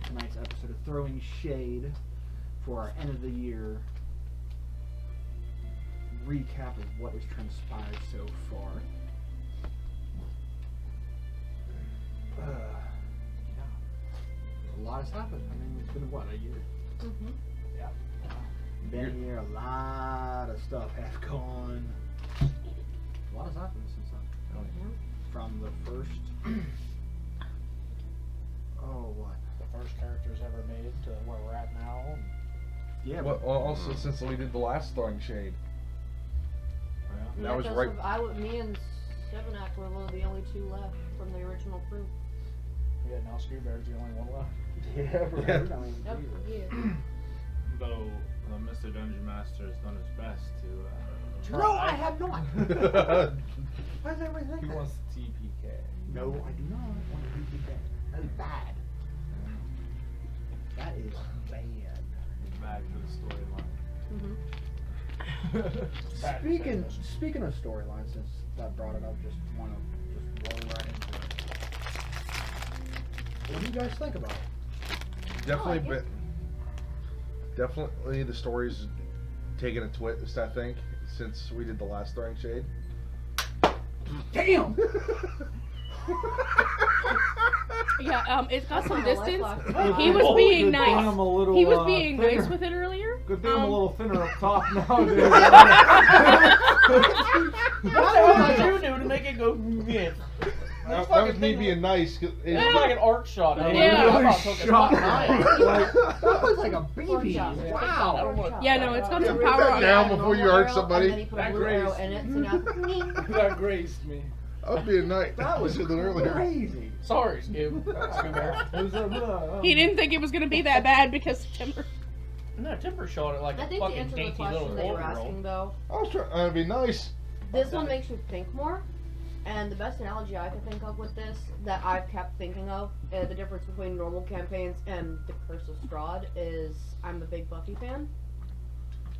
tonight's episode of Throwing Shade for our end of the year recap of what has transpired so far. Yeah, a lot has happened. I mean, it's been what, a year? Mm-hmm. Yeah. Been a year. A lot of stuff has gone. A lot has happened since then. Oh, yeah. From the first. What? The first characters ever made to where we're at now. Yeah. Well, also since we did the last Throwing Shade. Yeah. That was right. Me and Sevenak were the only two left from the original crew. Yeah, now Screwbear's the only one left. Yeah, right. Yeah. I mean, Yep. Jesus. Yeah. Though Mr. Dungeon Master has done his best to. No, I have not. Why does everybody think He that? wants the TPK. No, I do not want to be that. That is bad. That is bad. Bad for the storyline. Mm-hmm. Speaking of storylines, since that brought it up, just want to just roll right into it. What do you guys think about it? Definitely the story's taken a twist, I think, since we did the last Throwing Shade. Damn! Yeah, it's got some That's distance. my He was being nice. I'm a little, He was being thinner. nice with it earlier. Good thing I'm a little thinner up top now. What did you do to make it go? Yeah. That was me being nice. It's like an arc shot. That Yeah. was really Took a shot. spot. Like, that was like a baby. Shot. Wow. Yeah, no, it's got some Put power that on down it. before you hurt somebody. That Blue arrow grazed. in it, so now That grazed me. I was being nice. That was earlier. crazy. Sorry, Skip. He didn't think it was going to be that bad because of Timber. No, Timber shot it like I a think to fucking answer the dainty little question that you were 4-year-old. asking, though, I was trying to be nice. this one makes you think more. And the best analogy I can think of with this, that I've kept thinking of, the difference between normal campaigns and the Curse of Strahd, is I'm a big Buffy fan.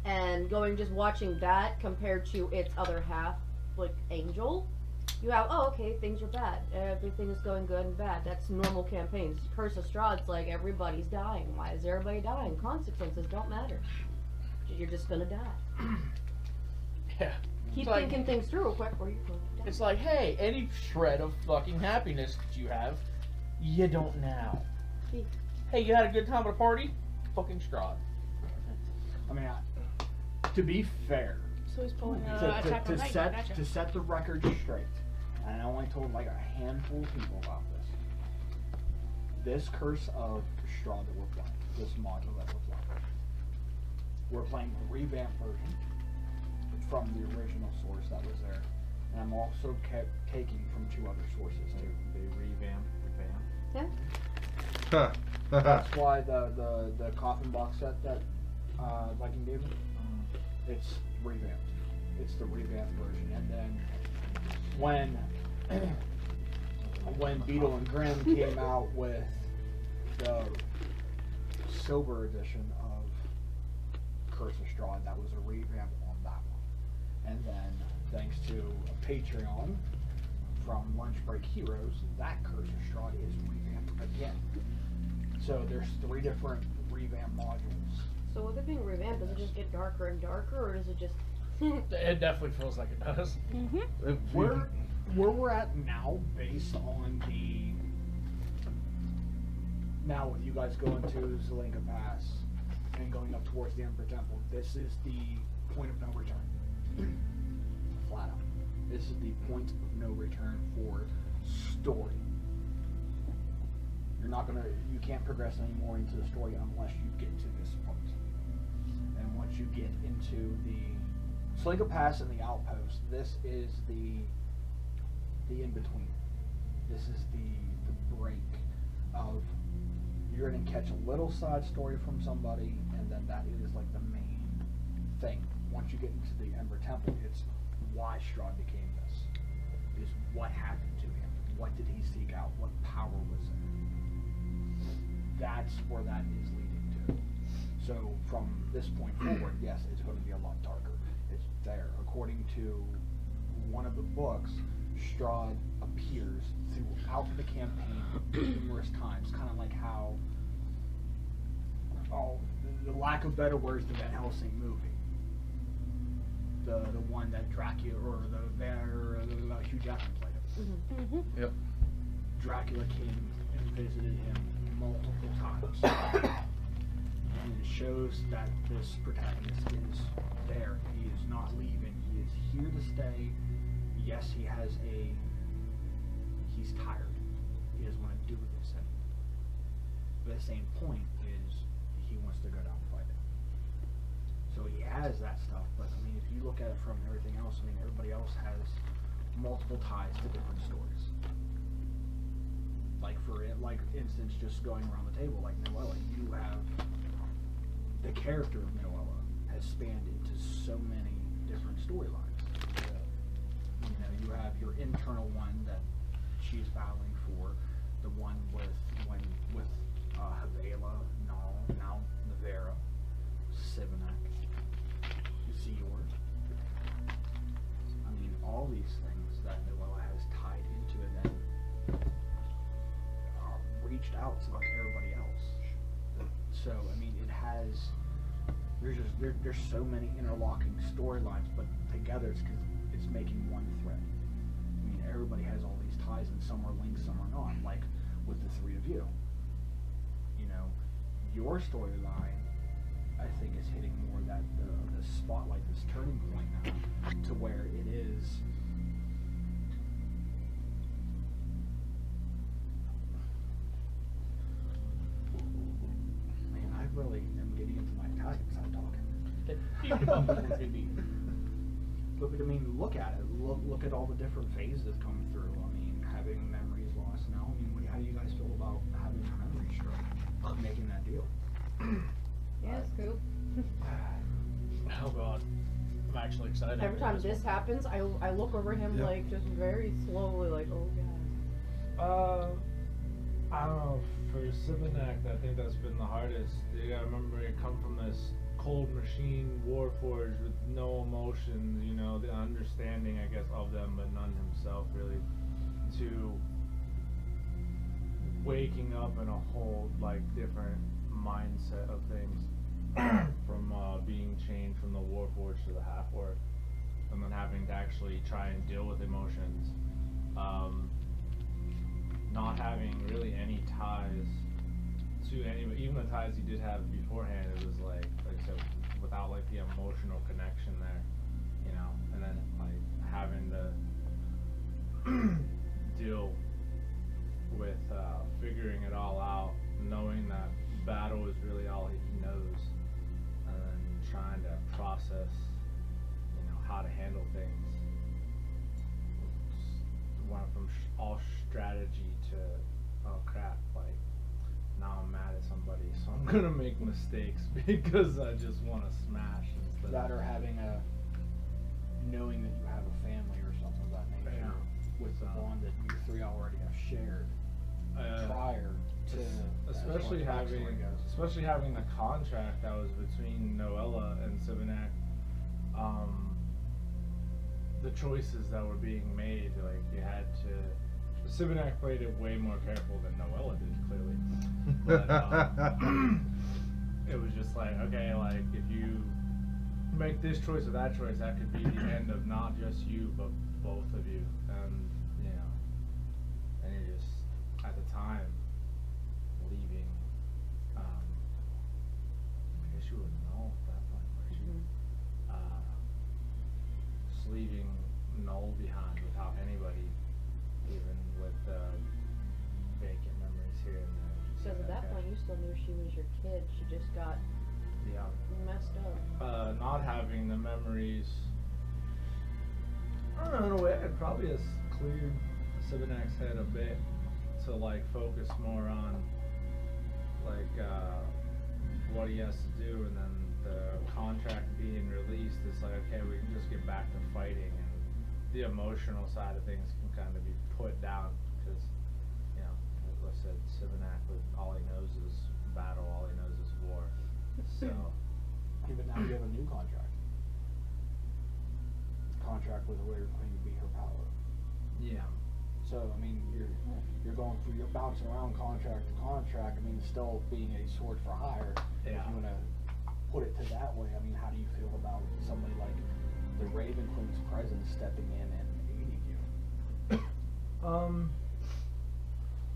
And just watching that compared to its other half, like Angel, you have, things are bad. Everything is going good and bad. That's normal campaigns. Curse of Strahd's like, everybody's dying. Why is everybody dying? Consequences don't matter. You're just gonna die. Yeah. Keep It's like- thinking things through real quick or you're going to die. It's like, hey, any shred of fucking happiness that you have, you don't now. Gee. Hey, you had a good time at a party? Fucking Strahd. I mean, to be fair, So he's pulling to attack on Titan. Gotcha. to set the record straight, and I only told like a handful of people about this. This Curse of Strahd that we're playing, this module that we're playing the revamped version from the original source that was there, and I'm also kept taking from two other sources too. They revamped the band. Huh. That's why the coffin box set that Viking gave me, it's revamped. It's the revamped version. And then when Beetle and Grimm came out with the silver edition of Curse of Strahd, that was a revamp on that one. And then thanks to a Patreon from Lunch Break Heroes, that Curse of Strahd is revamped again. So there's 3 different revamp modules. So with it being revamped, does it just get darker and darker, or does it just... It definitely feels like it does. Mm-hmm. Where we're at now, based on the... Now with you guys going to Zelenka Pass and going up towards the Emperor Temple, this is the point of no return. Flat out. This is the point of no return for story. You can't progress any more into the story unless you get to this point. And once you get into the Slinka Pass and the Outpost, this is the in-between. This is the break of, you're going to catch a little side story from somebody, and then that is like the main thing. Once you get into the Ember Temple, it's why Strahd became this. Is what happened to him. What did he seek out? What power was there? That's where that is leading to. So from this point forward, yes, it's going to be a lot darker. It's there. According to one of the books, Strahd appears throughout the campaign numerous times, kind of like how lack of better words, the Van Helsing movie. The one that Dracula or Hugh Jackman played it. Mm-hmm. Yep. Dracula came and visited him multiple times. And it shows that this protagonist is there. He is not leaving. He is here to stay. Yes, he's tired. He doesn't want to do this anymore. But the same point is he wants to go down and fight it. So he has that stuff, but I mean, if you look at it from everything else, I mean, everybody else has multiple ties to different stories. Like instance, just going around the table, like Noella, you have the character of Noella has spanned into so many different storylines. You know, you have your internal one that she's battling for, the one with Havela, now Navera, Sivanak, Zior. I mean, all these things that Noella has tied into it and reached out to like everybody else. So I mean, it has. There's so many interlocking storylines, but together it's because it's making one thread. I mean, everybody has all these ties, and some are linked, some are not. Like with the three of you. You know, your storyline, I think, is hitting more that the spotlight, this turning point now, to where it is. Man, I really am getting into my Italian side talking. But I mean, look at it. Look at all the different phases come through. I mean, having memories lost now. I mean, how do you guys feel about having your memories struck? Making that deal. Yeah, it's cool. Oh god, I'm actually excited. Every time this happens, I look over him Yep. like just very slowly, like, oh god. I don't know. For Sivanak, I think that's been the hardest. You gotta remember, you come from this cold machine, warforged with no emotions. You know, the understanding, I guess, of them, but none himself really. To waking up in a whole like different mindset of things, from being changed from the warforged to the half-orc, and then having to actually try and deal with emotions. Not having really any ties to anybody, even the ties he did have beforehand, it was like I said, without like the emotional connection there, you know, and then like having to deal with figuring it all out, knowing that battle is really all he knows, and then trying to process, you know, how to handle things. Went from all strategy to, oh crap, like now I'm mad at somebody, so I'm gonna make mistakes because I just want to smash instead That of or having knowing that you have a family or something of that nature, Yeah. with the bond that you three already have shared prior to especially as far as having backstory goes. especially having the contract that was between Noella and Sivanak, the choices that were being made, like you had to. Sivanak played it way more careful than Noella did, clearly. But it was just like, okay, like if you make this choice or that choice, that could be the end of not just you but both of you, and you know, and you're just at the time leaving. I guess you wouldn't know at that point, where you just leaving Null behind without anybody, even with vacant memories here and there. Just Because at that okay. point, you still knew she was your kid. She just got Yeah. messed up. Not having the memories. I don't know, in a way, it probably has cleared Sivanak's head a bit to like focus more on like what he has to do, and then the contract being released. It's like, okay, we can just get back to fighting, and the emotional side of things can kind of be put down because, you know, as I said, Sivanak, all he knows is battle, all he knows is war. So. Yeah, but now you have a new contract. Contract with where you're going to be her power. Yeah. So I mean, you're going through, you're bouncing around contract to contract. I mean, still being a sword for hire. Yeah. If you want to put it to that way, I mean, how do you feel about somebody like the Raven Queen's presence stepping in and aiding you?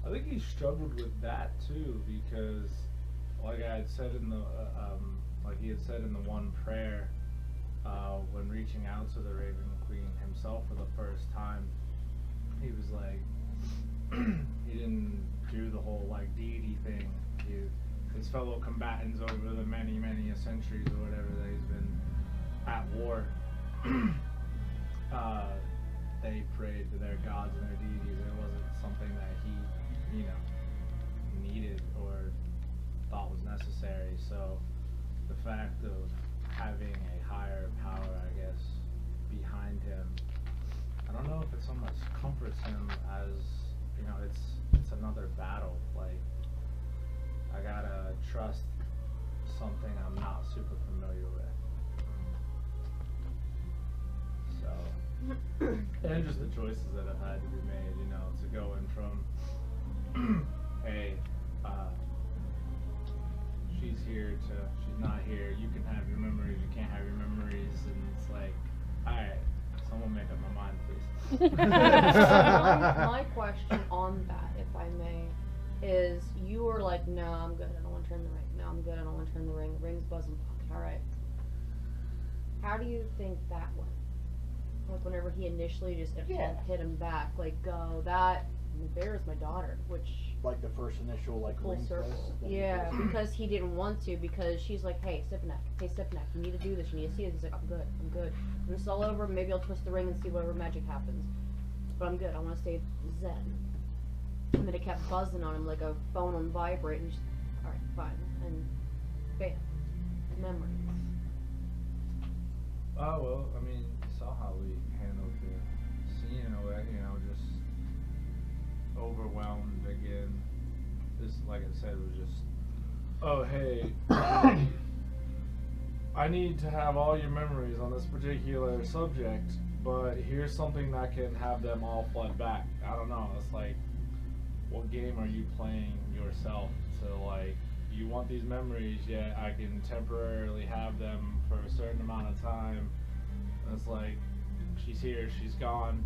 I think he struggled with that too because, like I had said in the, like he had said in the one prayer, when reaching out to the Raven Queen himself for the first time, he was like, he didn't do the whole like deity thing. His fellow combatants over the many centuries or whatever that he's been at war, they prayed to their gods and their deities. It wasn't something that he, needed or thought was necessary. So the fact of having a higher power, I guess, behind him, I don't know if it so much comforts him as, it's another battle. Like, I gotta trust something I'm not super familiar with. So, and just the choices that have had to be made, to go in from, hey, she's here to she's not here, you can have your memories, you can't have your memories, and it's like, alright, someone make up my mind, please. My question on that, if I may, is you were like, no, I'm good, I don't want to turn the ring. No, I'm good, I don't want to turn the ring. The ring's buzzing pocket, alright. How do you think that went? Like whenever he initially just hit him back, like, go, that there's my daughter, which Like the first initial like full ring circle. twist, then Yeah, you- because he didn't want to, because she's like, hey, Sipneck, you need to do this, you need to see this. He's like, I'm good. When it's all over, maybe I'll twist the ring and see whatever magic happens. But I'm good, I want to stay zen. And then it kept buzzing on him like a phone on vibrate, and just, alright, fine. And bam. Memories. Oh, well, I mean, you saw how we handled the scene in a way, just overwhelmed again. This, like I said, was just, oh, hey, I need to have all your memories on this particular subject, but here's something that can have them all flood back. I don't know, it's like, what game are you playing yourself to, like, you want these memories, yet I can temporarily have them for a certain amount of time. And it's like, she's here, she's gone.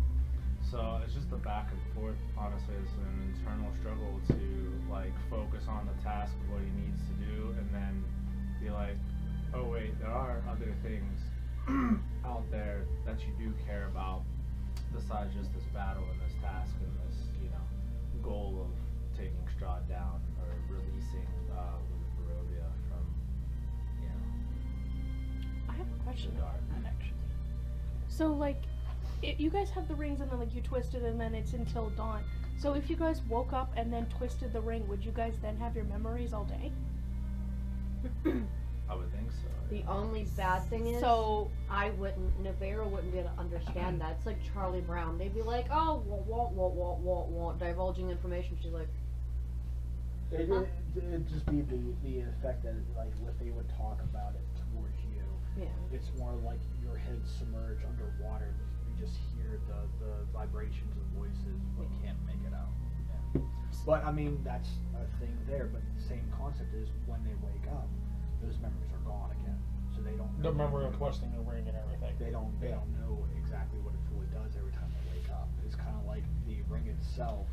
So it's just the back and forth, honestly. It's an internal struggle to, like, focus on the task of what he needs to do, and then be like, oh wait, there are other things out there that you do care about besides just this battle and this task and this, goal of taking Strahd down or releasing Barovia from, I have a question the dark. on that, actually. So, like, you guys have the rings and then, like, you twist it and then it's until dawn. So if you guys woke up and then twisted the ring, would you guys then have your memories all day? I would think so. The only bad thing is, So, Navarro wouldn't be able to understand that. It's like Charlie Brown. They'd be like, oh, divulging information. She's like, It'd just be the effect that like if they would talk about it towards you. yeah. It's more like your head submerged underwater. You just hear the vibrations of voices, but can't make it out. Yeah. But I mean, that's a thing there. But the same concept is when they wake up, those memories are gone again. So they don't. The memory of twisting the ring and everything. They don't know exactly what it fully does every time they wake up. It's kind of like the ring itself.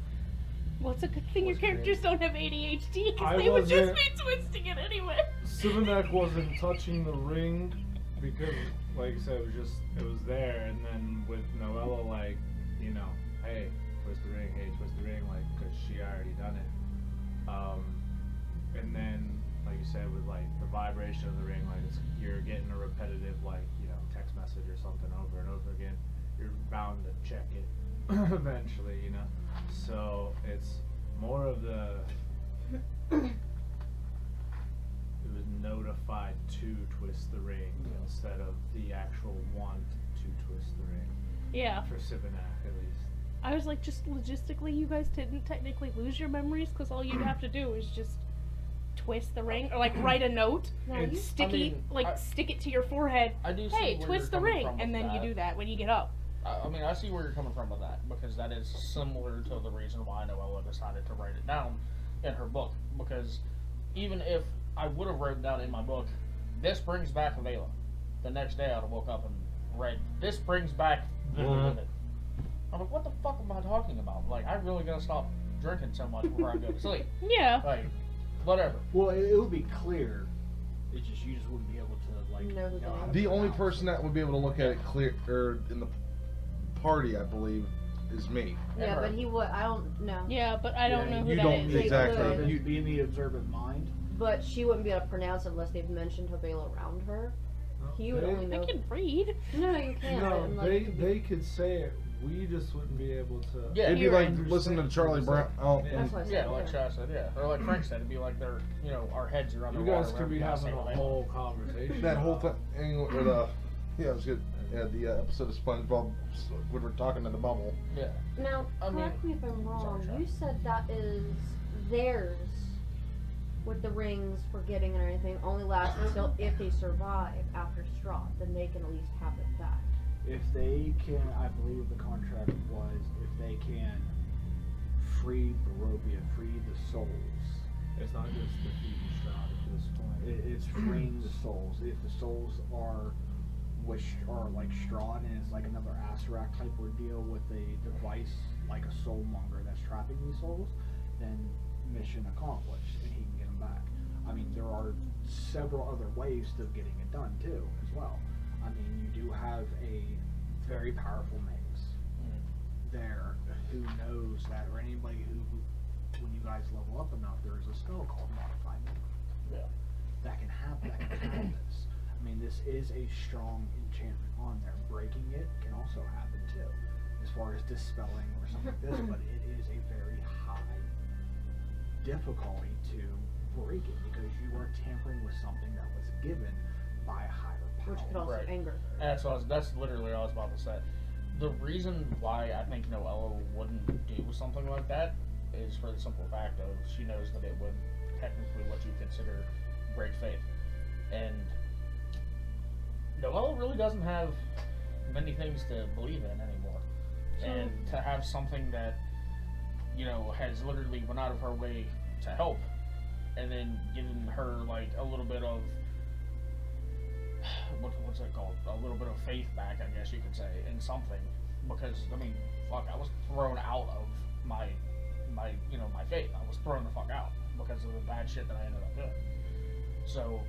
well, it's a good thing your Was characters great. don't have ADHD, because I they would just wasn't- be twisting it anyway. Sivanek wasn't touching the ring because, like I said, it was there, and then with Noella, like, hey, twist the ring, like, because she already done it. And then, like you said, with like the vibration of the ring, like you're getting a repetitive, like, text message or something over and over again. You're bound to check it eventually, So it's more of the. It was notified to twist the ring instead of the actual want to twist the ring. Yeah. For Sivanak, at least. I was like, just logistically, you guys didn't technically lose your memories, because all you'd have to do is just twist the ring, or like write a note, you- stick it to your forehead. I do see Hey, where twist the you're coming ring, from and with then you that. do that when you get up. I mean, I see where you're coming from with that, because that is similar to the reason why Noella decided to write it down in her book. Because even if I would have written down in my book, this brings back Avela. The next day I'd have woke up and read, this brings back Mhm. I'm like, what the fuck am I talking about? Like, I really gotta stop drinking so much before I go to sleep. Yeah. Like, whatever. Well, it would be clear. It's just you just wouldn't be able to like Know who how to The only pronounce person it. that would be able to look at it clear, or in the party, I believe, is me. Yeah, Ever. but he would. I don't know. Yeah, but I don't Yeah, know who you that don't is. They exactly. could. You, Be in the observant mind. But she wouldn't be able to pronounce it unless they've mentioned Havela around her. He would only I know. can read. No, you can't. No, and, like, they could say it. We just wouldn't be able to. Yeah. it'd be You're like right. listening to Charlie Brown. Oh, Yeah. That's what I said. Yeah, like Chad said, yeah. Or like Frank said, it'd be like they're, our heads are You underwater. guys could be wherever we having a say whole conversation. that whole about- thing, or the it was good. Yeah, the episode of SpongeBob when we're talking to the bubble. Yeah. Now, I mean- correct me if I'm wrong. Sorry. You said that is theirs with the rings for getting and everything only lasts until if they survive after straw, then they can at least have it back. If they can, I believe the contract was if they can free Barovia, free the souls. It's not just defeating Strahd at this point. It's freeing the souls. If the souls are, which are like Strahd, and it's like another Asarak type ordeal with a device like a soulmonger that's trapping these souls, then mission accomplished, and he can get them back. I mean, there are several other ways of getting it done too, as well. I mean, you do have a very powerful mace there who knows that, or anybody who, when you guys level up enough, there is a spell called Modified Memory. Yeah. That can happen. That can have this. I mean, this is a strong enchantment on there. Breaking it can also happen too, as far as dispelling or something like this. But it is a very high difficulty to break it because you are tampering with something that was given by a higher power. Which could also Right. anger her. And that's literally what I was about to say. The reason why I think Noella wouldn't do something like that is for the simple fact of she knows that it would technically what you consider break faith. And Noella really doesn't have many things to believe in anymore. And to have something that, has literally went out of her way to help and then given her like a little bit of what's that called? A little bit of faith back, I guess you could say, in something. Because I mean, fuck, I was thrown out of my faith. I was thrown the fuck out because of the bad shit that I ended up doing. So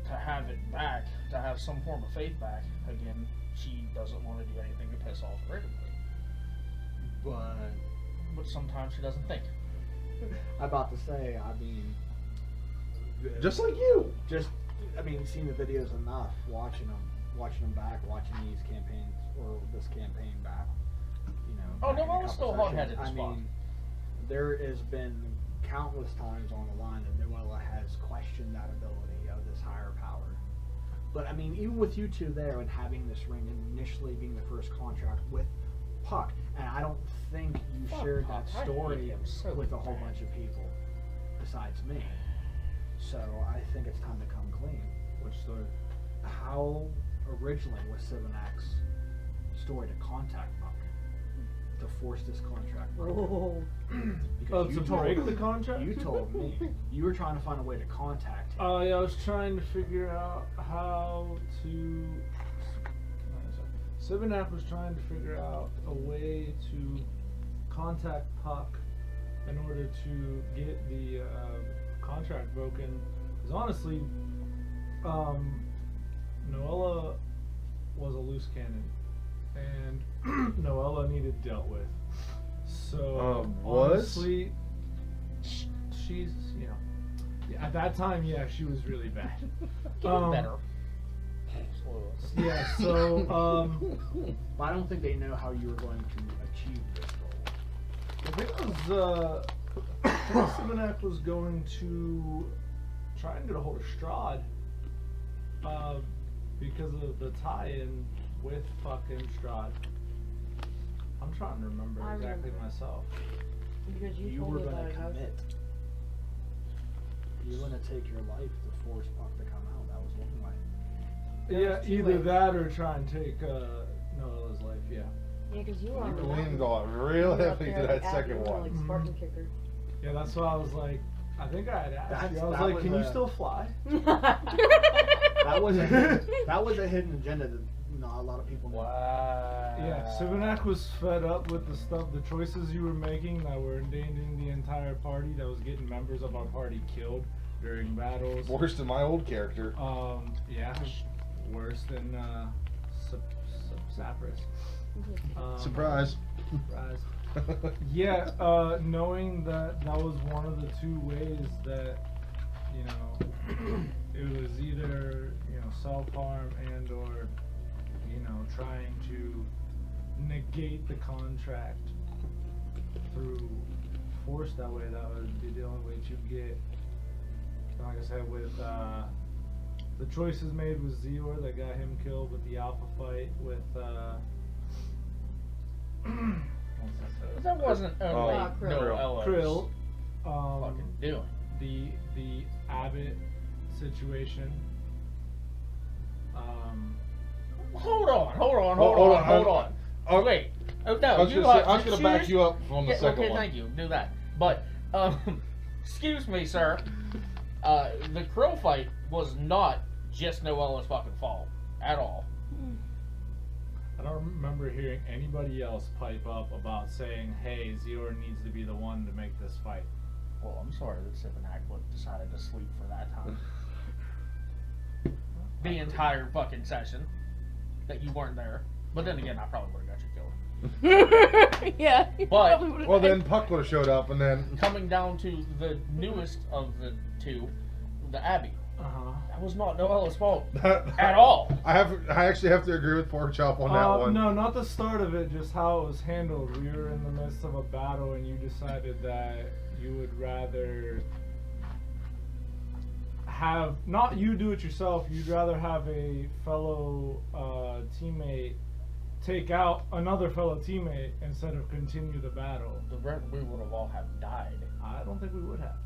to have it back, to have some form of faith back again, she doesn't want to do anything to piss off Ravenwood. But sometimes she doesn't think. I'm about to say, I mean, Just like you. I mean, seeing the videos enough, watching them back, watching these campaigns or this campaign back, Oh, back no, in a I was couple still sessions. hard-headed as I fuck. mean, there has been countless times on the line that Noella has questioned that ability of this higher power. But I mean, even with you two there and having this ring and initially being the first contract with Puck, and I don't think you Fuck shared Puck, that I hate story him so with a whole bad. bunch of people besides me. So I think it's time to come clean. Which story? How originally was 7X story to contact Puck to force this contract? Oh. Because to break the contract? You told me you were trying to find a way to contact him. Oh yeah, I was trying to figure out how to. Sivanak was trying to figure out a way to contact Puck in order to get the contract broken. Because honestly, Noella was a loose cannon, and Noella needed dealt with. So Was? honestly, she's at that time, yeah, she was really bad. Getting better. Yeah, so But I don't think they know how you were going to achieve this goal. I think it was Sivanak was going to try and get a hold of Strahd because of the tie-in with fucking Strahd. I'm trying to remember I exactly remember. myself. Because you You told were me going about to it. I was- commit. You were going to take your life to force Puck to come out. That was one way. Yeah, too either late. that or try and take Noella's life. Yeah. Yeah, because you were on You the leaned mountain. on real You were up heavy there to that at second you were one. Like Spartan kicker. Yeah, that's why I was like, I think I had asked you. I was that like, was can you a- still fly? that was a hidden agenda that not a lot of people know. Wow. Yeah, Sivanak was fed up with the choices you were making that were endangering the entire party, that was getting members of our party killed during battles. Worse than my old character. Yeah, worse than Sapris. Surprise. Surprise. Yeah, knowing that was one of the two ways that, you know, it was either, you know, self-harm and or, you know, trying to negate the contract through force that way, that would be the only way to get, like I said, with, the choices made with Zior that got him killed with the Alpha fight with, But that wasn't only Krill. Noello's Krill, fucking doing. the Abbott situation. Hold on. Oh, Wait. Oh no. I was you gonna are say, back you up on the Yeah, second okay, one. thank you. Do that. But excuse me, sir. The Krill fight was not just Noella's fucking fault at all. I don't remember hearing anybody else pipe up about saying, hey, Zior needs to be the one to make this fight. Well, I'm sorry that Sivanak decided to sleep for that time. The entire fucking session that you weren't there. But then again, I probably would have got you killed. Yeah. you But- probably would've- Well, then Puck would have showed up, and then Coming down to the newest of the two, the Abbey. That was not Noella's fault at all. I actually have to agree with Porkchop on that one. No, not the start of it, just how it was handled. We were in the midst of a battle and you decided that you would rather have, not you do it yourself, you'd rather have a fellow teammate take out another fellow teammate instead of continue the battle. We would have all have died. I don't think we would have.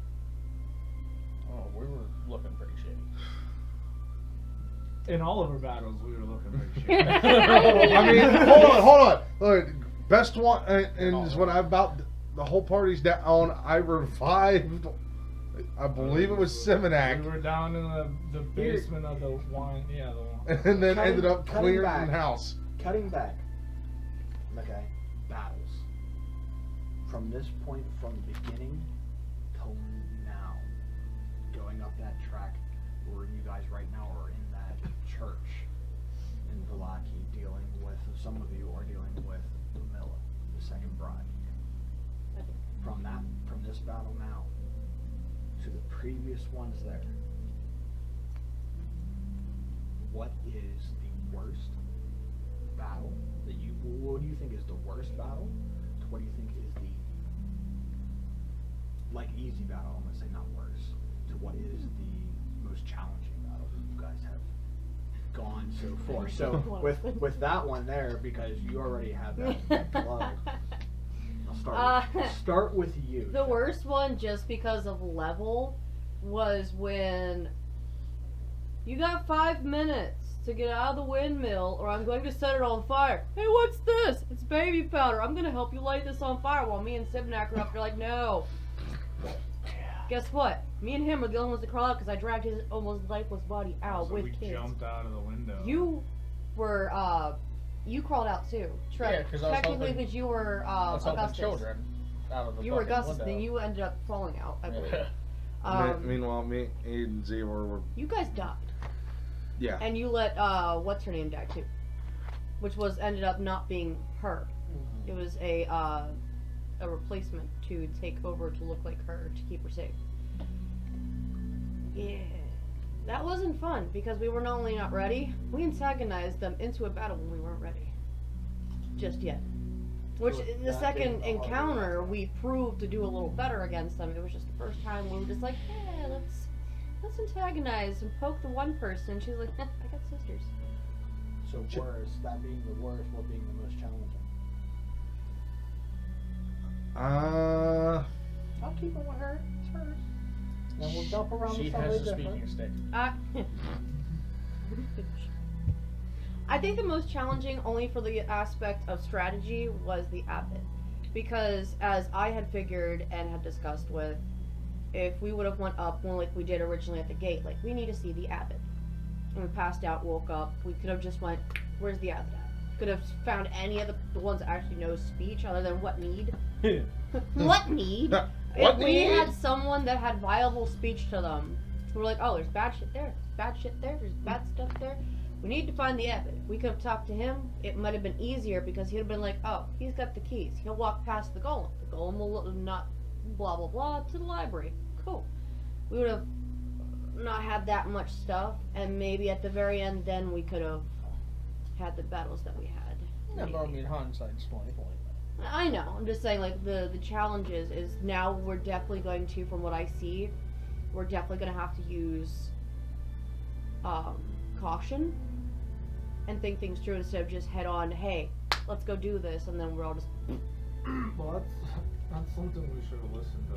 Oh, we were looking pretty shitty. In all of our battles, we were looking pretty shit. I mean, hold on. Look, best one, and is when I about the whole party's down. I revived. I believe it was We Sivanak, were down in the basement of the wine. Yeah, the wine. and then Cutting- ended up cutting clearing back. the house. Cutting back. Okay. Battles. From this point, from the beginning till now, going up that track where you guys right now are in that church in Vallaki, dealing with, some of you are dealing with Camilla, the second bride. From this battle now to the previous ones there, what is the worst battle that you, what do you think is the worst battle to what do you think is the easy battle? I'm gonna say not worse, to what is the most challenging battle that you guys have gone so far. So with that one there, because you already have that glow, I'll start with you. The worst one, just because of level, was when you got 5 minutes to get out of the windmill or I'm going to set it on fire. Hey, what's this? It's baby powder. I'm going to help you light this on fire, while me and Sibnak are up there like, no. Guess what? Me and him are the only ones to crawl out because I dragged his almost lifeless body out So with we kids. jumped out of the window. You were, you crawled out too. Yeah, 'cause I was Technically, helping- because you were, Let's help the Augustus. children out of the You were fucking Augustus, window. then you ended up falling out, I believe. Yeah. Meanwhile, me and Z were You guys died. yeah. And you let what's her name die too, which was ended up not being her. It was a replacement to take over to look like her to keep her safe. Yeah, that wasn't fun because we were not only not ready, we antagonized them into a battle when we weren't ready, just yet. Which So the that second being the harder encounter one. we proved to do a little better against them. It was just the first time we were just like, yeah, let's antagonize and poke the one person. She's like, I got sisters. So worst, that being the worst, what being the most challenging? Uh, I'll keep it with her. It's hers. Then we'll jump around She to has somebody the different. speaking stick. I think the most challenging, only for the aspect of strategy, was the abbot. Because as I had figured and had discussed with, if we would have went up more like we did originally at the gate, like, we need to see the abbot. and we passed out, woke up. We could have just went, where's the abbot at? Could have found any of the ones that actually know speech other than what need. What need? What If we need? had someone that had viable speech to them, we're like, oh, there's bad shit there, there's bad shit there, there's bad stuff there. We need to find the abbot. If we could have talked to him, it might have been easier because he'd have been like, oh, he's got the keys. He'll walk past the golem. The golem will not blah blah blah to the library. Cool. We would have not had that much stuff, and maybe at the very end, then we could have had the battles that we had. Yeah, but I Maybe. mean, hindsight's 20/20. I know. I'm just saying, like, the challenges is now we're definitely going to, from what I see, we're definitely going to have to use caution and think things through instead of just head on, hey, let's go do this, and then we're all just. Well, that's something we should have listened to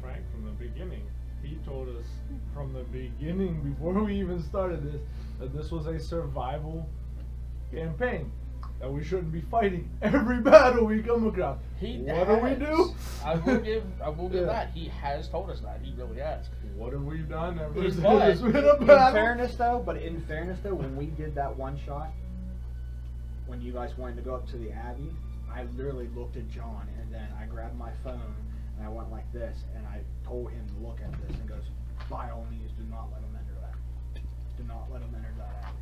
Frank from the beginning. He told us from the beginning, before we even started this, that this was a survival campaign. That we shouldn't be fighting every battle we come across. What do we do? I will give Yeah. that. He has told us that. He really has. What have we done ever He's since what? it's been a In battle? fairness, though, when we did that one shot, when you guys wanted to go up to the Abbey, I literally looked at John, and then I grabbed my phone, and I went like this, and I told him to look at this, and goes, by all means, do not let him enter that. Do not let him enter that Abbey.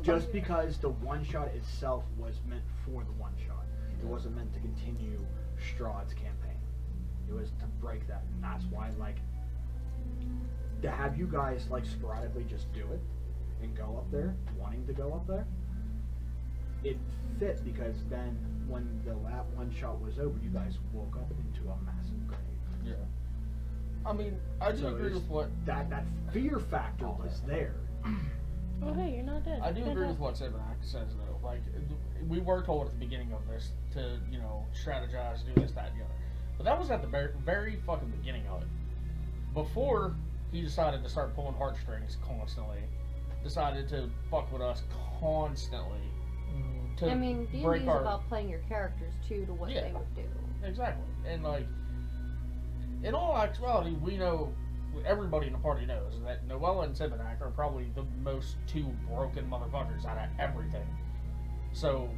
Just because the one shot itself was meant for the one shot. It wasn't meant to continue Strahd's campaign. It was to break that, and that's why, like, to have you guys, like, sporadically just do it and go up there, wanting to go up there, it fit because then when the one shot was over, you guys woke up into a massive grave. Yeah. I mean, I do So agree it's- with what That fear factor was there. Oh, hey, you're not dead. I do agree with Fantastic. what Sivanak says though. Like, we were told at the beginning of this to, you know, strategize, do this, that, and the other. But that was at the very, very fucking beginning of it. Before he decided to start pulling heartstrings constantly, decided to fuck with us constantly. To I mean, D&D break is our about playing your characters too to what Yeah. they would do. Exactly. And like, in all actuality, we know, everybody in the party knows that Noella and Sivanak are probably the most two broken motherfuckers out of everything. So,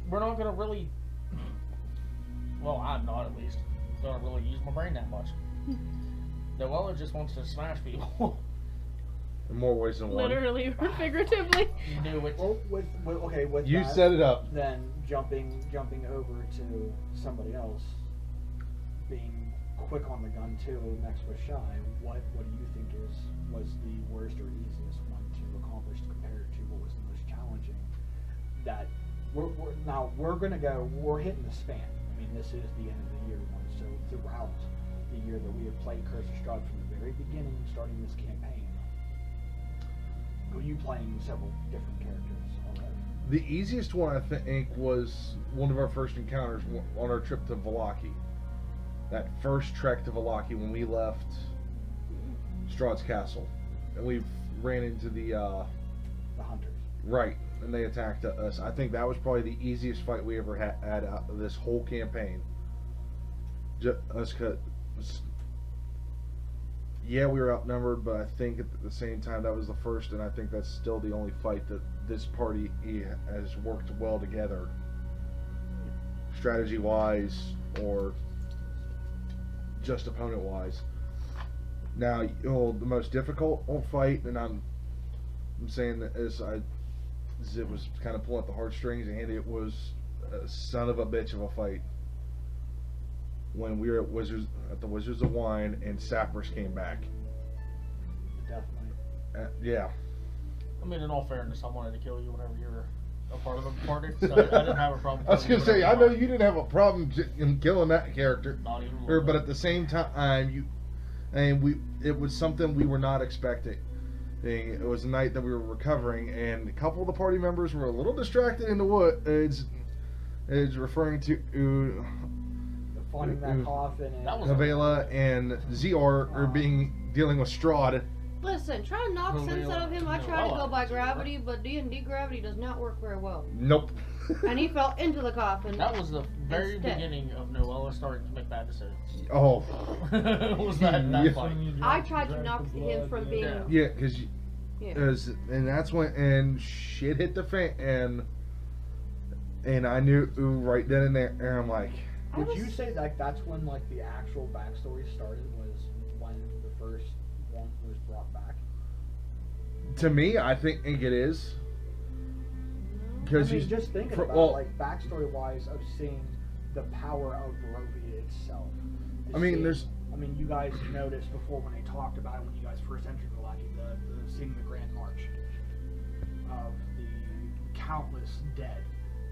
we're not gonna really, well, I'm not at least, gonna really use my brain that much. Noella just wants to smash people. In more ways than one. Literally or figuratively. You knew it. Well, with You that, set it up. Then jumping over to somebody else, being quick on the gun too, next with Shy. What do you think was the worst or easiest one to accomplish compared to what was the most challenging? That we're hitting the span. I mean, this is the end of the year one, so throughout the year that we have played Curse of Strahd from the very beginning, starting this campaign, were you playing several different characters already? The easiest one, I think, was one of our first encounters on our trip to Vallaki. That first trek to Vallaki when we left Strahd's castle. And we ran into the Hunters. right, and they attacked us. I think that was probably the easiest fight we ever had out of this whole campaign. Yeah, we were outnumbered, but I think at the same time that was the first, and I think that's still the only fight that this party has worked well together, strategy-wise or just opponent-wise. Now, the most difficult fight, and I'm saying that it was kind of pulling at the heartstrings, and it was a son of a bitch of a fight. When we were at the Wizards of Wine and Sapphires came back. The Death Knight. Yeah. I mean, in all fairness, I wanted to kill you whenever you were a part of the party, so I didn't have a problem. I was killing gonna say, you I know whenever you didn't have a problem in killing that character, Not even a little but bit. at the same time, it was something we were not expecting. It was a night that we were recovering, and a couple of the party members were a little distracted into what it's referring to. Finding that coffin and That was Havela and ZR are dealing with Strahd. Listen, try to knock sense out of him. I tried to go by gravity, but D&D gravity does not work very well. Nope. And he fell into the coffin. That was the very Instead. beginning of Noella starting to make bad decisions. Oh. Was that Yeah. fight? I tried to knock him from being. Yeah. Yeah, because Yeah. And that's when shit hit the fan, and I knew right then and there, and I'm like, Would you say that that's when like the actual backstory started? Was when the first one was brought back? to me, I think it is. I Because mean, just thinking about like backstory wise of seeing the power of Barovia itself. I mean, there's. I mean, you guys noticed before when they talked about it when you guys first entered the Lucky, the seeing the Grand March of the countless dead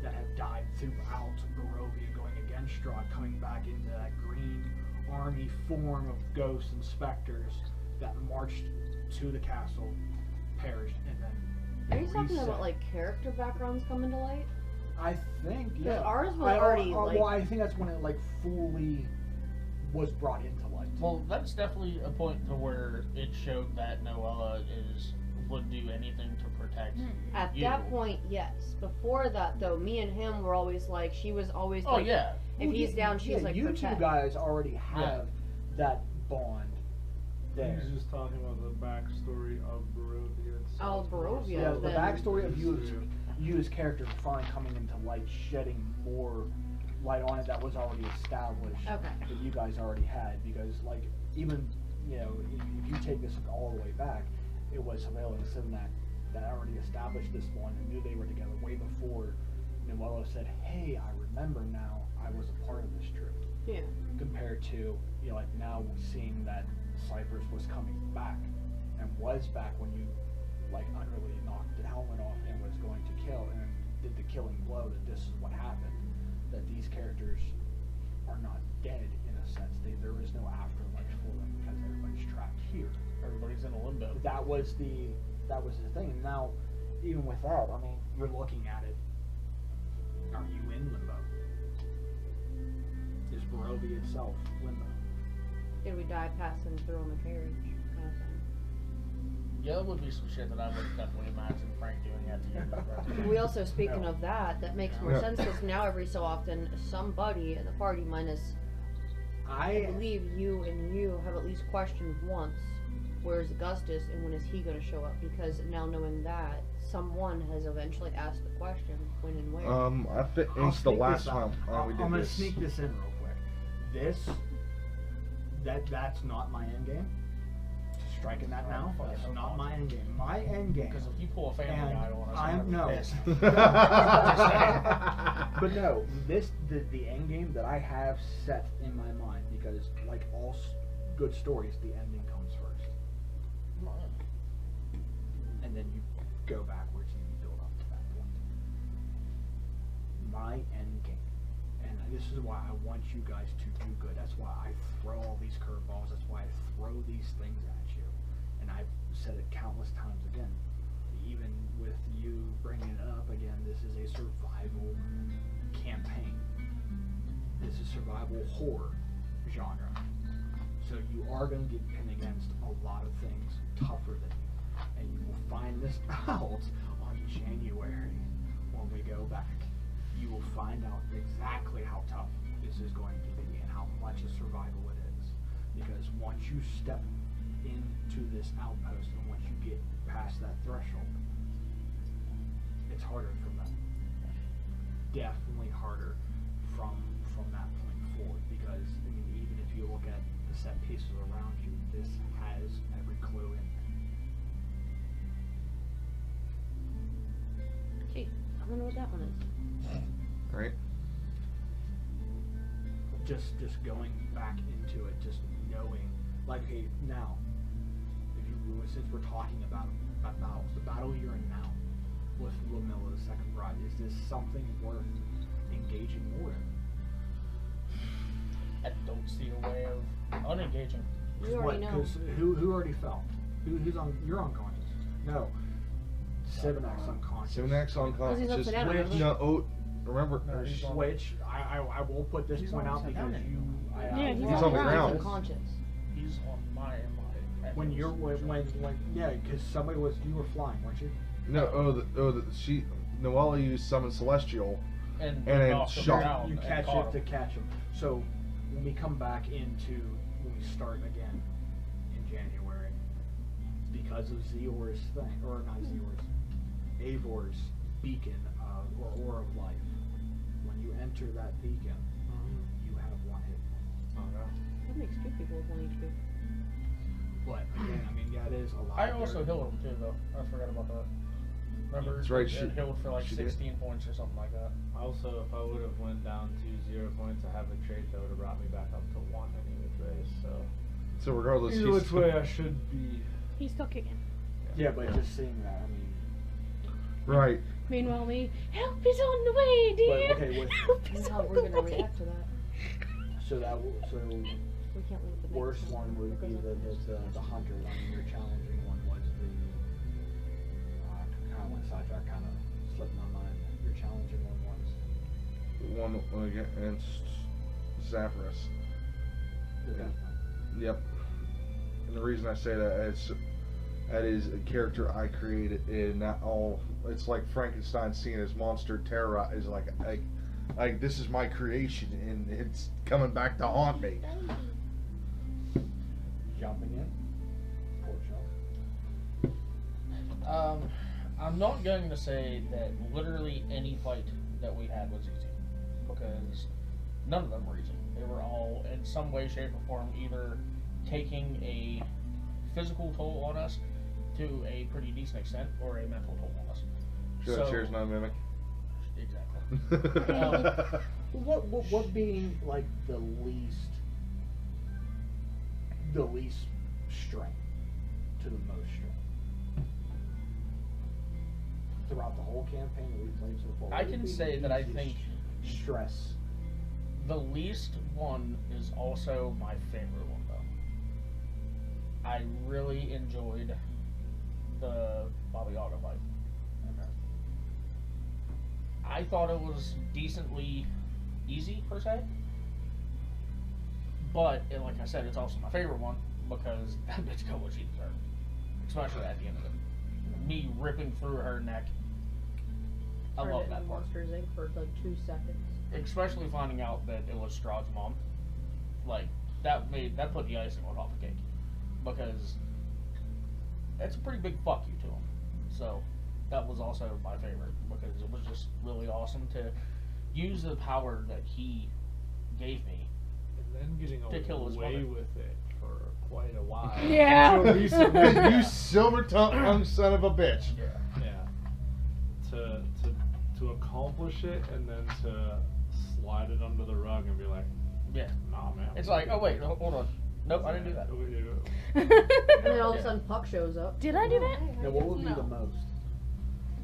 that have died throughout Barovia, going against Strahd, coming back into that green army form of ghosts and specters that marched to the castle, perished, and then Are you talking reset. about like character backgrounds coming to light? I think, Because yeah. ours was already, like- well, I think that's when it like fully was brought into light. Well, that's definitely a point to where it showed that Noella would do anything to protect. At you. that point, yes. Before that, though, me and him were always like, she was always Oh like, yeah. if Well, he's down, she's yeah, like, you protect. two guys already have that bond there. He's just talking about the backstory of Barovia itself. Oh, Barovia, Yeah, the then- backstory of you as characters finally coming into light, shedding more light on it that was already established Okay. that you guys already had. Because like even if you take this all the way back, it was Havela and Sivnak that already established this bond and knew they were together way before Noella said, "Hey, I remember now. I was a part of this trip." Yeah. Compared to like now seeing that Cypress was coming back and was back when you like utterly knocked the helmet off and was going to kill and did the killing blow, that this is what happened, that these characters are not dead in a sense. There is no afterlife for them because everybody's trapped here. Everybody's in a limbo. That was the thing. And now even with that, I mean, you're looking at it, are you in limbo? Is Barovia itself limbo? Did we die passing through on the carriage? Kind of thing. Yeah, that would be some shit that I would definitely imagine Frank doing at the end of that. We also, speaking of that makes more Yeah. sense because now every so often somebody in the party minus, I believe you have at least questioned once, where's Augustus and when is he going to show up? Because now knowing that, someone has eventually asked the question, when and where. I think I'll it's the sneak last this time out. we I'm did gonna this. sneak this in real quick. That's not my end game. Just striking that now. Fucking That's hope not not. my end game. My end game. Because if you pull a Family And Guy on us, I'm I'm no. pissed. But no, the end game that I have set in my mind, because like all good stories, the ending comes first, and then you go backwards and you build up to that point. My end game, and this is why I want you guys to do good. That's why I throw all these curveballs. That's why I throw these things at you, and I've said it countless times again. Even with you bringing it up again, this is a survival campaign. This is survival horror genre. So you are going to get pinned against a lot of things tougher than you. And you will find this out on January when we go back. You will find out exactly how tough this is going to be and how much a survival it is. Because once you step into this outpost and once you get past that threshold, it's harder from that. Definitely harder from that point forward, because I mean, even if you look at the set pieces around you, this has every clue in there. Gee, I wonder what that one is. Right? Just going back into it, just knowing, like, hey, now, if you since we're talking about battles, the battle you're in now with Lamilla, the second bride, is this something worth engaging more in? I don't see a way of unengaging. You already know. Because who already fell? Who's on? You're unconscious. No. Sivnak's unconscious. Sivnak's Because he's unconscious. upside down, remember? No, remember. No, he's on- Which I will put this He's point on out upside because down you. Yeah, He's on the ground. unconscious. He's on my When you're when yeah, because somebody was you were flying, weren't you? No, Noella used Summon Celestial. and then off the shot. ground You and catch caught it to him. catch them. So when we come back into when we start again in January, because because of Zior's thing, or not Zior's, Avor's beacon or aura of life. When you enter that beacon, you have one hit point. Oh no. That makes 2 people with 1 HP. But again, I mean, yeah, it is a lot. I also healed him too, though. I forgot about that. Remember, That's right, it she- healed for like she did. 16 points or something like that. Also, if I would have went down to 0 points, I have a trait that would have brought me back up to 1 any which way. So regardless, Either he's which way I should be. He's still kicking. Yeah, but just seeing that, I mean. right. Meanwhile, me, help is on the way, dear. But, okay, Help is How on we're the gonna way. react to that? So so We can't leave the worst next one would be the hunter. I mean, your challenging one was the. Kind of went sidetrack, kind of slipped my mind. Your challenging one was. One against Zaphras. The death one. Yep. And the reason I say that is that is a character I created, and not all. It's like Frankenstein seeing his monster terror is like this is my creation, and it's coming back to haunt me. Jumping in. Poor jump. I'm not going to say that literally any fight that we had was easy, because none of them were easy. They were all, in some way, shape, or form, either taking a physical toll on us to a pretty decent extent, or a mental toll on us. Should I cheers, not mimic? Exactly. What being like the least strength to the most strength throughout the whole campaign that we've played so far? I what would can be say the that I easiest think stress. the least one is also my favorite one, though. I really enjoyed the Baba Yaga fight. Okay. I thought it was decently easy, per se. But, like I said, it's also my favorite one, because that bitch got what she deserved. Especially at the end of it. Me ripping through her neck. I love that part. Monsters Inc. for like 2 seconds. Especially finding out that it was Strahd's mom. Like, that put the icing on top of the cake. Because that's a pretty big fuck you to him. So, that was also my favorite, because it was just really awesome to use the power that he gave me. And then getting To kill his away mother. with it for quite a while. Yeah. Until recently. You silver tongue son of a bitch. Yeah. To accomplish it and then to slide it under the rug and be like, Yeah. nah, man. It's like, oh wait, hold on. Nope, I didn't do that. And then all of a Yeah. sudden Puck shows up. Did I do that? Now, what would be No. the most?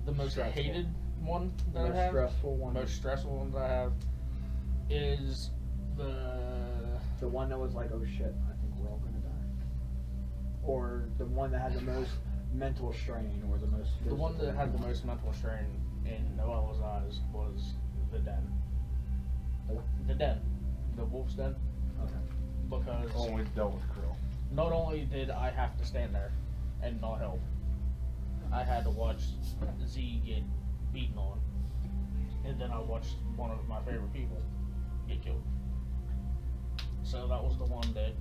The most Stressful. hated one that I Most have, stressful one. most stressful ones I have, is The one that was like, oh shit, I think we're all gonna die. Or the one that had the most mental strain, or the most. the one that physical. had the most mental strain in Noella's eyes was the den. The den, the wolf's den, Okay. because Only dealt with Krill. not only did I have to stand there and not help, I had to watch Z get beaten on, and then I watched one of my favorite people get killed. So that was the one that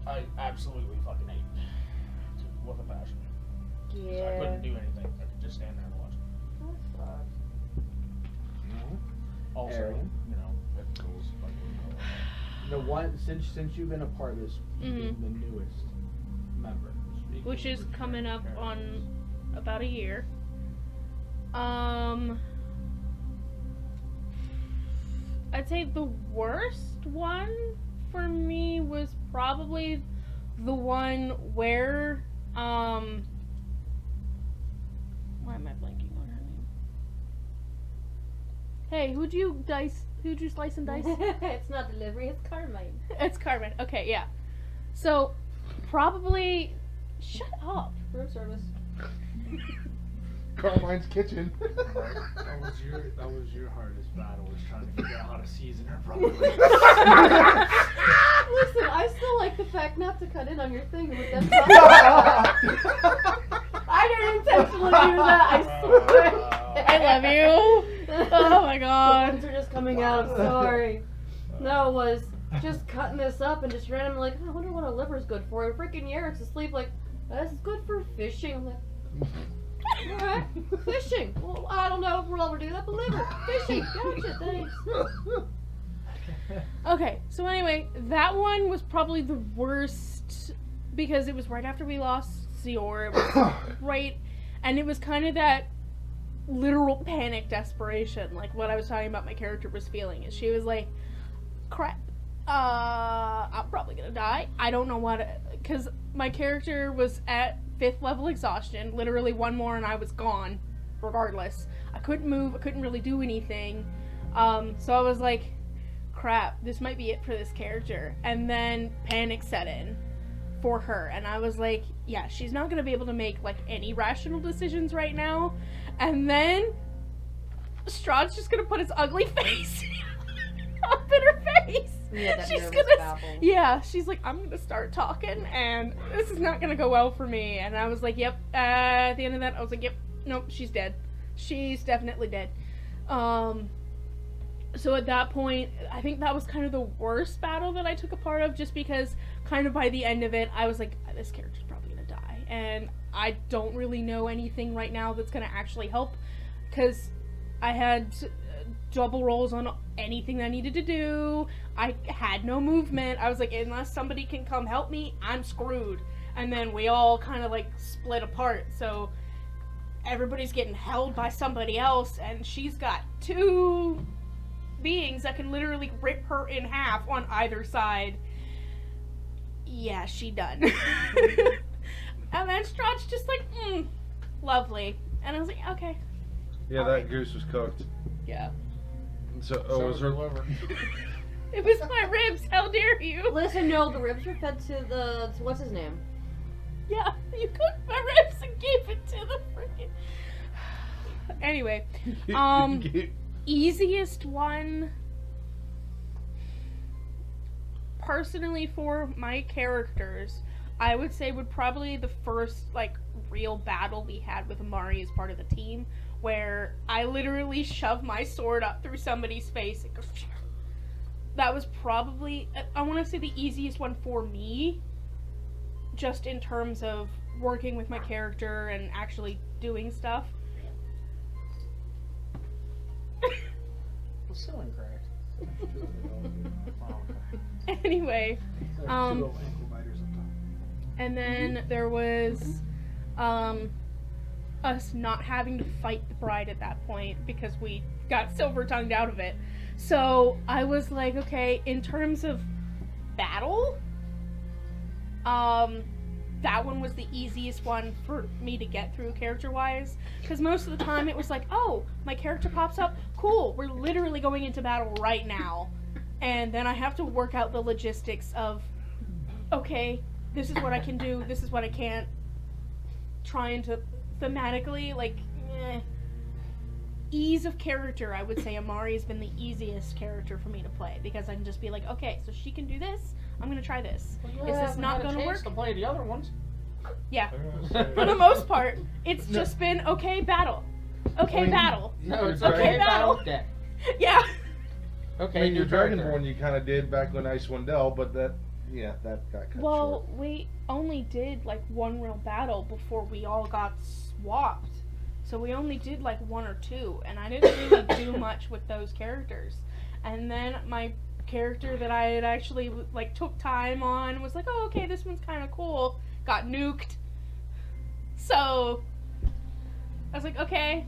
I absolutely fucking hate with a passion. So I Yeah. couldn't do anything. I could just stand there and watch. That sucks. Also, Arian? you know, it was fucking The one since you've been a part of this, being Mhm. the newest member, Which is coming up on about a year. I'd say the worst one for me was probably the one where why am I blanking on her name? Hey, who'd you slice and dice? It's not delivery, it's Carmine. It's Carmen. Okay, yeah. So probably shut up. Room service. Carmine's kitchen. That was your hardest battle, was trying to figure out how to season her properly. Listen, I still like the fact not to cut in on your thing with them. I didn't intentionally do that, I swear. I love you. Oh my The god. words are just coming out, I'm sorry. No, it was just cutting this up and just randomly like, oh, I wonder what a liver's good for. And freaking Yerrick's asleep like, That's good for fishing. I'm like, alright, fishing. Well, I don't know if we'll ever do that, but liver, fishing. Gotcha, thanks. Okay, so anyway, that one was probably the worst because it was right after we lost Zior. It was right, and it was kind of that literal panic desperation, like what I was talking about my character was feeling. Is she was like, crap, I'm probably gonna die. I don't know what, because my character was at 5th level exhaustion, literally one more and I was gone, regardless. I couldn't move, I couldn't really do anything, so I was like, crap, this might be it for this character. And then panic set in for her, and I was like, yeah, she's not gonna be able to make like any rational decisions right now. And then Strahd's just gonna put his ugly face up in her face. Yeah, that She's nervous gonna, babble. yeah, she's like, I'm gonna start talking, and this is not gonna go well for me. And I was like, yep. At the end of that, I was like, yep, nope, she's dead. She's definitely dead. So at that point, I think that was kind of the worst battle that I took a part of, just because kind of by the end of it, I was like, this character's probably gonna die. And I don't really know anything right now that's gonna actually help, because I had double rolls on anything that I needed to do. I had no movement. I was like, unless somebody can come help me, I'm screwed. And then we all kind of like split apart. So everybody's getting held by somebody else, and she's got 2 beings that can literally rip her in half on either side. Yeah, she done. And then Strahd's just like, lovely. And I was like, okay. Yeah, All that right. goose was cooked. Yeah. So, So was her liver. It was my ribs, how dare you? Listen, no, the ribs were fed to the, what's his name? Yeah, you cooked my ribs and gave it to the freaking... Anyway, easiest one... Personally, for my characters, I would say would probably the first, like, real battle we had with Amari as part of the team, where I literally shoved my sword up through somebody's face. It goes... That was probably, I want to say, the easiest one for me, just in terms of working with my character and actually doing stuff. The ceiling cracked. Anyway, Two ankle biters up top. and then there was us not having to fight the bride at that point because we got silver-tongued out of it. So I was like, okay, in terms of battle, that one was the easiest one for me to get through character-wise, because most of the time it was like, oh, my character pops up, cool, we're literally going into battle right now. And then I have to work out the logistics of, okay, this is what I can do, this is what I can't. Trying to thematically, like, ease of character, I would say Amari has been the easiest character for me to play, because I can just be like, okay, so she can do this, I'm gonna try this. Well, you Is this haven't not had a gonna chance work? to play the other ones. Yeah. I'm gonna say- For the most part, it's just been, okay, battle. Okay, I mean, battle. No, it's Okay, okay. battle. Okay. Yeah. Okay. I mean, your your character. Dragonborn you kind of did back when Icewind Dale, but that got cut Well, short. we only did like one real battle before we all got swapped. So we only did like 1 or 2, and I didn't really do much with those characters. And then my character that I had actually like took time on was like, oh, okay, this one's kind of cool, got nuked. So I was like, okay.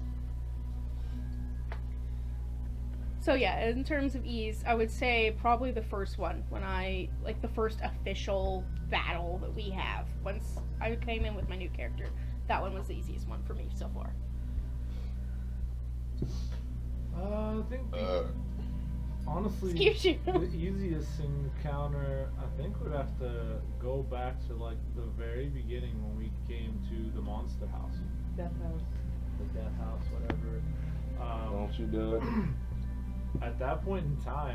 So yeah, in terms of ease, I would say probably the first one, when I, like the first official battle that we have, once I came in with my new character, that one was the easiest one for me so far. I think honestly, Excuse you. the easiest encounter I think would have to go back to like the very beginning when we came to the monster house, Death House. the death house, whatever. Don't you do it? At that point in time,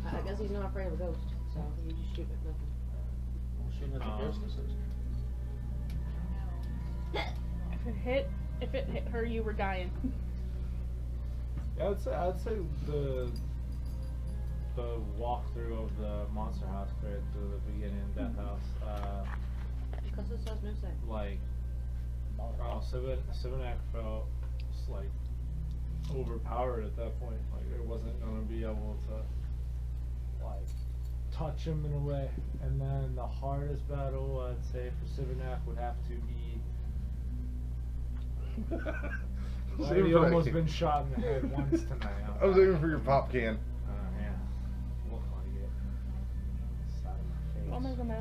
I guess he's not afraid of a ghost, so you just shoot at nothing. Shooting at the ghost decision. If it hit her, you were dying. yeah, I'd say the the walkthrough of the Monster House crit to the beginning of Death House, Because it says no save. like, Simonak felt like overpowered at that point. Like it wasn't gonna be able to like touch him in a way. And then the hardest battle I'd say for Simonak would have to be. He's almost been shot in the head once tonight. I was aiming for your pop can. yeah, looked like it. Side of my face. Oh my god. I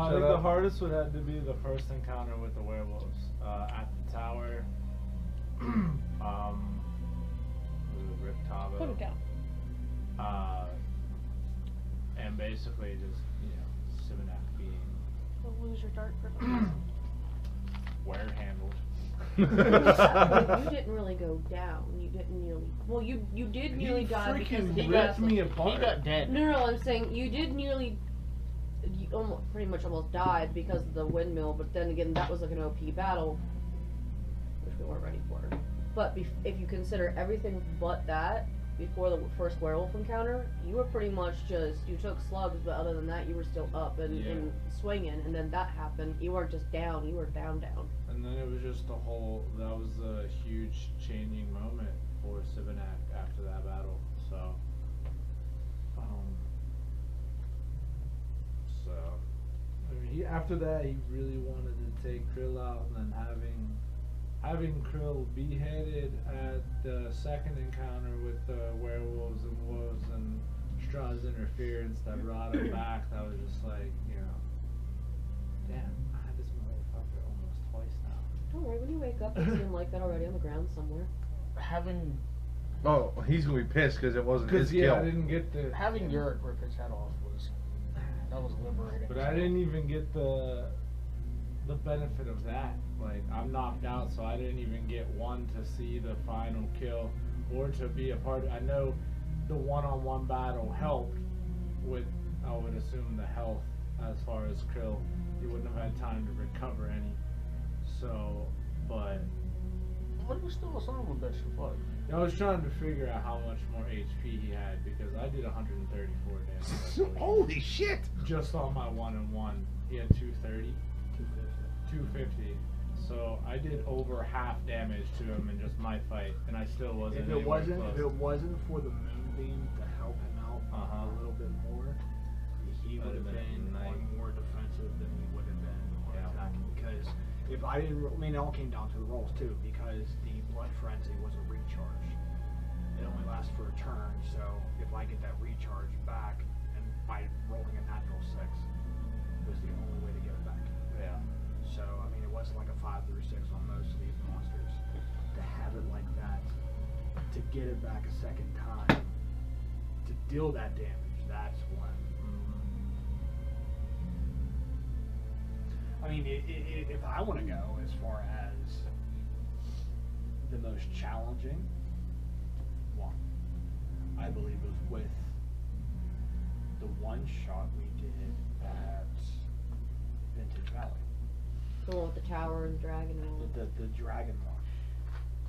think Shut the up. hardest would have to be the first encounter with the werewolves at the tower. With Rip Tavo. Put it down. And basically just, Simonak being You'll lose your dart grip. ware-handled. You didn't really go down. You didn't nearly. Well, you did nearly He die because freaking he ripped got me apart. He got dead. No, I'm saying you did nearly. You almost, pretty much almost died because of the windmill, but then again, that was like an OP battle, which we weren't ready for. But if you consider everything but that, before the first werewolf encounter, you were pretty much just, you took slugs, but other than that, you were still up and swinging, and then that happened. You weren't just down, you were down. And then it was just that was a huge changing moment for Simonak after that battle. So, I mean, after that, he really wanted to take Krill out, and then having Krill beheaded at the second encounter with the werewolves and wolves and Strahd's interference that brought him back, that was just like, damn, I had this motherfucker almost twice now. Don't worry, when you wake up, you'll see him like that already on the ground somewhere. Having Oh, he's gonna be pissed because it wasn't his Because kill. I didn't get the. having Yurick rip his head off was liberating. But I didn't even get the benefit of that. Like, I'm knocked out, so I didn't even get one to see the final kill or to be a part of. I know the one-on-one battle helped with, I would assume, the health as far as Krill. He wouldn't have had time to recover any. So, but But he was still a son of a bitch to fight. I was trying to figure out how much more HP he had because I did 134 damage. I believe. Holy shit! Just on my one-on-one, he had 230. 250. So I did over half damage to him in just my fight, and I still wasn't. If it anywhere wasn't, close. if it wasn't for the moonbeam to help him out a little bit more, he would have been on more defensive than he would have been on attacking. Because if I didn't, I mean, it all came down to the rolls too. Because the blood frenzy was a recharge. It only lasts for a turn, so if I get that recharge back, and by rolling a natural 6, was the only way to get it back. Yeah. So, I mean, it wasn't like a 5 through 6 on most of these monsters. To have it like that, to get it back a second time, to deal that damage, that's when. I mean, if I want to go as far as the most challenging one, I believe was with the one shot we did at Vintage Valley. The one with the tower and the dragon and all that. The dragon one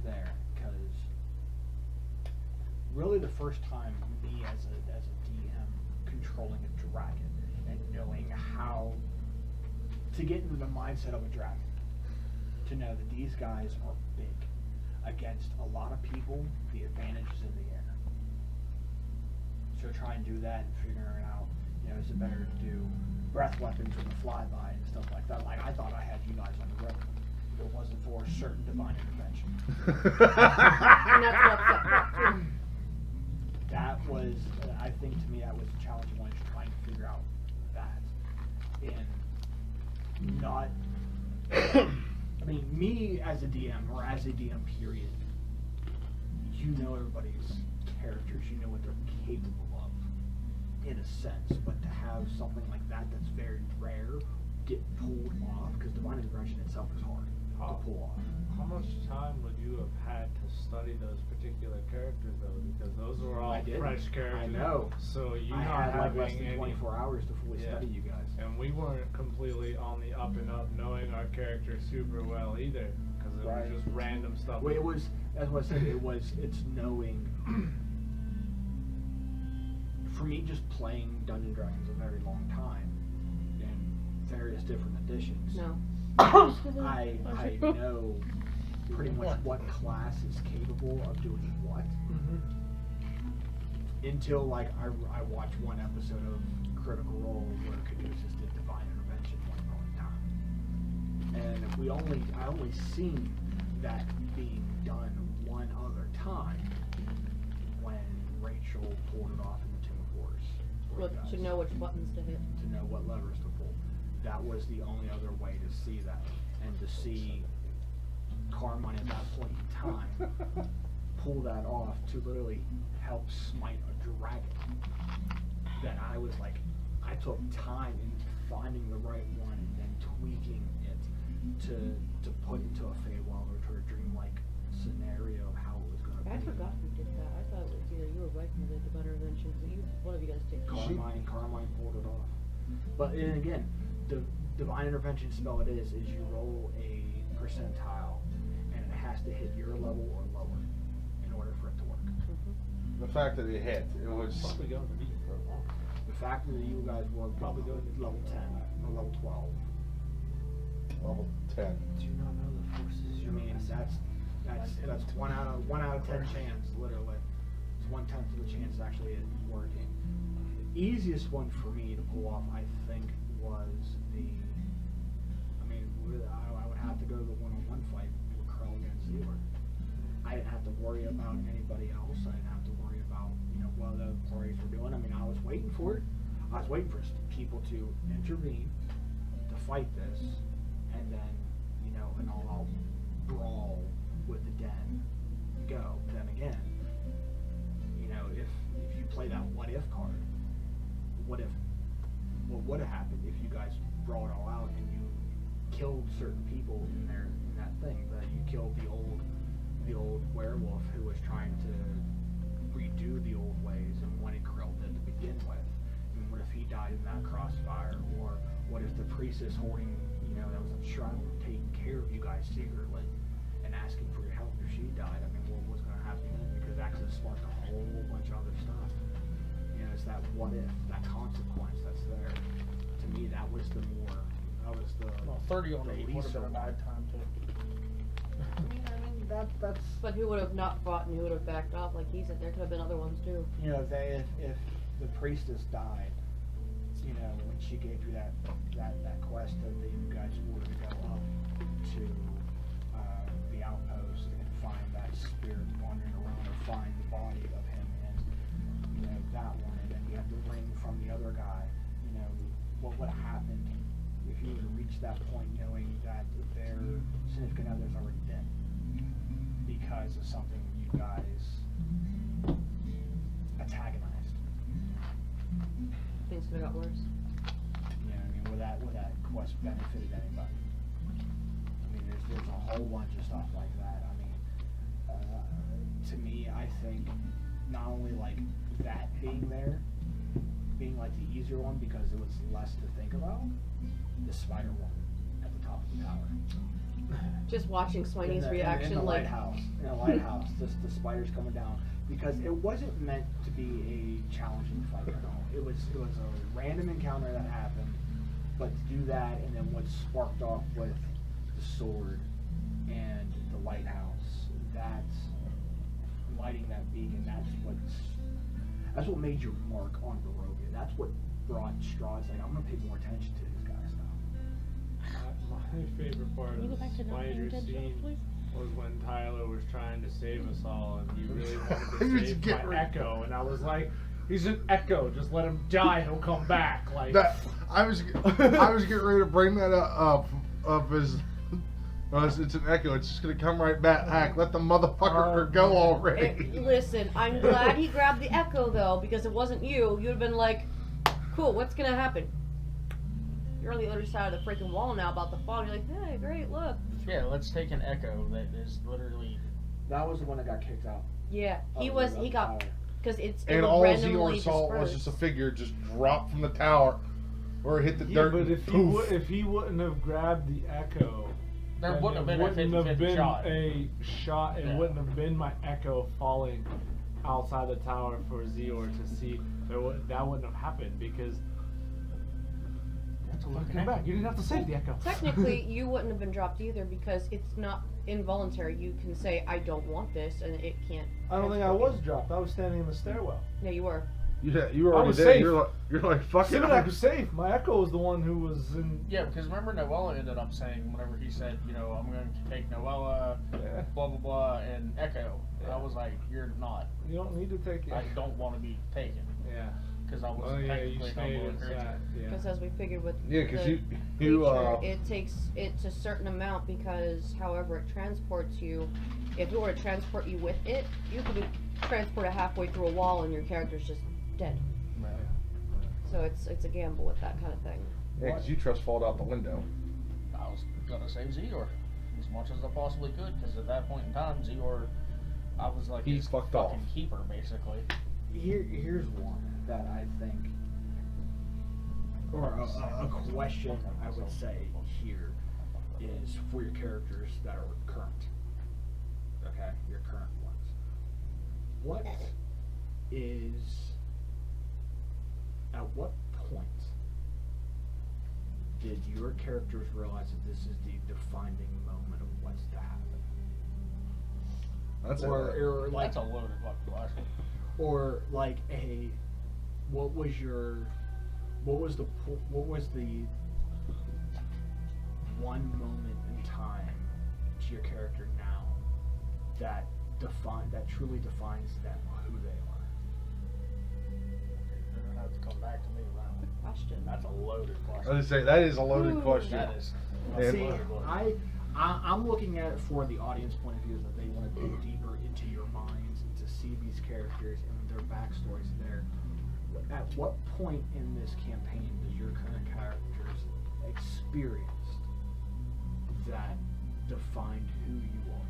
there, because really the first time me as a DM controlling a dragon and knowing how to get into the mindset of a dragon, to know that these guys are big against a lot of people, the advantage is in the air. So try and do that and figuring out, is it better to do breath weapons or the flyby and stuff like that. Like, I thought I had you guys on the road. If it wasn't for certain divine intervention. And that's what upset Brock too. That was, I think to me, that was the challenging one, is trying to figure out that. And not, I mean, me as a DM, or as a DM period, you know everybody's characters, you know what they're capable of, in a sense, but to have something like that that's very rare get pulled off, because divine intervention itself is hard to pull off. How much time would you have had to study those particular characters though? Because those were all I did. fresh characters. I know. So you I not had like less having than any 24 hours to fully study you guys. And we weren't completely on the up and up knowing our characters super well either. Because it Right. was just random stuff. Well, it was, that's what I said, it's knowing for me, just playing Dungeons and Dragons a very long time in various different editions, No. I know pretty much what class is capable of doing what. Until like I watched one episode of Critical Role where Caduceus did Divine Intervention one point in time, and I only seen that being done one other time when Rachel pulled it off in the Tomb of Horrors. for you Look, to guys, know which buttons to hit. to know what levers to pull. That was the only other way to see that, and to see Carmine at that point in time pull that off to literally help smite a dragon. That I was like, I took time in finding the right one and then tweaking it to put into a Feywild or to a dreamlike scenario of how it was going to be. I forgot who did that. I thought it was either you or Viking who did the better invention. One of you guys did. Carmine pulled it off. But and again, the divine intervention spell it is you roll a percentile and it has to hit your level or lower in order for it to work. The fact that it hit, it was. Probably going to be for a while. The fact that you guys were probably going to level 10 or level 12. Level 10. Do you not know the forces? I mean, that's 1 out of 10 chance, literally. It's 1/10 of the chance actually it working. The easiest one for me to pull off, I think, was I would have to go to the one-on-one fight with Krell against Zealer. I didn't have to worry about anybody else. I didn't have to worry about, what the parties were doing. I mean, I was waiting for it. I was waiting for people to intervene to fight this, and then, an all-out brawl with the den go. Then again, if you play that what-if card, what would have happened if you guys brought it all out and you killed certain people in that thing? That you killed the old werewolf who was trying to redo the old ways and wanted Krill to begin with. I mean, what if he died in that crossfire? Or what if the priestess holding, that was a shrine taking care of you guys secretly and asking for your help if she died? I mean, what was going to happen then? Because that could have sparked a whole bunch of other stuff. It's that what if, that consequence that's there. To me, that was the 30 on the 8 would have been a least bad time too. that's. But who would have not fought and who would have backed off? Like he said, there could have been other ones too. If the priestess died, when she gave you that quest that you guys were to go up to the outpost and find that spirit wandering around or find the body of him and that one, and then you have the ring from the other guy, what would have happened if you were to reach that point knowing that their significant other's already dead because of something you guys antagonized? Things could have got worse. Would that quest benefited anybody? I mean, there's a whole bunch of stuff like that. I mean, to me, I think not only like that being there, being like the easier one because it was less to think about, the spider one at the top of the tower. Just watching Swiney's reaction, in the like lighthouse, just the spiders coming down, because it wasn't meant to be a challenging fight at all. It was a random encounter that happened, but to do that and then what sparked off with the sword and the lighthouse, that's lighting that beacon. That's what made your mark on Barovia. That's what brought Strahd's like, I'm gonna pay more attention to this guy's stuff. My favorite part Can you of go back to the not paying spider attention, scene please? was when Tyler was trying to save us all, and he really He wanted was to save getting my Echo, and I was like, he's an Echo, just let him die, he'll come back. Like I was getting ready to bring that up as. It's an echo. It's just gonna come right back. Hack, let the motherfucker go already. listen, I'm glad he grabbed the Echo though, because it wasn't you. You'd have been like, cool, what's gonna happen? You're on the other side of the freaking wall now about the fall. You're like, hey, great, look. Yeah, let's take an Echo that is literally. That was the one that got kicked out. Yeah, he got, because it And would all randomly Zeor saw was disperse. just a figure just drop from the tower, or hit the Yeah, dirt. but and if poof. if he wouldn't have grabbed the Echo, There then wouldn't have it been a wouldn't have 50-50 been shot. a shot. It Yeah. wouldn't have been my Echo falling outside the tower for Zior to see, that wouldn't have happened because. Come back. You didn't have to save the echo. Technically, you wouldn't have been dropped either because it's not involuntary. You can say, I don't want this, and it can't. I don't think I was dropped. I was standing in the stairwell. Yeah, you were. You were I already was there. safe. You're like fuck it. Similac was safe. My echo was the one who was in. Yeah, because remember Noella ended up saying whenever he said, you know, I'm going to take Noella, Yeah. blah blah blah, and Echo. Yeah. I was like, you're not. You don't need to take it. I don't want to be taken Yeah. because I was Oh yeah, you technically stayed no inside. Yeah. Because as we figured with Yeah, because the you creature, it takes it's a certain amount because however it transports you. If it were to transport you with it, you could be transported halfway through a wall and your character's just dead. So it's a gamble with that kind of thing. yeah, because you trust fall out the window. I was gonna save Zior as much as I possibly could because at that point in time, Zior, I was like He's his fucked fucking off. keeper basically. Here's one that I think, or a question I would say here is for your characters that are current. Okay, your current ones. What is, at what point did your characters realize that this is the defining moment of what's to happen? That's Or like, That's a loaded fucking question. or like what was the one moment in time to your character now that truly defines them, who they are? You're gonna have to come back to me with that one. Question. That's a loaded I question. was gonna say that is a loaded Ooh. question. That is. And- See, loaded. I'm looking at it for the audience point of view, that they want to dig deeper into your minds and to see these characters and their backstories there. At what point in this campaign does your current characters experience that defined who you are,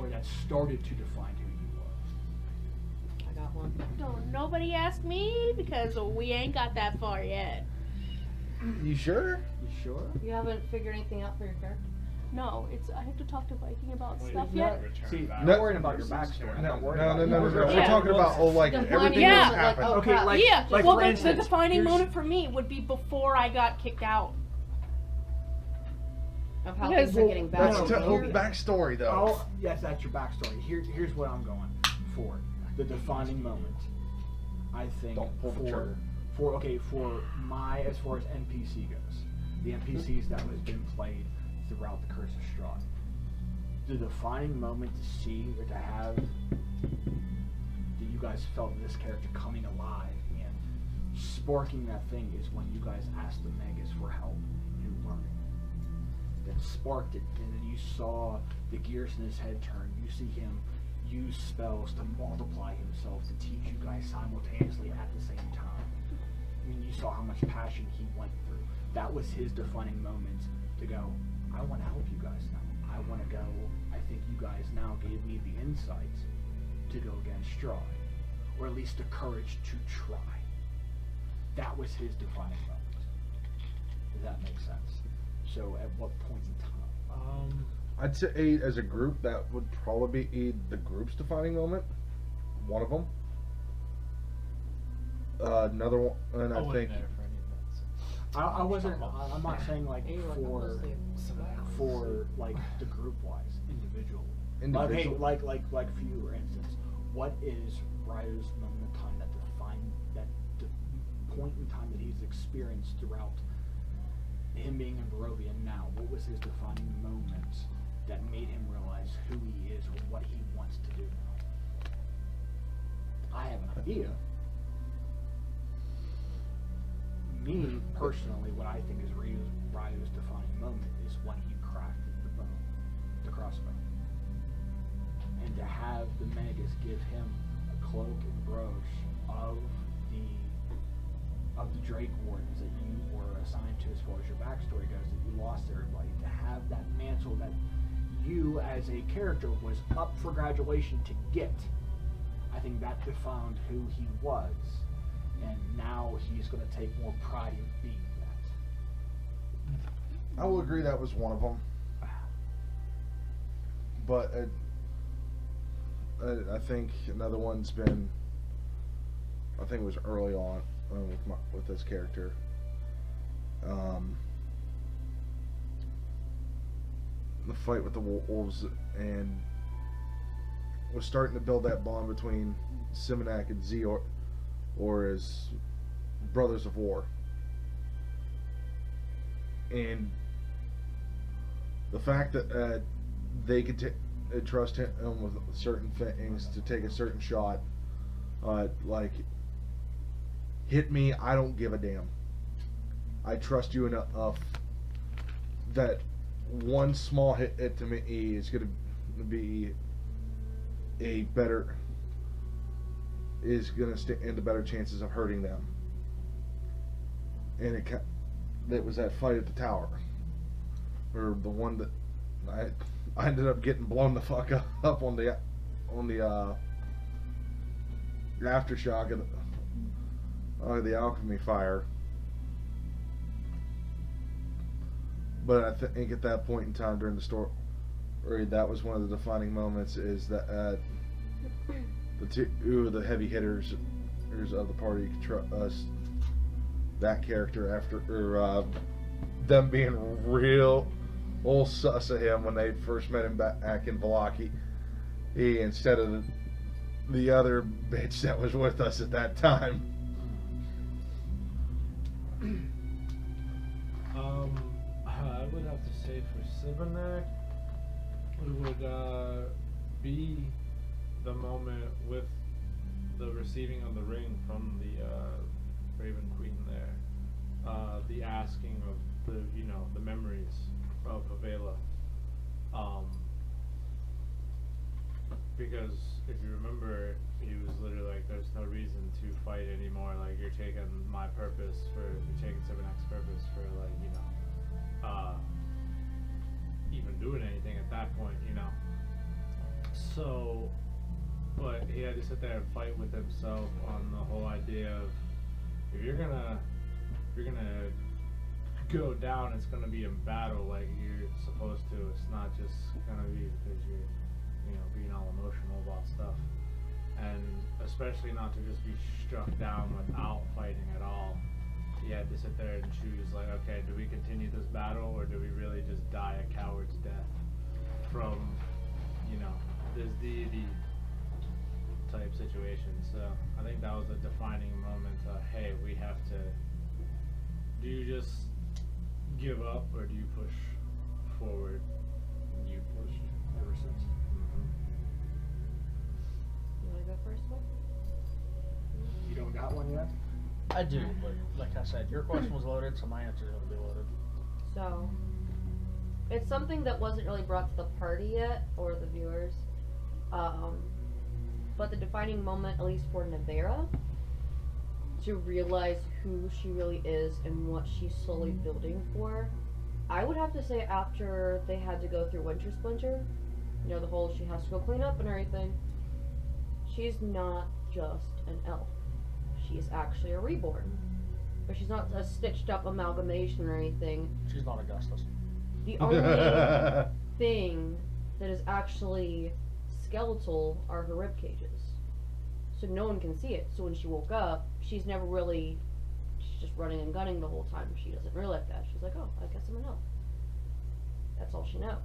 or that started to define who you are? I got one. Don't nobody ask me because we ain't got that far yet. You sure? You sure? You haven't figured anything out for your character? No, I have to talk to Viking about Wait, stuff is yet. that See, return I'm No. worrying about your backstory. I'm No, not worried no, about no, no, yours. no. We're Yeah. talking about Defining everything Yeah. that's moment, like, happened. oh, Okay, crap. like- Yeah, like, well, for the instance, defining here's- moment for me would be before I got kicked out. Of how Because- things are getting bad. That's No, total here- backstory, though. Oh, yes, that's your backstory. Here's what I'm going for. The defining moment, I think, Don't pull the trigger. for my, as far as NPC goes, the NPCs that has been played throughout the Curse of Strahd, the defining moment to see or to have that you guys felt this character coming alive and sparking that thing is when you guys asked the Magus for help in learning. That sparked it, and then you saw the gears in his head turn. You see him use spells to multiply himself to teach you guys simultaneously at the same time. I mean, you saw how much passion he went through. That was his defining moment to go, I want to help you guys now. I want to go. I think you guys now gave me the insight to go against Strahd, or at least the courage to try. That was his defining moment. Does that make sense? So at what point in time? I'd say as a group, that would probably be the group's defining moment. One of them. Another one, and I wasn't think there for any of that, so. I wasn't. I'm not saying like You were mostly for like the group wise, individual. individual. Like for you, for instance, what is Ryder's moment in time that defined that point in time that he's experienced throughout him being in Barovia now? What was his defining moment that made him realize who he is or what he wants to do now? I have an idea. Me personally, what I think is Ryu's defining moment is when he crafted the bow, the crossbow, and to have the Magus give him a cloak and brooch of the Drake Wardens that you were assigned to as far as your backstory goes, that you lost everybody, to have that mantle that you as a character was up for graduation to get. I think that defined who he was, and now he's going to take more pride in being that. I will agree that was one of them. But I think another one's been. I think it was early on with this character. The fight with the wolves and was starting to build that bond between Simonak and Zior, or as brothers of war. And the fact that they could trust him with certain things to take a certain shot, like, hit me, I don't give a damn. I trust you enough that one small hit to me is going to be going to stand the better chances of hurting them. And it was that fight at the tower, or the one that I ended up getting blown the fuck up on the aftershock of the alchemy fire. But I think at that point in time during the story, that was one of the defining moments. Is that the two of the heavy hitters of the party could trust that character after them being real old sus of him when they first met him back in Valaki, instead of the other bitch that was with us at that time. I would have to say for Simonak, it would be the moment with the receiving of the ring from the Raven Queen there, the asking of the memories of Avela, because if you remember, he was literally like, "There's no reason to fight anymore. Like, you're taking my purpose you're taking Simonak's purpose for even doing anything at that point, So, but he had to sit there and fight with himself on the whole idea of, if you're gonna go down, it's gonna be in battle like you're supposed to. It's not just gonna be because you're being all emotional about stuff, and especially not to just be struck down without fighting at all. He had to sit there and choose, like, okay, do we continue this battle, or do we really just die a coward's death from this deity type situation? So I think that was a defining moment. Hey, we have to. Do you just give up, or do you push forward? You pushed ever since. You want to go first, Mike? You don't got one yet? I do, but like I said, your question was loaded, so my answer is going to be loaded. So, it's something that wasn't really brought to the party yet, or the viewers. But the defining moment, at least for Nevera, to realize who she really is and what she's slowly building for, I would have to say after they had to go through Winter Splinter, the whole she has to go clean up and everything, she's not just an elf. She's actually a reborn. But she's not a stitched up amalgamation or anything. She's not Augustus. The only thing that is actually skeletal are her rib cages. So no one can see it. So when she woke up, she's just running and gunning the whole time. She doesn't realize that. She's like, oh, I guess I'm an elf. That's all she knows.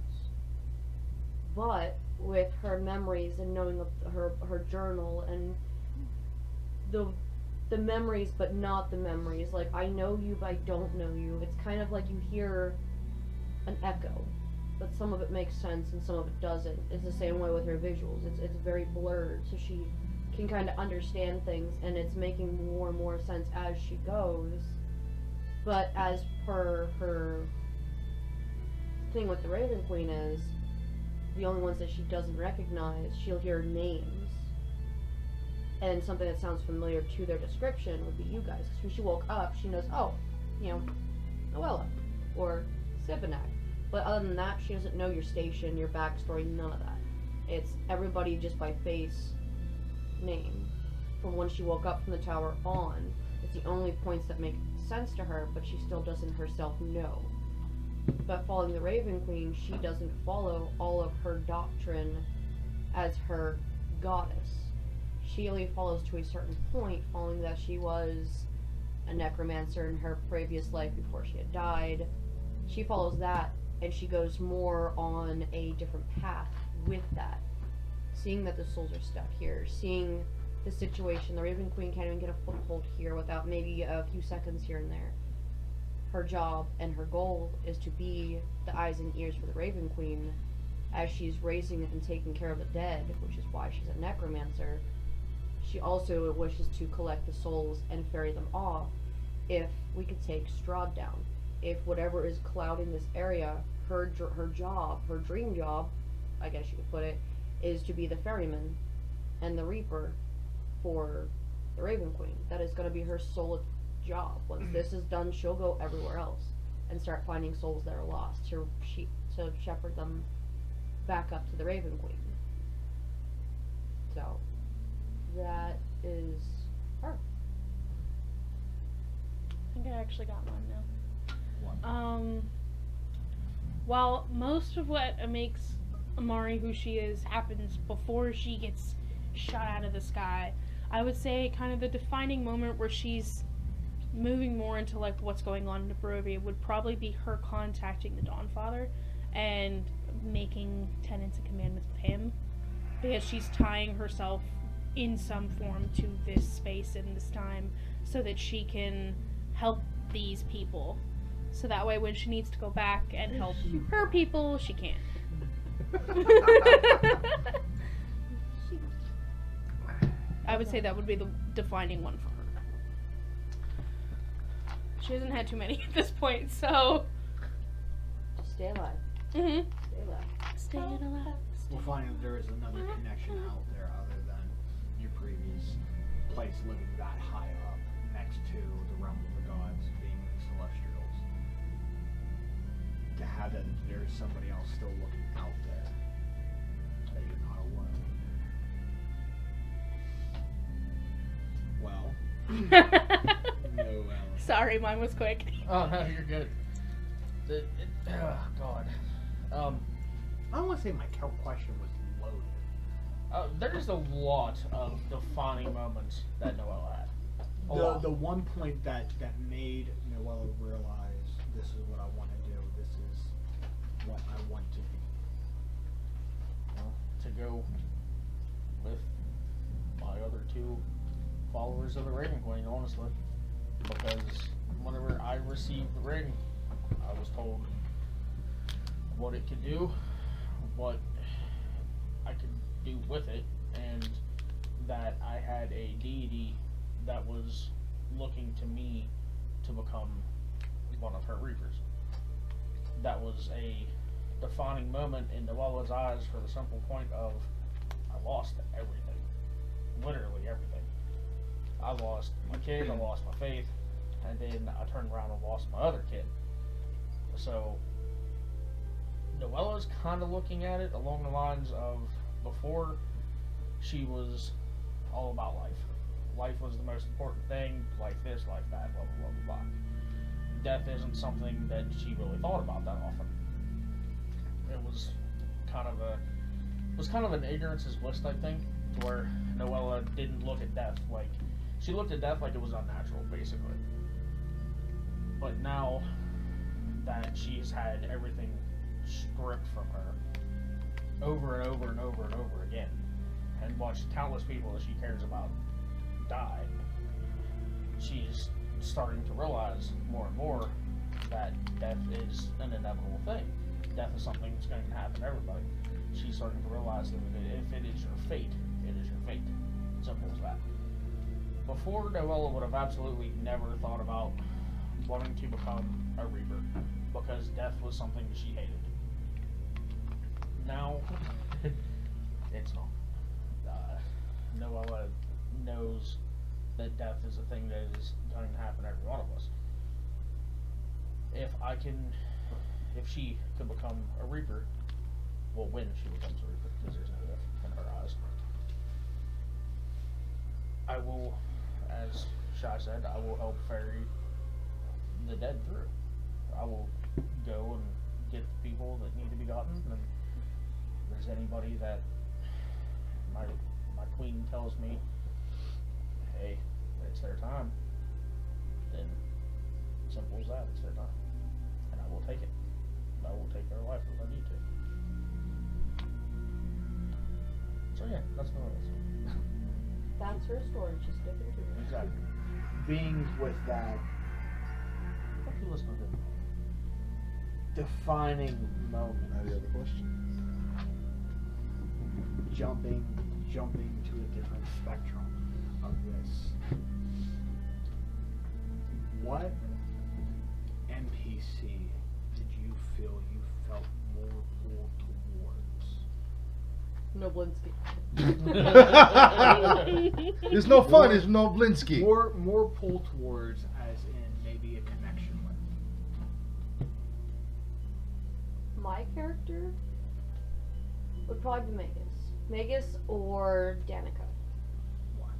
But with her memories and knowing of her journal and the memories but not the memories, like, I know you but I don't know you. It's kind of like you hear an echo, but some of it makes sense and some of it doesn't. It's the same way with her visuals. It's very blurred, so she can kind of understand things, and it's making more and more sense as she goes. But as per her thing with the Raven Queen is, the only ones that she doesn't recognize, she'll hear names. And something that sounds familiar to their description would be you guys. Because when she woke up, she knows, oh, Noella, or Sibinak. But other than that, she doesn't know your station, your backstory, none of that. It's everybody just by face, name. From when she woke up from the tower on, it's the only points that make sense to her, but she still doesn't herself know. But following the Raven Queen, she doesn't follow all of her doctrine as her goddess. She only follows to a certain point, following that she was a necromancer in her previous life before she had died. She follows that, and she goes more on a different path with that. Seeing that the souls are stuck here, seeing the situation, the Raven Queen can't even get a foothold here without maybe a few seconds here and there. Her job and her goal is to be the eyes and ears for the Raven Queen as she's raising and taking care of the dead, which is why she's a necromancer. She also wishes to collect the souls and ferry them off if we could take Strahd down. If whatever is clouding this area, her job, her dream job, I guess you could put it, is to be the ferryman and the reaper for the Raven Queen. That is going to be her sole job. Once this is done, she'll go everywhere else and start finding souls that are lost to shepherd them back up to the Raven Queen. So that is her. I think I actually got one now. What? While most of what makes Amari who she is happens before she gets shot out of the sky, I would say kind of the defining moment where she's moving more into like what's going on in Barovia would probably be her contacting the Dawnfather and making tenets and commandments with him, because she's tying herself in some form to this space and this time so that she can help these people, so that way when she needs to go back and help her people, she can. I would say that would be the defining one for her. She hasn't had too many at this point, so. Just stay alive. Mm-hmm. Stay alive. Staying alive. We'll find that there is another connection out there other than your previous place living that high up next to the realm of the gods, being the Celestials. To have that there's somebody else still looking out there, that you're not alone. Well, no, Sorry, mine was quick. Oh no, you're good. Oh God. I don't want to say my question was loaded. There's a lot of defining moments that Noella had. The one point that made Noella realize this is what I want to do, this is what I want to be. Well, to go with my other two followers of the Raven Queen, honestly. Because whenever I received the ring, I was told what it could do, what I could do with it, and that I had a deity that was looking to me to become one of her reapers. That was a defining moment in Noella's eyes for the simple point of I lost everything. Literally everything. I lost my kid, I lost my faith, and then I turned around and lost my other kid. So Noella's kind of looking at it along the lines of before she was all about life. Life was the most important thing, life this, life that, blah, blah, blah, blah. Death isn't something that she really thought about that often. It was kind of an ignorance is bliss type thing, to where Noella didn't look at death like, she looked at death like it was unnatural, basically. But now that she's had everything stripped from her over and over and over and over again, and watched countless people that she cares about die, she's starting to realize more and more that death is an inevitable thing. Death is something that's going to happen to everybody. She's starting to realize that if it is your fate, it is your fate. Simple as that. Before, Noella would have absolutely never thought about wanting to become a Reaper, because death was something that she hated. Now, it's not. Noella knows that death is a thing that is going to happen to every one of us. If she could become a Reaper, well, when she becomes a Reaper, because there's no if in her eyes, I will, as Shai said, I will help ferry the dead through. I will go and get the people that need to be gotten, and if there's anybody that my my queen tells me, hey, it's their time, then simple as that, it's their time. And I will take it. I will take their life if I need to. So yeah, that's what it is. That's her story. She's sticking to it. Exactly. Being with that Fuck you listening to? defining moment, Any other questions? jumping to a different spectrum of this. What NPC did you feel you felt more pulled towards? Noblinski. There's no fun. There's no Blinsky. More pulled towards, as in maybe a connection with. My character would probably be Magus. Magus or Danica. Why?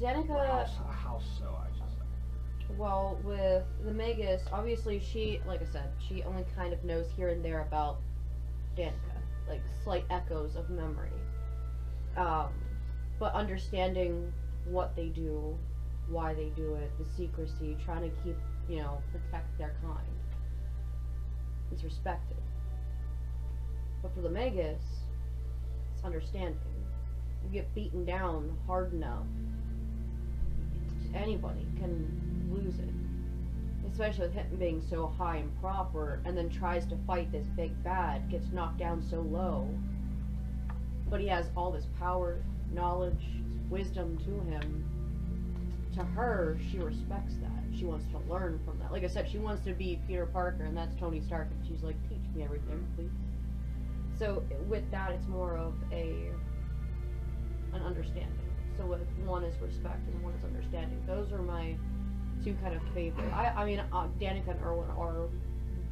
Danica, How so? I should say. well, with the Magus, obviously she, like I said, she only kind of knows here and there about Danica, like slight echoes of memory. But understanding what they do, why they do it, the secrecy, trying to keep, protect their kind, is respected. But for the Magus, it's understanding. You get beaten down hard enough, anybody can lose it. Especially with him being so high and proper, and then tries to fight this big bad, gets knocked down so low. But he has all this power, knowledge, wisdom to him. To her, she respects that. She wants to learn from that. Like I said, she wants to be Peter Parker, and that's Tony Stark, and she's like, teach me everything, please. So with that, it's more of an understanding. So with one is respect and one is understanding. Those are my two kind of favorite. I mean, Danica and Erwin are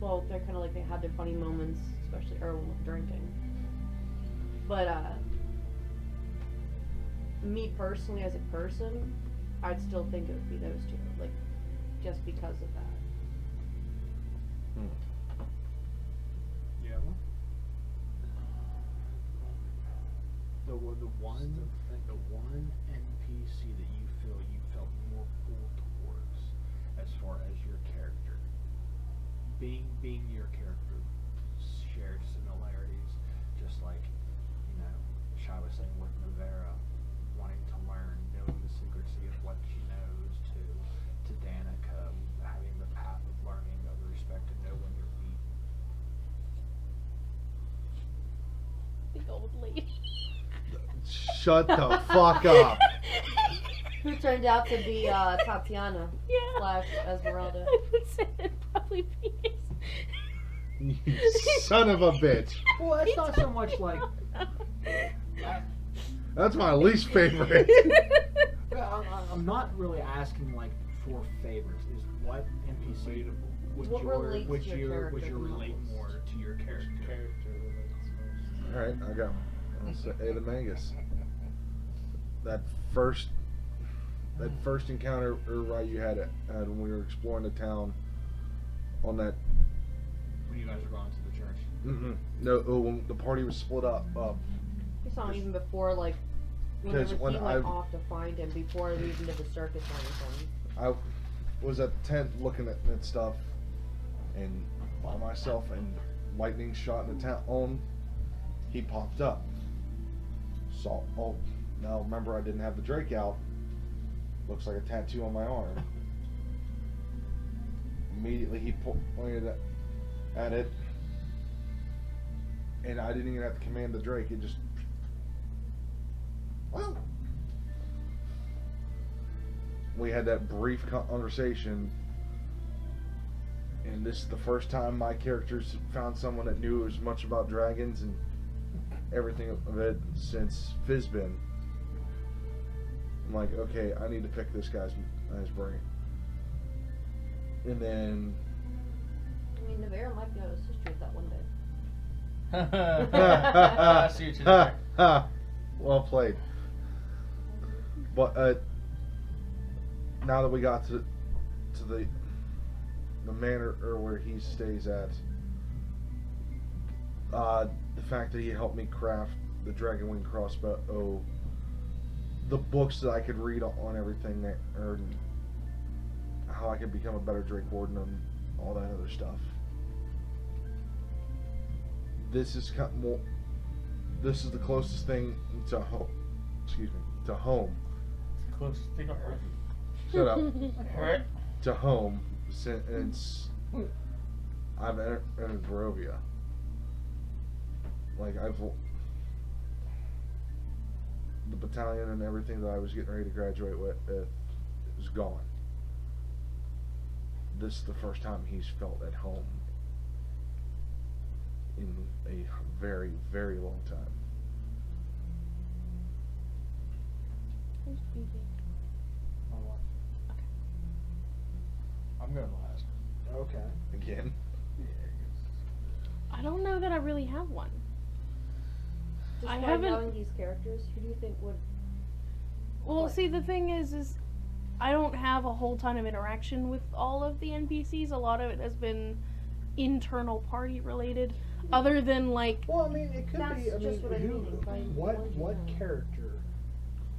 both. They're kind of like they have their funny moments, especially Erwin with drinking. But me personally, as a person, I'd still think it would be those two, like just because of that. Yeah. The one NPC that you feel you felt more pulled towards, as far as your character, being your character, shared similarities, just like Shai was saying with Navera, wanting to learn, knowing the secrecy of what she knows, to Danica having the path of learning, of respect, to know when you're beat. The old lady. Shut the fuck up. Who turned out to be Tatiana Yeah. / Esmeralda. I would say it'd probably be You son of a bitch. Well, it's not so much like. That's my least favorite. I'm not really asking like for favorites. Is what NPC would What relates would to your you character the relate most? more to your character? Alright, I got one. I'll say the Magus. That first encounter you had when we were exploring the town on that. When you guys were going to the church. No, when the party was split up. We saw him even before, like, when Because he when went off to find him, before we even did the circus or anything. I was at the tent looking at stuff, and by myself, and lightning shot in the town. He popped up. Saw. Oh, now remember I didn't have the Drake out. Looks like a tattoo on my arm. Immediately he pointed at it, and I didn't even have to command the Drake. It just. Well. We had that brief conversation, and this is the first time my characters found someone that knew as much about dragons and everything of it since Fizbin. I'm like, okay, I need to pick this guy's brain. And then I mean, Navera might be able to assist you with that one day. I see what you did there. well played. But now that we got to the manor or where he stays at, the fact that he helped me craft the Dragonwing crossbow the books that I could read on everything that, or how I could become a better drink warden and all that other stuff. This is more. This is the closest thing to home. Excuse me, to home. Close thing on earth. Shut up. Alright. To home since I've entered Barovia. Like the battalion and everything that I was getting ready to graduate with is gone. This is the first time he's felt at home in a very, very long time. Who's speaking? My wife. I'm going last. Okay. Again. I don't know that I really have one. Just I by haven't- knowing these characters, who do you think would? Well, What? see, the thing is I don't have a whole ton of interaction with all of the NPCs. A lot of it has been internal party related, other than like Well, I mean, it could That's be. I just mean, what I who, mean by what wanting to know. character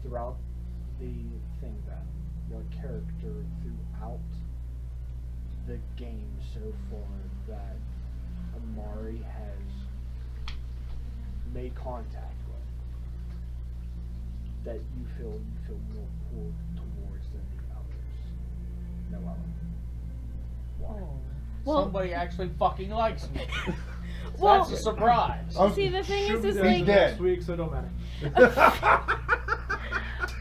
throughout the thing then? What character throughout the game so far that Amari has made contact with that you feel more pulled towards than the others? No other. Why? Well- Somebody actually fucking likes me. Well- That's a surprise. Oh, see, the thing Shoot is me down like dead. next week, so it don't matter.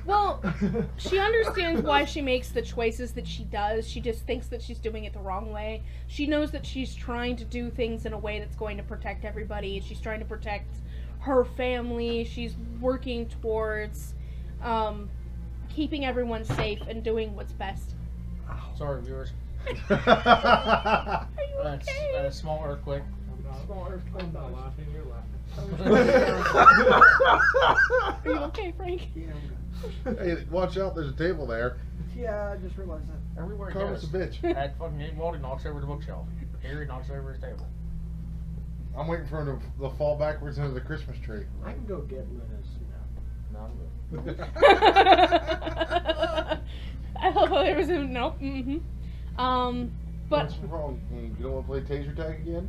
well, she understands why she makes the choices that she does. She just thinks that she's doing it the wrong way. She knows that she's trying to do things in a way that's going to protect everybody. She's trying to protect her family. She's working towards keeping everyone safe and doing what's best. Sorry, viewers. Are you That's okay? a small earthquake. I'm not laughing, you're laughing. Are you okay, Frank? Yeah, Hey, watch out! There's a table there. yeah, I just realized that. Everywhere he Carmen's a goes. bitch. At fucking Game Walden knocks over the bookshelf. Here he knocks over his table. I'm waiting for him to fall backwards into the Christmas tree. I can go get Luna's, No, I'm good. I love how there was a nope. But What's wrong? You don't want to play taser tag again?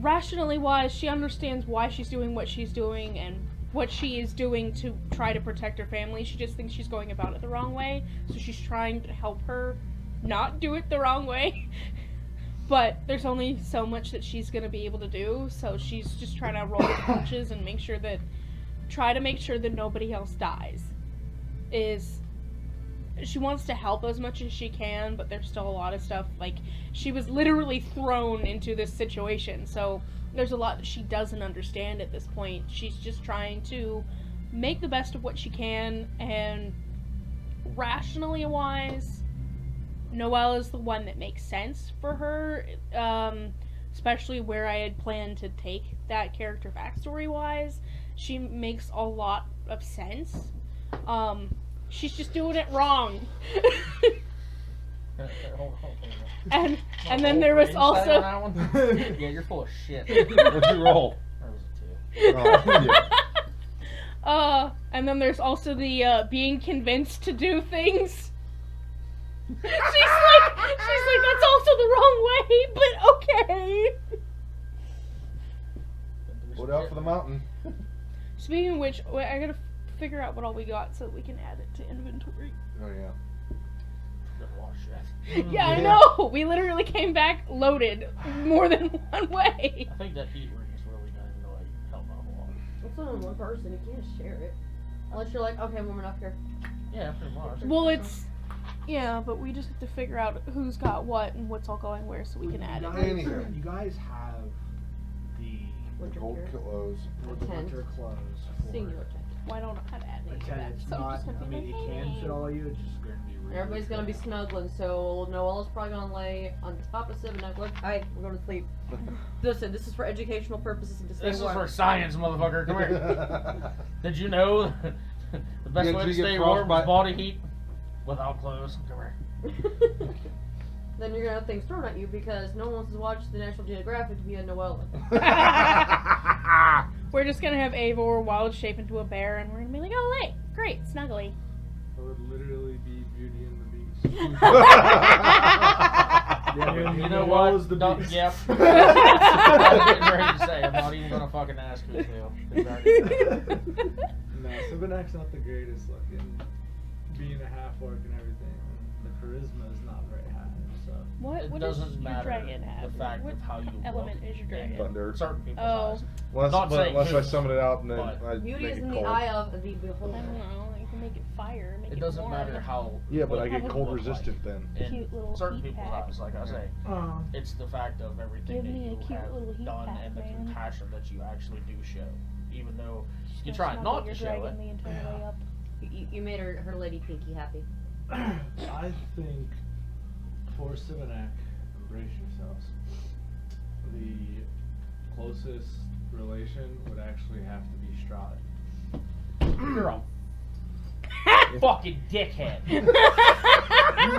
rationally wise, she understands why she's doing what she's doing and what she is doing to try to protect her family. She just thinks she's going about it the wrong way, so she's trying to help her not do it the wrong way. But there's only so much that she's gonna be able to do, so she's just trying to roll the punches and try to make sure that nobody else dies. She wants to help as much as she can, but there's still a lot of stuff, like, she was literally thrown into this situation, so there's a lot that she doesn't understand at this point. She's just trying to make the best of what she can, and rationally wise, Noelle is the one that makes sense for her, especially where I had planned to take that character backstory wise. She makes a lot of sense. She's just doing it wrong. and then there was also Yeah, you're full of shit. What'd you roll? That was a 2. Oh, yeah. And then there's also the being convinced to do things. she's like that's also the wrong way, but okay. Look out for the mountain. Speaking of which, wait, I gotta figure out what all we got so we can add it to inventory. Oh yeah. There's a lot of shit. Yeah, I Yeah. know. We literally came back loaded more than one way. I think that heat ring is really not even going to help out a lot. It's only one person. You can't share it unless you're like, okay, I'm warming up here. Yeah, pretty much. Well, yeah, but we just have to figure out who's got what and what's all going where so we can add it. Anywho. You guys have the Winter Gold gear. clothes. the tent. winter clothes. For Singular tent. Why don't I add a any of tent. that? It's So I'm not. just gonna I be mean, like, it can hey. fit all of you. It's just going to be. Really Everybody's gonna be thin. snuggling, so Noella's probably gonna lay on top of Civ and I'm like, hi, we're going to sleep. Listen, this is for educational purposes and to stay This is warm. for science, motherfucker. Come here. Did you know the best Yeah, way to did you get stay warm is frostbite? body heat without clothes? Come here. Then you're gonna have things thrown at you because no one wants to watch the National Geographic via Noella. We're just gonna have Eivor wild shape into a bear, and we're gonna be like, oh wait, great, snuggly. It would literally be Beauty and the Beast. Yeah, you know that what? was the No, Beast. yep. I was getting ready to say, I'm not even gonna fucking ask who's who. It's already done. No, Sibonac's not the greatest looking. Being a half orc and everything, the charisma is not very high. So What It does doesn't your matter dragon have? the fact what of how you element look is your in dragon? Thunder. certain people's Oh. eyes. Unless, Not saying unless I who, summon it out and then but I Beauty make is it in the cold. eye of the I beholder. don't know. You can make it fire. Make It doesn't warm. matter how. Yeah, but I what get you cold look like resistant then. in Cute little certain heat people's pack. eyes, like I say. It's the fact of everything Give that me a you cute little have heat done pack, and the man. compassion that you actually do show. Even though you Just try snuggle not your to show dragon it. the entire way up. You made her lady Pinky happy. I think for Sibonac, embrace yourselves. The closest relation would actually have to be Strahd. You're a fucking dickhead. You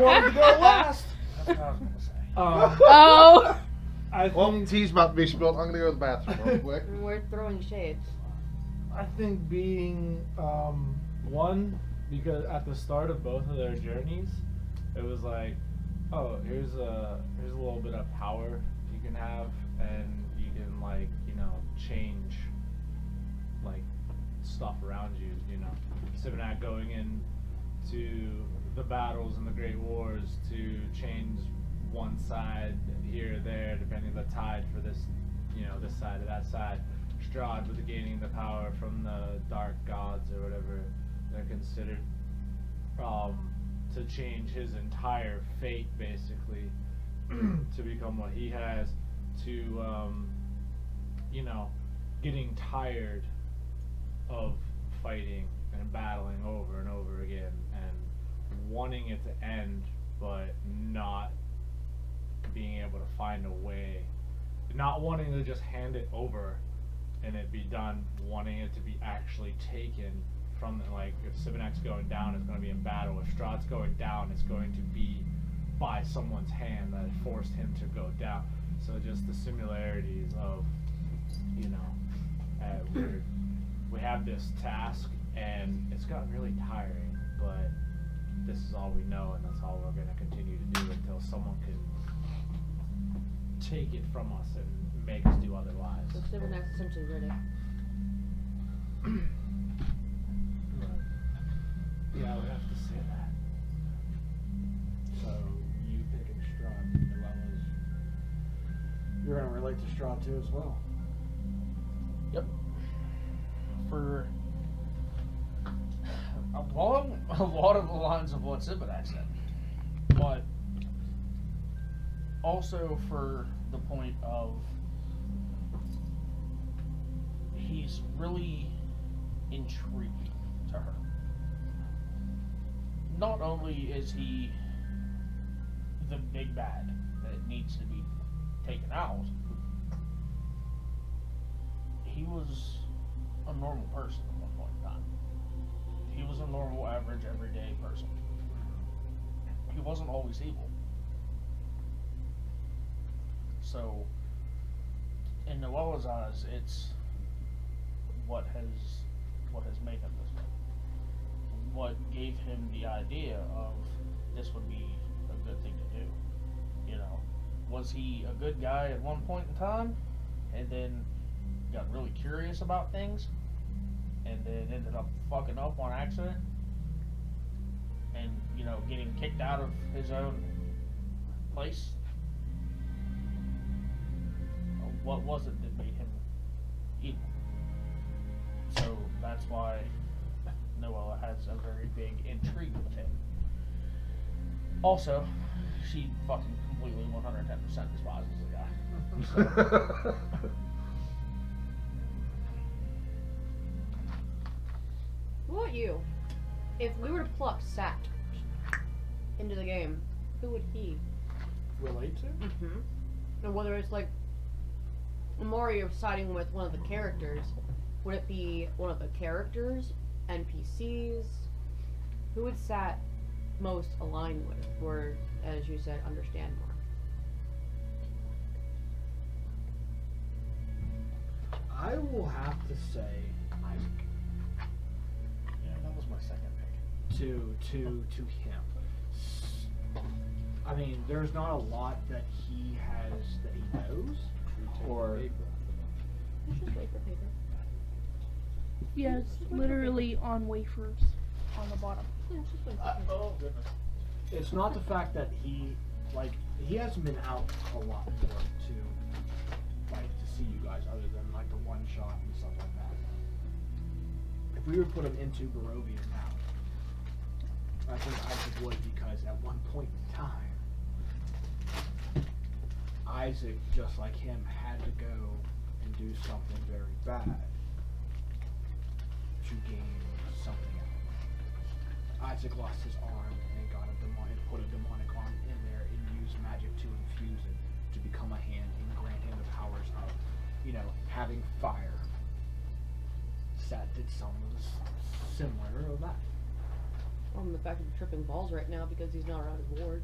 wanted to go last. That's what I was gonna say. Oh! I Well, think tea's about to be spilled. I'm gonna go to the bathroom real quick. We're throwing shades. I think being one, because at the start of both of their journeys, it was like, oh, here's a little bit of power you can have, and you can change like stuff around you. Sibonac going into the battles and the Great Wars to change one side here or there, depending on the tide for this, this side or that side. Strahd with gaining the power from the dark gods or whatever they're considered, to change his entire fate basically to become what he has, to getting tired of fighting and battling over and over again and wanting it to end but not being able to find a way, not wanting to just hand it over and it be done, wanting it to be actually taken from the, like, if Sibonac's going down, it's going to be in battle. If Strahd's going down, it's going to be by someone's hand that forced him to go down. So just the similarities of, we have this task and it's gotten really tiring, but this is all we know and that's all we're going to continue to do until someone can take it from us and make us do otherwise. So Sibonac's essentially ready. Yeah, I would have to say that. So you picking Strahd, Noella's. You're gonna relate to Strahd too as well. Yep. For a lot of the lines of what Sibonac said, but also for the point of he's really intriguing to her. Not only is he the big bad that needs to be taken out, he was a normal person at one point in time. He was a normal, average, everyday person. He wasn't always evil. So, in Noella's eyes, it's what has made him this way. What gave him the idea of this would be a good thing to do. Was he a good guy at one point in time, and then got really curious about things, and then ended up fucking up on accident, and getting kicked out of his own place? What was it that made him evil? So that's why Noella has a very big intrigue with him. Also, she fucking completely 110% despises the guy. So, What about you? If we were to pluck Sat into the game, who would he? Relate to? Mm-hmm. And whether it's like Mario siding with one of the characters, would it be one of the characters, NPCs? Who would Sat most align with, or, as you said, understand more? I will have to say Isaac. Yeah, that was my second pick. To him. I mean, there's not a lot that he has that he knows, or It's just wafer paper. Yeah, it's literally on wafers on the bottom. Yeah, it's just wafer paper. Oh goodness. it's not the fact that he hasn't been out a lot more to see you guys other than like the one shot and stuff like that. If we were to put him into Barovia now, I think Isaac would, because at one point in time, Isaac, just like him, had to go and do something very bad to gain something out of it. Isaac lost his arm and got put a demonic arm in there and used magic to infuse it to become a hand and grant him the powers of, having fire. Sat did something similar of that. The fact that he's tripping balls right now because he's not around his ward.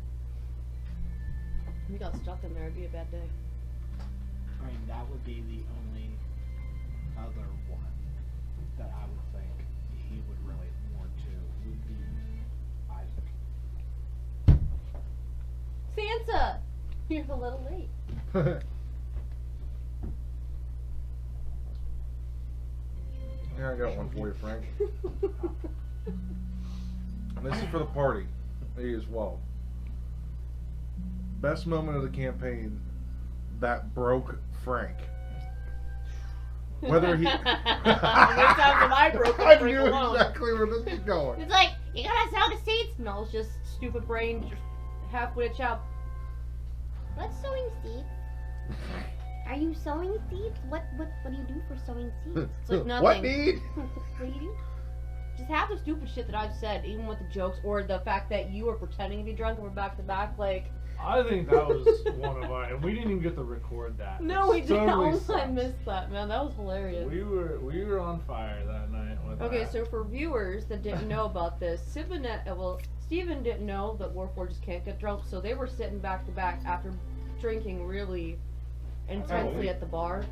If he got stuck in there, it'd be a bad day. I mean, that would be the only other one that I would think he would relate more to, would be Isaac. Sansa! You're a little late. Yeah, I got one for you, Frank. This is for the party, me as well. Best moment of the campaign that broke Frank. Whether he. How many times have I broken I Frank knew alone? exactly where this is going. It's like, you gotta sell the seeds. No, it's just stupid brain, just half-witted child. What's sowing seeds? Are you sowing seeds? What do you do for sowing seeds? It's like nothing. What need? What do you do? Just half the stupid shit that I've said, even with the jokes, or the fact that you were pretending to be drunk and we're back to back, like. I think that was one of our, and we didn't even get to record that. No, we which didn't. totally I sucks. missed that, man. That was hilarious. We were on fire that night with Okay, that. so for viewers that didn't know about this, Steven didn't know that Warforged can't get drunk, so they were sitting back to back after drinking really intensely at the bar.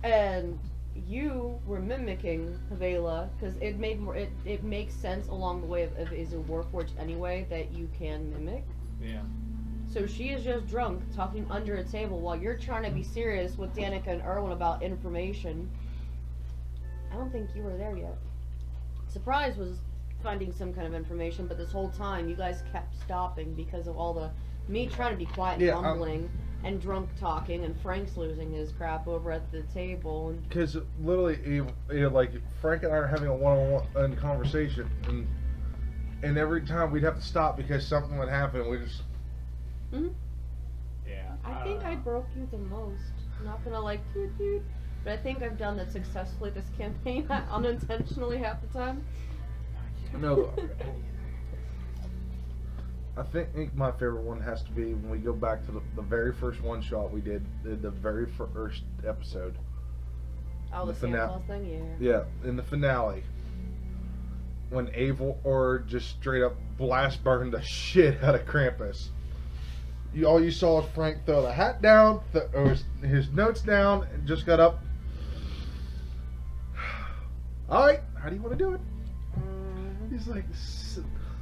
And you were mimicking Havela, because it makes sense along the way of is a Warforged anyway that you can mimic. Yeah. So she is just drunk, talking under a table while you're trying to be serious with Danica and Erwin about information. I don't think you were there yet. Surprise was finding some kind of information, but this whole time you guys kept stopping because of all the me trying to be quiet and mumbling and drunk talking, and Frank's losing his crap over at the table. Because literally, like Frank and I are having a one-on-one conversation, and every time we'd have to stop because something would happen. We just. Yeah. I think I broke you the most. I'm not gonna like toot toot, but I think I've done that successfully this campaign, unintentionally half the time. No. I think my favorite one has to be when we go back to the very first one shot we did, the very first episode. Oh, the Santa Claus thing, yeah. Yeah, in the finale. When Eivor just straight up blast burned the shit out of Krampus. All you saw was Frank throw the hat down, his notes down, and just got up. Alright, how do you want to do it? He's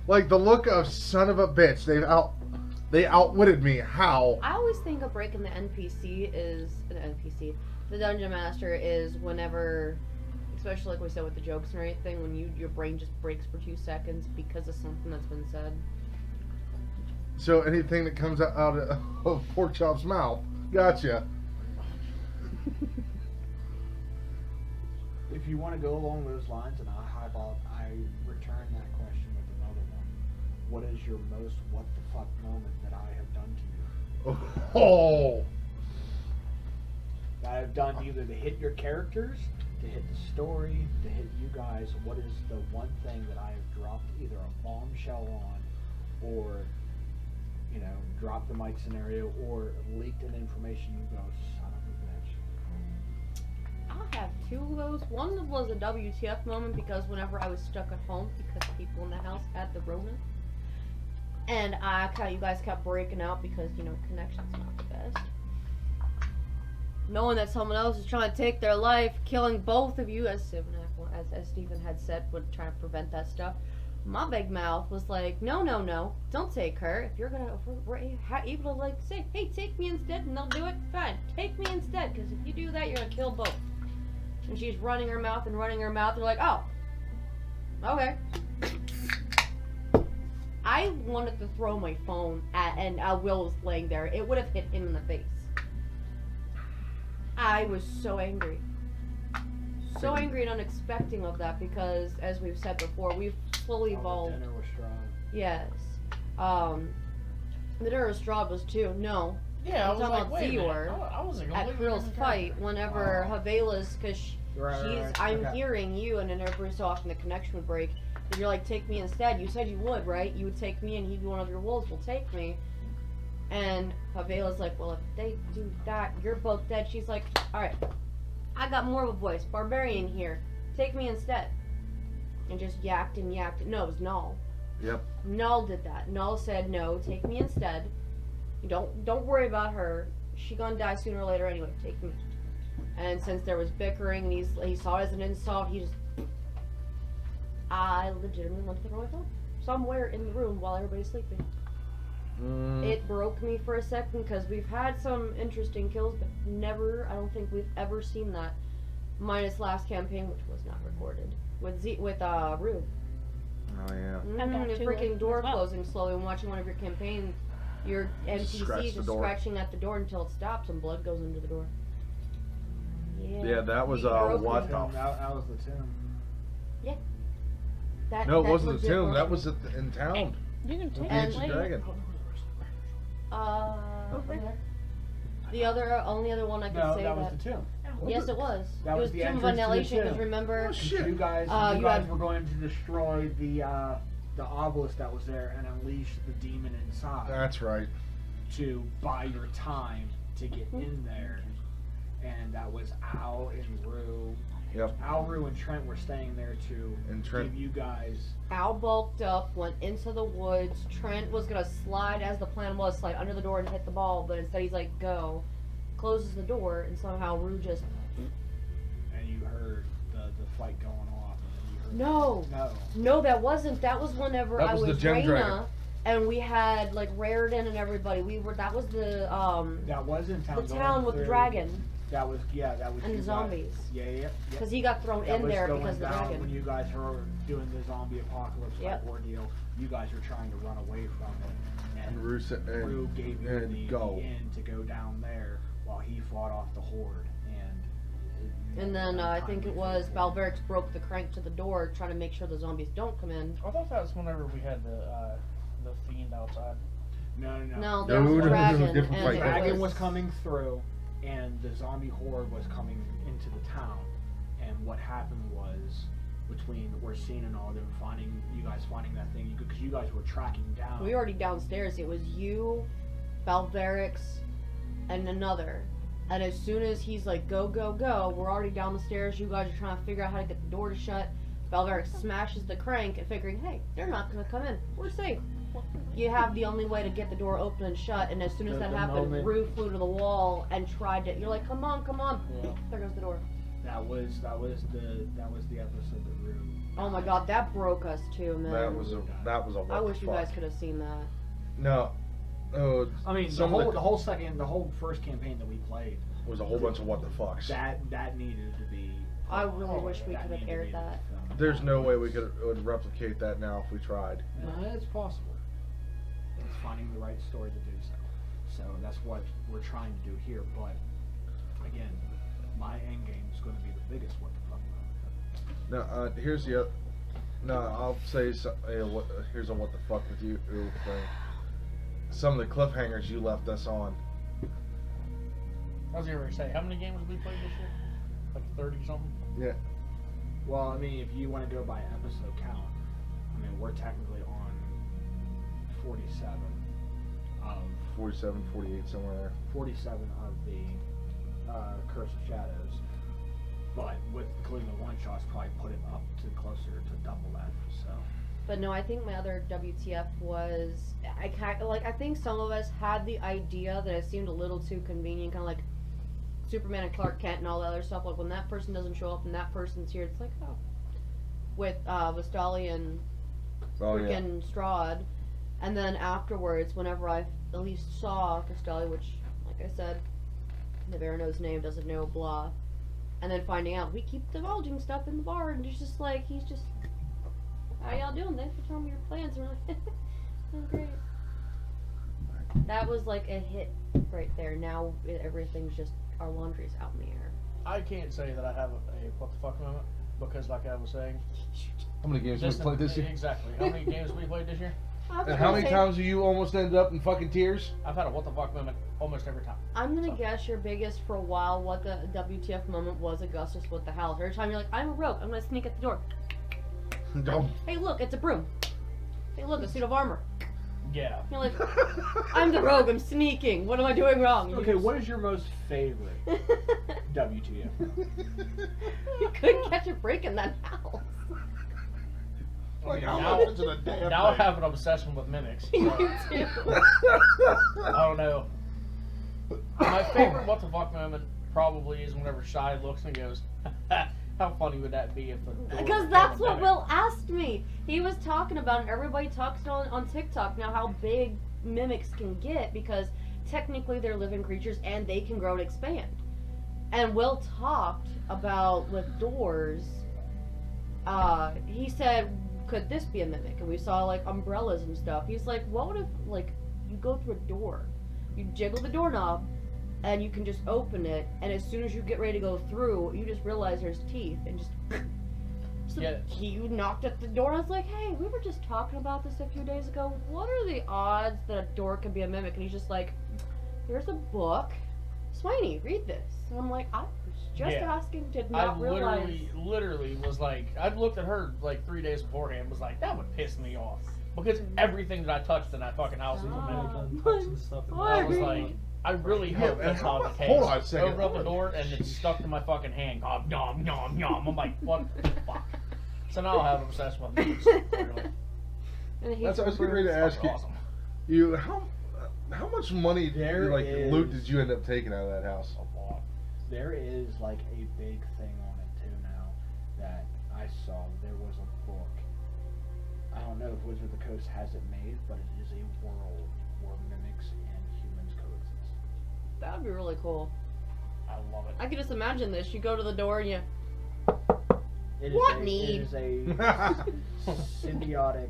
like the look of son of a bitch. They outwitted me. How? I always think of breaking the NPC is the dungeon master is whenever, especially like we said with the jokes and everything, when your brain just breaks for 2 seconds because of something that's been said. So anything that comes out of Porkchop's mouth, gotcha. If you want to go along those lines, and I return that question with another one. What is your most what the fuck moment that I have done to you? Oh. That I have done either to hit your characters, to hit the story, to hit you guys. What is the one thing that I have dropped either a bombshell on, or dropped the mic scenario, or leaked an information you go, son of a bitch. I'll have 2 of those. One was a WTF moment because whenever I was stuck at home because people in the house had the Rona. And you guys kept breaking out because, connection's not the best. knowing that someone else is trying to take their life, killing both of you, as Stephen had said, would try to prevent that stuff. My big mouth was like, no, don't take her. If you're gonna, if we're able to like say, hey, take me instead, and they'll do it, fine. Take me instead, because if you do that, you're gonna kill both. And she's running her mouth and running her mouth. They're like, oh, okay. I wanted to throw my phone at, and Will was laying there. It would have hit him in the face. I was so angry. So angry and unexpecting of that because, as we've said before, we've slowly evolved. The dinner was strong. Yes. The dinner was Strahd was too. No. Yeah, I I'm was talking like, about wait a minute. Zior I was a at completely Krill's different fight character. whenever Oh. Havela's, because Right. I'm Okay. hearing you, and then every so often the connection would break. And you're like, take me instead. You said you would, right? You would take me, and he'd be one of your wolves. Will take me. And Havela's like, well, if they do that, you're both dead. She's like, all right, I got more of a voice. Barbarian here. Take me instead. And just yacked and yacked. No, it was Null. Yep. Null did that. Null said, no, take me instead. Don't worry about her. She gonna die sooner or later anyway. Take me. And since there was bickering and he saw it as an insult, he just... I legitimately went to throw my phone somewhere in the room while everybody's sleeping. It broke me for a second because we've had some interesting kills, but never, I don't think we've ever seen that. Minus last campaign, which was not recorded. With Rue. Oh yeah. And that The too, freaking door as well. closing slowly and watching one of your campaigns, your Scratch NPCs the is door. scratching at the door until it stops and blood goes into the door. Yeah, that was He broke what me. the That was the tomb. That, No, it that wasn't the legit tomb. broke That me. was in town. You can With take the And- it ancient later. dragon. The only other one I could No, say that was the tomb. Yes, it was. That it was was the Tomb of entrance to the Annihilation. Because tomb. remember, Oh, shit. You guys, you had- were going to destroy the obelisk that was there and unleash the demon inside That's right. to buy your time to get in there. And that was Al and Rue. Yep. Al, Rue, and Trent were staying there to And Trent. give you guys. Al bulked up, went into the woods. Trent was gonna slide, as the plan was, slide under the door and hit the ball, but instead he's like, go. Closes the door, and somehow Rue just... And you heard the fight going off. And then you heard No! No. No, that wasn't. That was whenever That I was was the gem dragon. Reyna, and we had, like, Raritan and everybody. That was the, That was in town. the going town with the through- dragon That was that was and you the guys. zombies. Yeah. Because he got thrown That in was there going because of the down dragon. when you guys were doing the zombie apocalypse Yep. type ordeal. You guys were trying to run away from it, And and Rue said, Rue gave you and the go. in to go down there while he fought off the horde. And then I think it was Balverix broke the crank to the door, trying to make sure the zombies don't come in. I thought that was whenever we had the fiend outside. No. No, there was No, a no, dragon, different and fight. The it dragon was was coming through, and the zombie horde was coming into the town. And what happened was, between Orsine and all them you guys finding that thing, because you guys were tracking down. We were already downstairs. It was you, Balverix, and another. And as soon as he's like, go, go, go, we're already down the stairs. You guys are trying to figure out how to get the door to shut. Balverix smashes the crank and figuring, hey, they're not going to come in. We're safe. You have the only way to get the door open and shut. And as soon as The that happened, moment- Rue flew to the wall and tried to. You're like, come on. Yeah. There goes the door. That was the episode that Rue. Oh my god, that broke us too, man. That was a what I the wish you fuck. guys could have seen that. No. Oh, I mean, the some of whole first campaign that we played, was a whole bunch of what the fucks. that needed to be. I really Oh, wish we that could have needed aired to be that. filmed. There's no way we would replicate that now if we tried. No, it's possible. It's finding the right story to do so. So that's what we're trying to do here. But again, my end game is going to be the biggest what the fuck moment. Now, here's the. No, I'll say here's a what the fuck with you thing. Some of the cliffhangers you left us on. I was going to say, how many games have we played this year? Like 30 something? Yeah. Well, I mean, if you want to go by episode count, I mean, we're technically on 47 of 47, 48, somewhere there. 47 of the Curse of Shadows. But with including the one shots, probably put it up to closer to double that. So. But no, I think my other WTF was I think some of us had the idea that it seemed a little too convenient, kind of like Superman and Clark Kent and all the other stuff. Like when that person doesn't show up and that person's here, it's like, oh. With Vistali and Oh yeah. freaking Strahd, and then afterwards, whenever I at least saw Vistali, which, like I said, never knows name, doesn't know, blah, and then finding out we keep divulging stuff in the bar, and it's just like he's just, how y'all doing? Thanks for telling me your plans. And we're like, oh, great. That was like a hit right there. Now everything's just, our laundry's out in the air. I can't say that I have a what the fuck moment because, like I was saying, How many games have we played this year? Exactly. How many games have we played this year? And how many times have you almost ended up in fucking tears? I've had a what the fuck moment almost every time. I'm gonna So. guess your biggest for a while. What the WTF moment was Augustus with the howl. Every time you're like, I'm a rogue. I'm gonna sneak at the door. Don't. Hey, look, it's a broom. Hey, look, a suit of armor. Yeah. You're like, I'm the rogue. I'm sneaking. What am I doing wrong? Okay, what is your most favorite WTF? You couldn't catch a break in that house. Like, how now, much is a damn now I thing? have an obsession with mimics. You So too. I don't know. My favorite what the fuck moment probably is whenever Shy looks and goes, how funny would that be if the door Because became that's a what mimic? Will asked me. He was talking about it. Everybody talks on TikTok now how big mimics can get because technically they're living creatures and they can grow and expand. And Will talked about with doors. He said, could this be a mimic? And we saw like umbrellas and stuff. He's like, what if like you go through a door, you jiggle the doorknob, and you can just open it, and as soon as you get ready to go through, you just realize there's teeth, and just. So Yeah. he knocked at the door, and I was like, hey, we were just talking about this a few days ago. What are the odds that a door could be a mimic? And he's just like, here's a book. Swiney, read this. And I'm like, I was just Yeah. asking, did I not realize. literally was like, I'd looked at her like 3 days beforehand, was like, that would piss me off. Because everything that I touched in that fucking house was a Stop. mimic. Done touching stuff in the I was Sorry. like, I really Yeah, hope man, that's not the case. hold on a second. Open up the door and it's stuck to my fucking hand. Nom, nom, nom, nom. I'm like, what the fuck? So now I'll have an obsession with mimics. Really. And he's That's I was getting ready to ask Fucking you. awesome. You how much money There like is- loot did you end up taking out of that house? A lot. There is like a big thing on it too now that I saw. There was a book. I don't know if Wizard of the Coast has it made, but it is a world where mimics and humans coexist. That would be really cool. I love it. I can just imagine this. You go to the door and you. It is What a, need? It is a symbiotic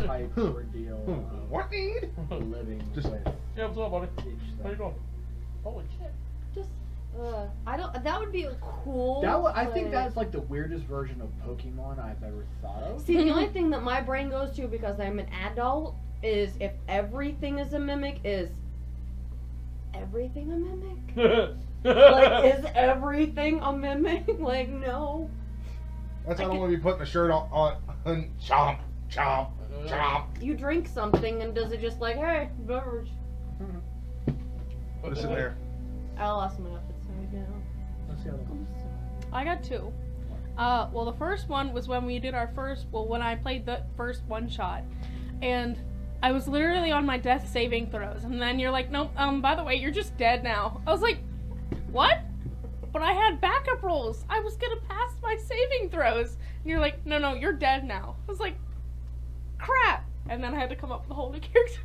type ordeal of What need? living Just- with Yeah, what's up, buddy? each How you thing. doing? Holy shit. Just. I don't. That would be cool. I think but- that's like the weirdest version of Pokemon I've ever thought of. See, the only thing that my brain goes to because I'm an adult is if everything is a mimic, is everything a mimic? Like, is everything a mimic? Like, no. That's why I don't want to be putting a shirt on chomp, chomp, chomp. You drink something and does it just like, hey, beverage? Listen there. I lost my outfit, so now. Let's see how that goes. I got two. Well, the first one was when we did our first, when I played the first one shot. And I was literally on my death saving throws. And then you're like, nope, by the way, you're just dead now. I was like, what? But I had backup rolls. I was gonna pass my saving throws. And you're like, no, you're dead now. I was like, crap. And then I had to come up with a whole new character.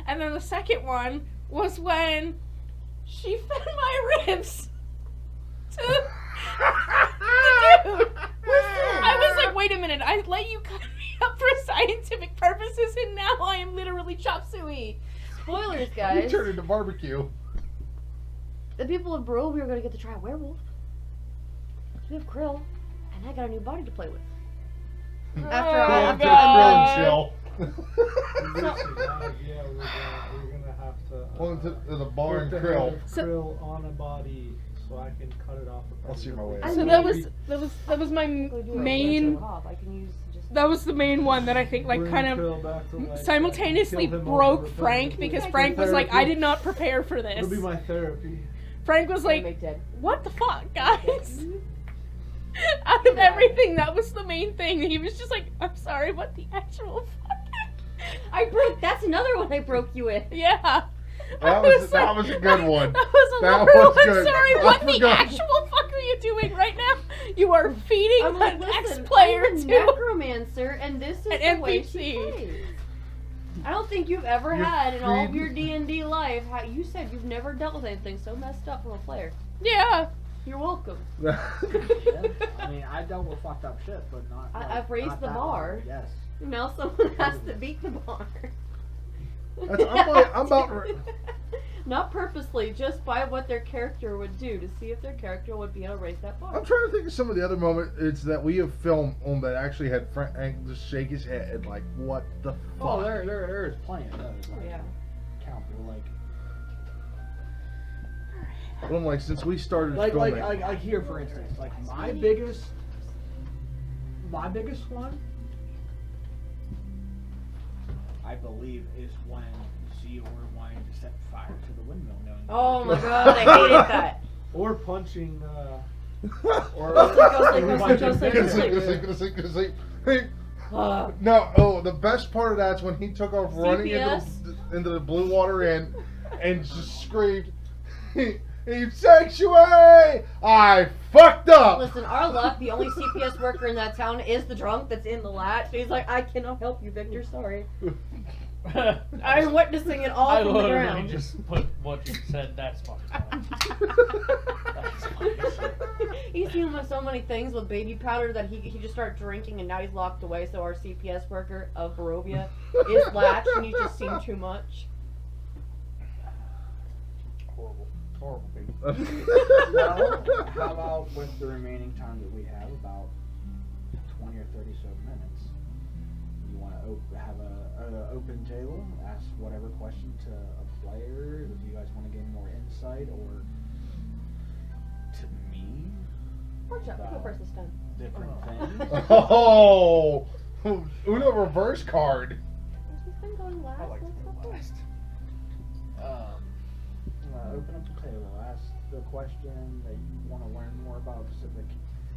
And then the second one was when she fed my ribs to the dude. I was like, wait a minute, I let you cut me up for scientific purposes and now I am literally chop suey. Spoilers, You guys. turned into barbecue. The people of Bro, we are going to get to try a werewolf. We have Krill, and I got a new body to play with. Oh, After God. Chill. Yeah, we're gonna have to. Going to the bar and put the krill. head of So- krill on a body so I can cut it off. I'll see my way out. I So mean, that was my I main, can use just. that was the main one that I think like Bring kind of krill back to life, simultaneously kill him over broke the Frank phone. because Yeah, Frank was like, I therapy. did not prepare for this. It'll be my therapy. Frank was like, make dead. what the fuck, guys? Out of everything, that was the main thing. He was just like, I'm sorry, what the actual fuck? I broke. That's another one I broke you with. Yeah. That was a good one. That was a That little. was I'm good. sorry. I What the forgot. actual fuck are you doing right now? You are feeding I'm like, an listen, ex-player I'm a to. necromancer, and this is An the way she NPC. plays. I don't think you've ever You're had in all of feeding- your D&D life. You said you've never dealt with anything so messed up from a player. Yeah. You're welcome. Yeah, I mean, I dealt with fucked up shit, but not. I've raised not the that bar. level, Yes. Now someone has to beat the bar. I'm about Not purposely, just by what their character would do to see if their character would be able to raise that bar. I'm trying to think of some of the other moments that we have filmed on that actually had Frank just shake his head like, what the fuck? Oh, there is plenty of those. Like, Yeah. Count, like But I'm like, since we started filming, like here for instance, like my biggest one, I believe, is when Zior wanted to set fire to the windmill. Knowing Oh my god, I hated that. Or punching. or Go sleep. No, the best part of that's when he took off running CPS? into the blue water inn and just screamed, "Eve Sanctuary! I fucked up!" Listen, our luck, the only CPS worker in that town is the drunk that's in the latch. He's like, I cannot help you, Victor, sorry. I'm witnessing it all I from the literally ground. just put what you said. That's fucking funny. That's funny as shit. He's seen with so many things with baby powder that he just started drinking and now he's locked away. So our CPS worker of Barovia is latched and he's just seen too much. Horrible. Horrible people. Well, how about with the remaining time that we have, about 20 or 30 so minutes? You want to have an open table, ask whatever question to a player. Do you guys want to gain more insight, or to me, Workshop, you go first this time. different things? Oh, Uno reverse card. He's been going last. I like to let's go go last. Open up the table, ask the question that you want to learn more about specific,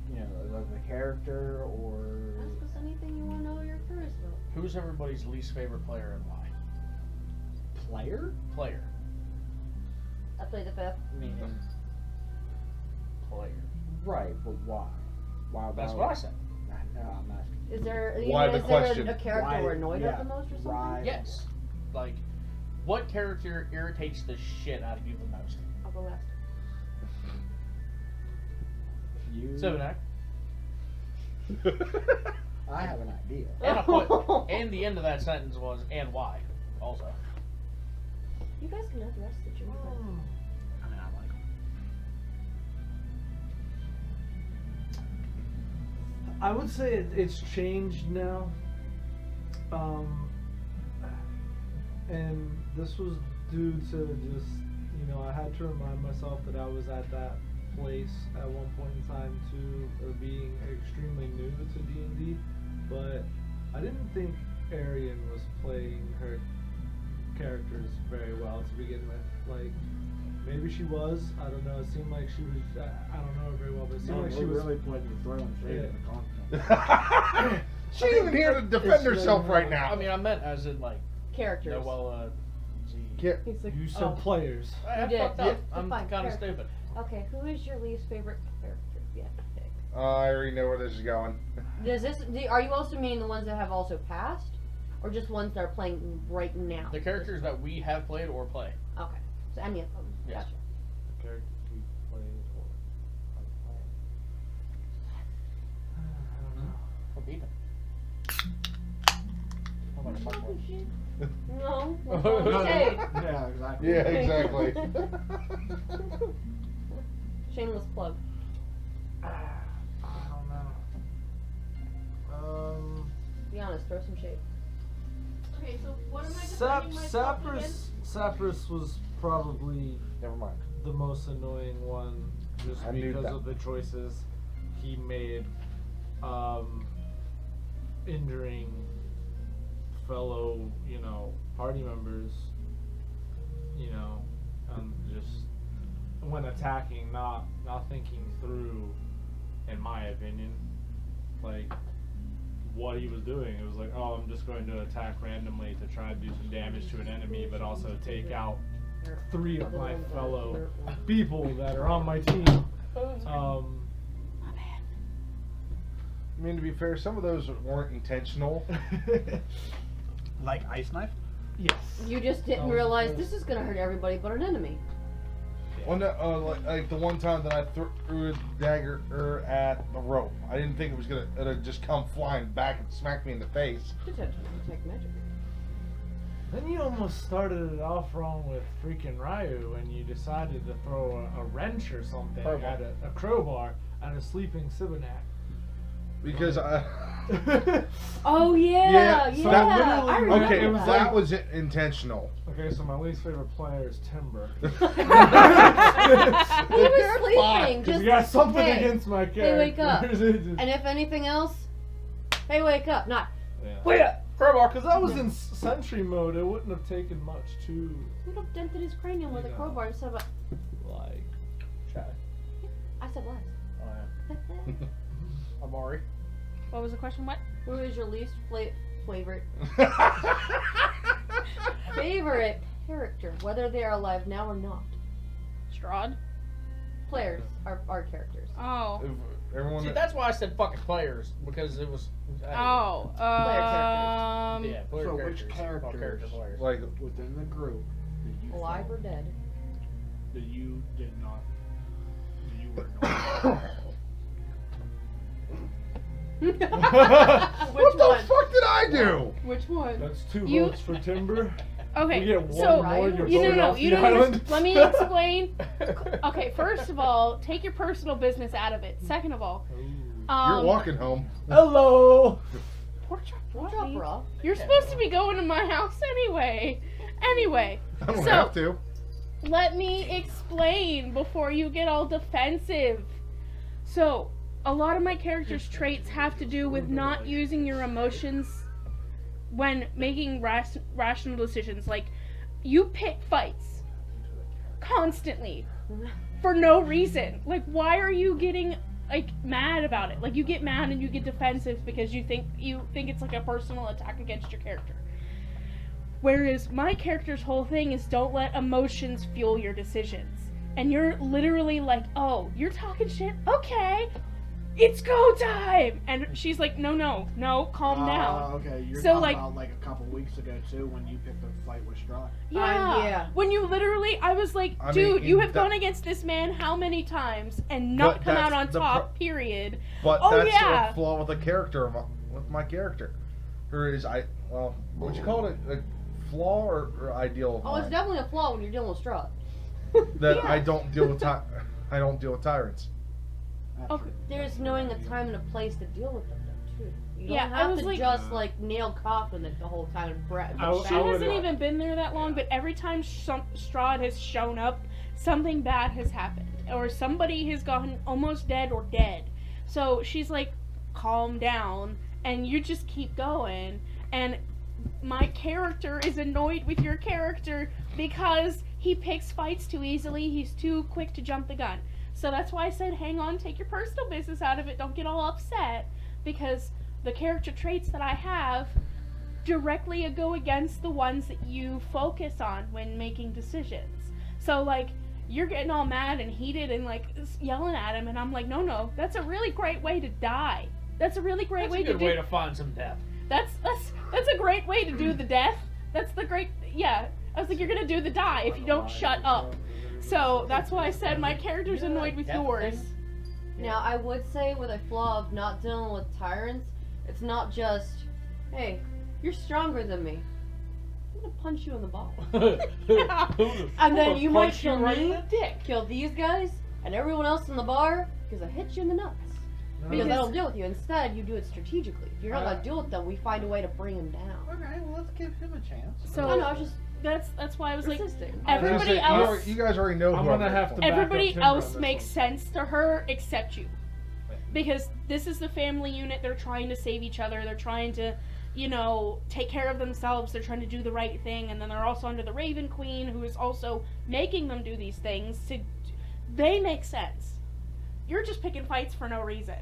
the character, or Ask us anything you want to know your curious about. Who's everybody's least favorite player and why? player. Player. I played the fifth. Meaning, Player. right, but why? Why? That's what I said. No, I'm asking. Is there, Why the is there question? a character Why- we're annoyed yeah, at the most or something? right. Yes. Like, what character irritates the shit out of you the most? I'll go last. You. Sevenak. I have an idea. And I put, and the end of that sentence was, and why, also. You guys can address the jury. I mean, I like 'em. I would say it's changed now. And this was due to just, I had to remind myself that I was at that place at one point in time too, being extremely new to D&D, but I didn't think Arian was playing her characters very well to begin with. Like, maybe she was, I don't know, it seemed like she was, I don't know her very well, but it seemed like she was really putting the throwing shade in the content. She ain't even here to defend herself right now. I mean, I meant as in, like, Characters. Noella Z. Can't- He's like, You said oh. players. I You did. fucked up. Yeah, I'm fine, kind of fair. stupid. Okay, who is your least favorite character? Yeah, pick. I already know where this is going. Are you also meaning the ones that have also passed? Or just ones that are playing right now? The characters that we have played or play. Okay. So any of them. Yes. Gotcha. Character we played or I don't know. Or beat them. How about a fuck one? No. No, That's all shade. Yeah, exactly. Yeah, exactly. Shameless plug. I don't know. Be honest, throw some shade. Okay, so what am I defining myself again? Sapris was probably Never mind. the most annoying one just I knew because that. of the choices he made, injuring fellow, party members, just when attacking, not thinking through, in my opinion, like what he was doing. It was like, oh, I'm just going to attack randomly to try to do some damage to an enemy, but also take out 3 of Other my ones are fellow alert ones. people that are on my team. My bad. I mean, to be fair, some of those weren't intentional. Like ice knife. Yes. You just didn't realize this is gonna hurt everybody but an enemy. Well, no, like the one time that I threw a dagger at the rope, I didn't think it was gonna just come flying back and smack me in the face. Potentially detect magic. Then you almost started it off wrong with freaking Ryu when you decided to throw a wrench or something Crowbar. at a crowbar at a sleeping Sibinak. Because I. Oh yeah, Yeah, yeah. so that I literally- remember Okay, it was that. that was intentional. Okay, so my least favorite player is Timber. He was They're sleeping. fine, 'Cause Just you got something hey, against my hey, character. wake up. It's just- And if anything else, hey, wake up. Not yeah. wait up. Crowbar, because I was in sentry mode, it wouldn't have taken much to, You would have dented his cranium with a Yeah. crowbar instead of a. like, Chad. I said last. Oh, yeah. Amari. What was the question? What? Who is your least favorite character, whether they are alive now or not? Strahd? Players are characters. Oh. Everyone. See, that's why I said fucking players, because it was. Oh. Yeah, player So characters. which All character characters, players. like within the group, that you Alive or felt dead? that you did not, that you were not. Which what the one? fuck did I do? Which one? that's 2 You- votes for Timber. Okay, You get one so more, you're You no, voted no, off you the don't island. understand. Let me explain. Okay, first of all, take your personal business out of it. Second of all, You're walking home. Hello! Pork chop Pork raw, chop dude. raw. You're supposed to be going to my house anyway. Anyway, I don't so have to. let me explain before you get all defensive. So, a lot of my character's traits have to do with not using your emotions when making rational decisions. Like, you pick fights constantly for no reason. Like, why are you getting like mad about it? Like, you get mad and you get defensive because you think it's like a personal attack against your character. Whereas my character's whole thing is don't let emotions fuel your decisions. And you're literally like, oh, you're talking shit? Okay, it's go time! And she's like, no, calm down. Okay, you're So, talking like- about like a couple weeks ago too, when you picked a fight with Strahd. Yeah. yeah. When you literally, I was like, I dude, mean, you have that- gone against this man how many times and not But come out that's on the top, period. But Oh, that's yeah. a flaw with the character, with my character. Or is would you call it a flaw or ideal of Oh, it's mine? definitely a flaw when you're dealing with Strahd. That Yeah. I don't deal with I don't deal with tyrants. That's Okay. true. There's knowing a time and a place to deal with them, though, too. You don't Yeah, I have was to like- just like nail Coughlin it the whole time and Brett. I She would- hasn't even been there that long, but every time Strahd has shown up, something bad has happened. Or somebody has gotten almost dead or dead. So she's like, calm down, and you just keep going. And my character is annoyed with your character because he picks fights too easily, he's too quick to jump the gun. So that's why I said, hang on, take your personal business out of it, don't get all upset, because the character traits that I have directly go against the ones that you focus on when making decisions. So, like, you're getting all mad and heated and, like, yelling at him, and I'm like, no, that's a really great way to die. That's a really great That's way a good to way do. to find some death. That's a great way to do the death. That's the great. Yeah, I was like, you're gonna do the die if you don't shut up. So that's why I said my character's annoyed with Death yours. thing? Now, I would say with a flaw of not dealing with tyrants, it's not just, hey, you're stronger than me. I'm gonna punch you in the ball. And then you might kill me, kill these guys, and everyone else in the bar, because I hit you in the nuts. Because I don't deal with you. Instead, you do it strategically. If you're not gonna deal with them, we find a way to bring them down. Okay, well let's give him a chance. So I know, I was just that's why I was like, persisting. everybody else, You guys already know I'm who gonna have to back up everybody Timber on else this makes one. sense to her except you, because this is the family unit. They're trying to save each other. They're trying to, take care of themselves. They're trying to do the right thing, and then they're also under the Raven Queen, who is also making them do these things. They make sense. You're just picking fights for no reason.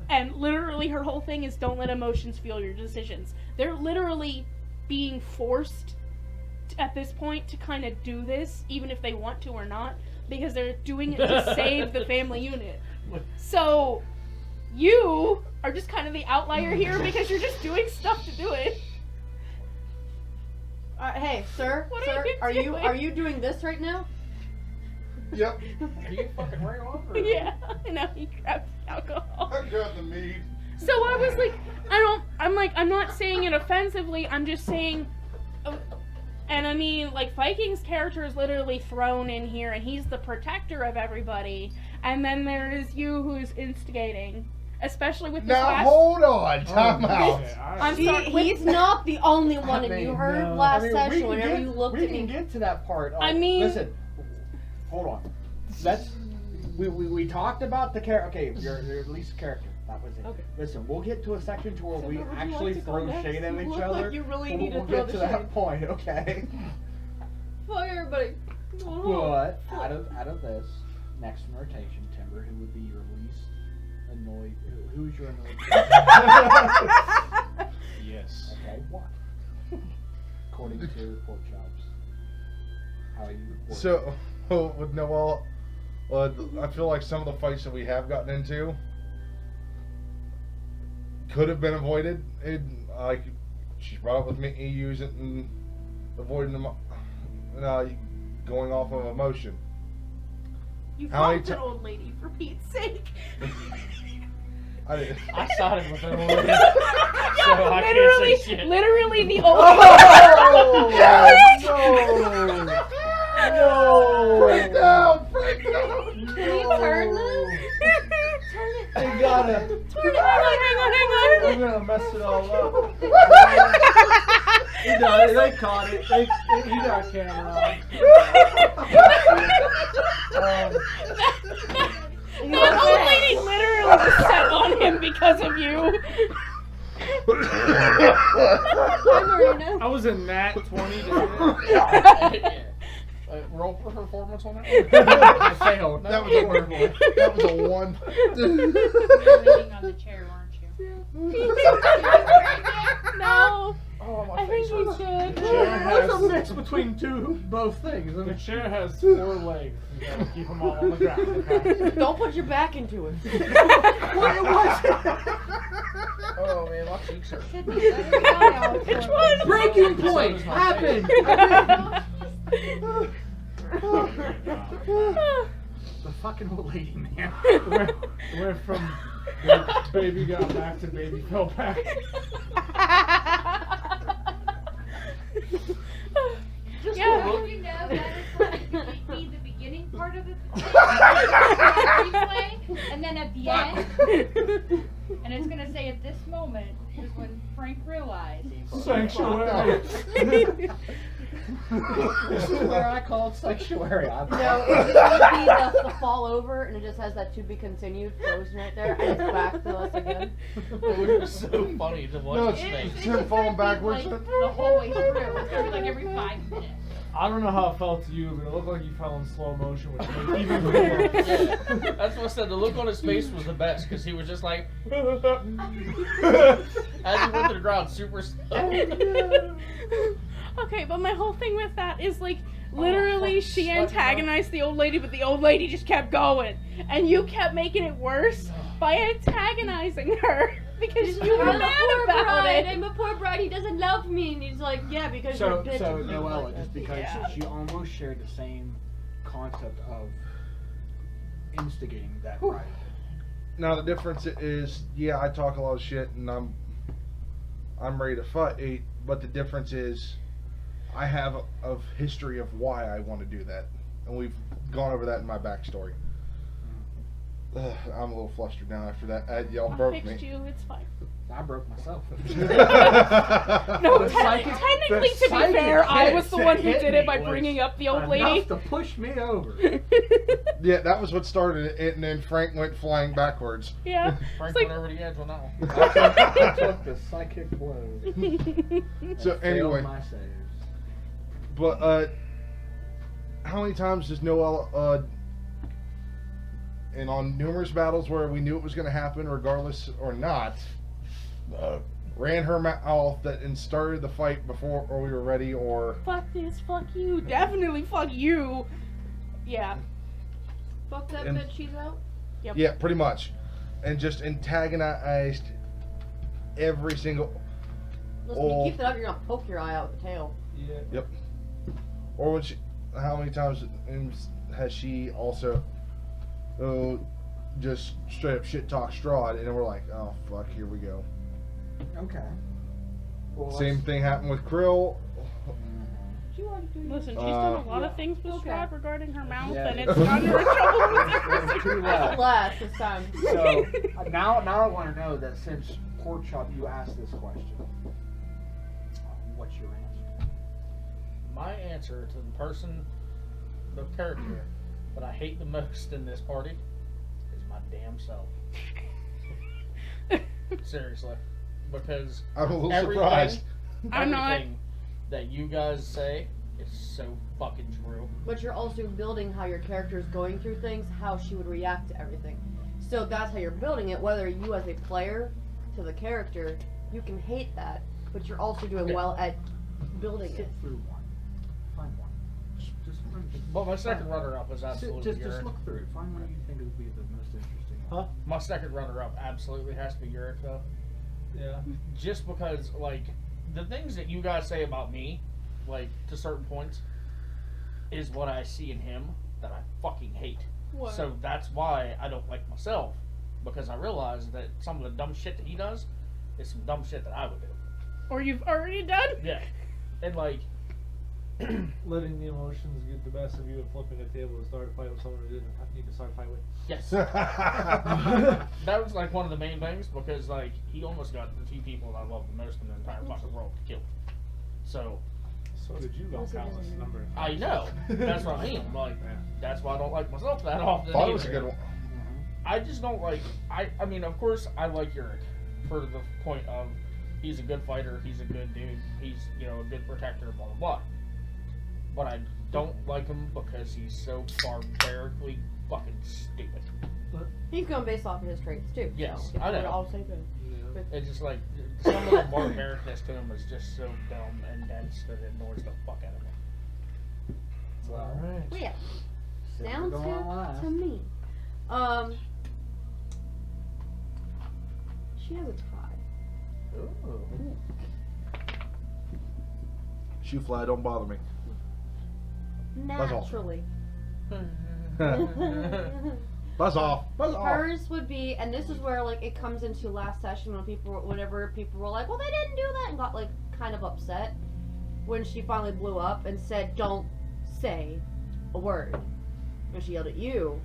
And literally her whole thing is don't let emotions fuel your decisions. They're literally being forced at this point to kind of do this, even if they want to or not, because they're doing it to save the family unit. So, you are just kind of the outlier here because you're just doing stuff to do it. Hey, sir, What sir, are you doing? are you doing this right now? Yep. Are you fucking right off? Or? Yeah, I know, he grabs alcohol. I got the mead. So I was like, I'm not saying it offensively, I'm just saying, and I mean, like, Viking's character is literally thrown in here, and he's the protector of everybody, and then there is you who's instigating, especially with this Now last... hold on, time out. Okay, I'm See, sorry, he's not the only one, and you mean, heard no. last we session can whenever get- you looked we at me. can get to that part. I mean- listen, hold on. That's we talked about the character. Okay, your least character. That was it. Okay. Listen, we'll get to a section to where So we where would you actually like to throw go next? shade at You each look other. like you really We'll- need to we'll throw get to the that shade. point, okay? Fuck everybody. But out of this next rotation, Timber, who would be your least annoyed? Who's your annoyed? Yes. Okay, what? According to pork chops, how you report. So, with Noel, I feel like some of the fights that we have gotten into could have been avoided. Like, she brought up with me using and avoiding them, going off of emotion. You How many fucked an old lady, for Pete's sake. I didn't. I started with an order, so I can't say shit. Literally the old Oh, no! Break down! Break down! Can you turn this? Turn it. You gotta. Turn it. Hang on. I'm gonna mess it all up. They caught it. He got camera on. The old lady literally was set on him because of you. Marina. I was a nat 20 Yeah. Roll for performance on it. I failed. That was a horrible. That was a 1. You're leaning on the chair, aren't you? No, Oh, my I think face he hurts. should. The chair What's the has, mix between both things? I the mean, chair has 4 legs. You gotta keep them all on the ground. Okay? Don't put your back into it. what it was? Oh man, my cheeks hurt. Which one? Breaking So point does my happened. The fucking old lady, man. Went from baby got back to baby fell back. Just Yeah. so you know, that is going to be the beginning part of the replay, and then at the end, and it's going to say at this moment is when Frank realized. Sanctuary. This is where I call it sanctuary. No, it's just gonna be the fall over, and it just has that to be continued frozen right there, and it's back to us again. It was so funny to watch No, his face. it's him falling backwards. Like, the whole way through. It's going to be like every 5 minutes. I don't know how it felt to you, but it looked like you fell in slow motion, which made it even cooler. Yeah, that's what I said. The look on his face was the best because he was just like, as he went to the ground, super slow. Okay, but my whole thing with that is like, literally, fuck, she slut, you know? antagonized the old lady, but the old lady just kept going, and you kept making it worse by antagonizing her because you were I'm a mad poor about bride. it. I'm a poor bride. He doesn't love me, and he's like, yeah, because you're a bitch. So and Noella, like just that. because Yeah. she almost shared the same concept of instigating that right. Now the difference is, yeah, I talk a lot of shit and I'm ready to fight, but the difference is, I have a history of why I want to do that, and we've gone over that in my backstory. Ugh, I'm a little flustered now after that. Y'all I broke fixed me. you, it's fine. I broke myself. No, The psychic- technically, the to be psychic fair, I hit was the that one who hit did me it by was bringing up the old Enough lady. to push me over. Yeah, that was what started it, and then Frank went flying backwards. Yeah. Frank It's like, went over the edge on that one. I took the psychic blow. So and failed anyway, my saves. but how many times does Noel and on numerous battles where we knew it was going to happen regardless or not, ran her mouth that and started the fight before or we were ready, or Fuck this, fuck you, definitely fuck you. Yeah. Fuck that And- bitch, she's out. yeah, pretty much, and just antagonized every single. Listen, Oh. you keep that up, you're gonna poke your eye out with the tail. Yeah. Or when she, how many times has she also, just straight up shit talk Strahd, and then we're like, oh fuck, here we go. Okay. Well, Same thing happened with Krill. Did you already do your- Listen, she's done a lot yeah. of things with Okay. Strahd regarding her mouth, Yeah. and it's gotten her in trouble with It's too That's late. last this time. So now I want to know that since Pork Chop, you asked this question. What's your answer? My answer to the person, the character that I hate the most in this party is my damn self. Seriously. Because I'm a little everything- surprised. I'm not. everything that you guys say is so fucking true. But you're also building how your character is going through things, how she would react to everything. So that's how you're building it, whether you as a player to the character, you can hate that, but you're also doing Yeah. well at building Sit it. through one. Find one. Just find. But my second runner-up is Sit, absolutely just Uric. look through it. Find one you think would be the most interesting. Huh? My second runner-up absolutely has to be Uric, though. Yeah. Just because, like, the things that you guys say about me, like, to certain points, is what I see in him that I fucking hate. What? So that's why I don't like myself, because I realize that some of the dumb shit that he does is some dumb shit that I would do. Or you've already done? Yeah. And, like, Letting the emotions get the best of you and flipping a table and start a fight with someone who didn't need to start a fight with. yes. That was, like, one of the main things, because, like, he almost got the two people that I love the most in the entire fucking world killed. So, So did you go Yes, it countless is. number of I times. know. That's what I mean. Like, Yeah. that's why I don't like myself that often. Thought it was a either. good one. I just don't like. I mean, of course, I like Uric for the point of he's a good fighter, he's a good dude, he's a good protector, blah blah blah. But I don't like him because he's so barbarically fucking stupid. He's going based off of his traits too. Yes, so I know. we're all the same thing. Yeah. It's just like some of the barbaricness to him is just so dumb and dense that it annoys the fuck out of me. Alright. Well, yeah, Sit sounds go on last. good to me. She has a tie. Ooh. Shoe fly, don't bother me. Buzz off. Naturally. Buzz off. Buzz off. Hers would be, and this is where like it comes into last session when whenever people were like, well, they didn't do that, and got like kind of upset when she finally blew up and said, don't say a word. When she yelled at you,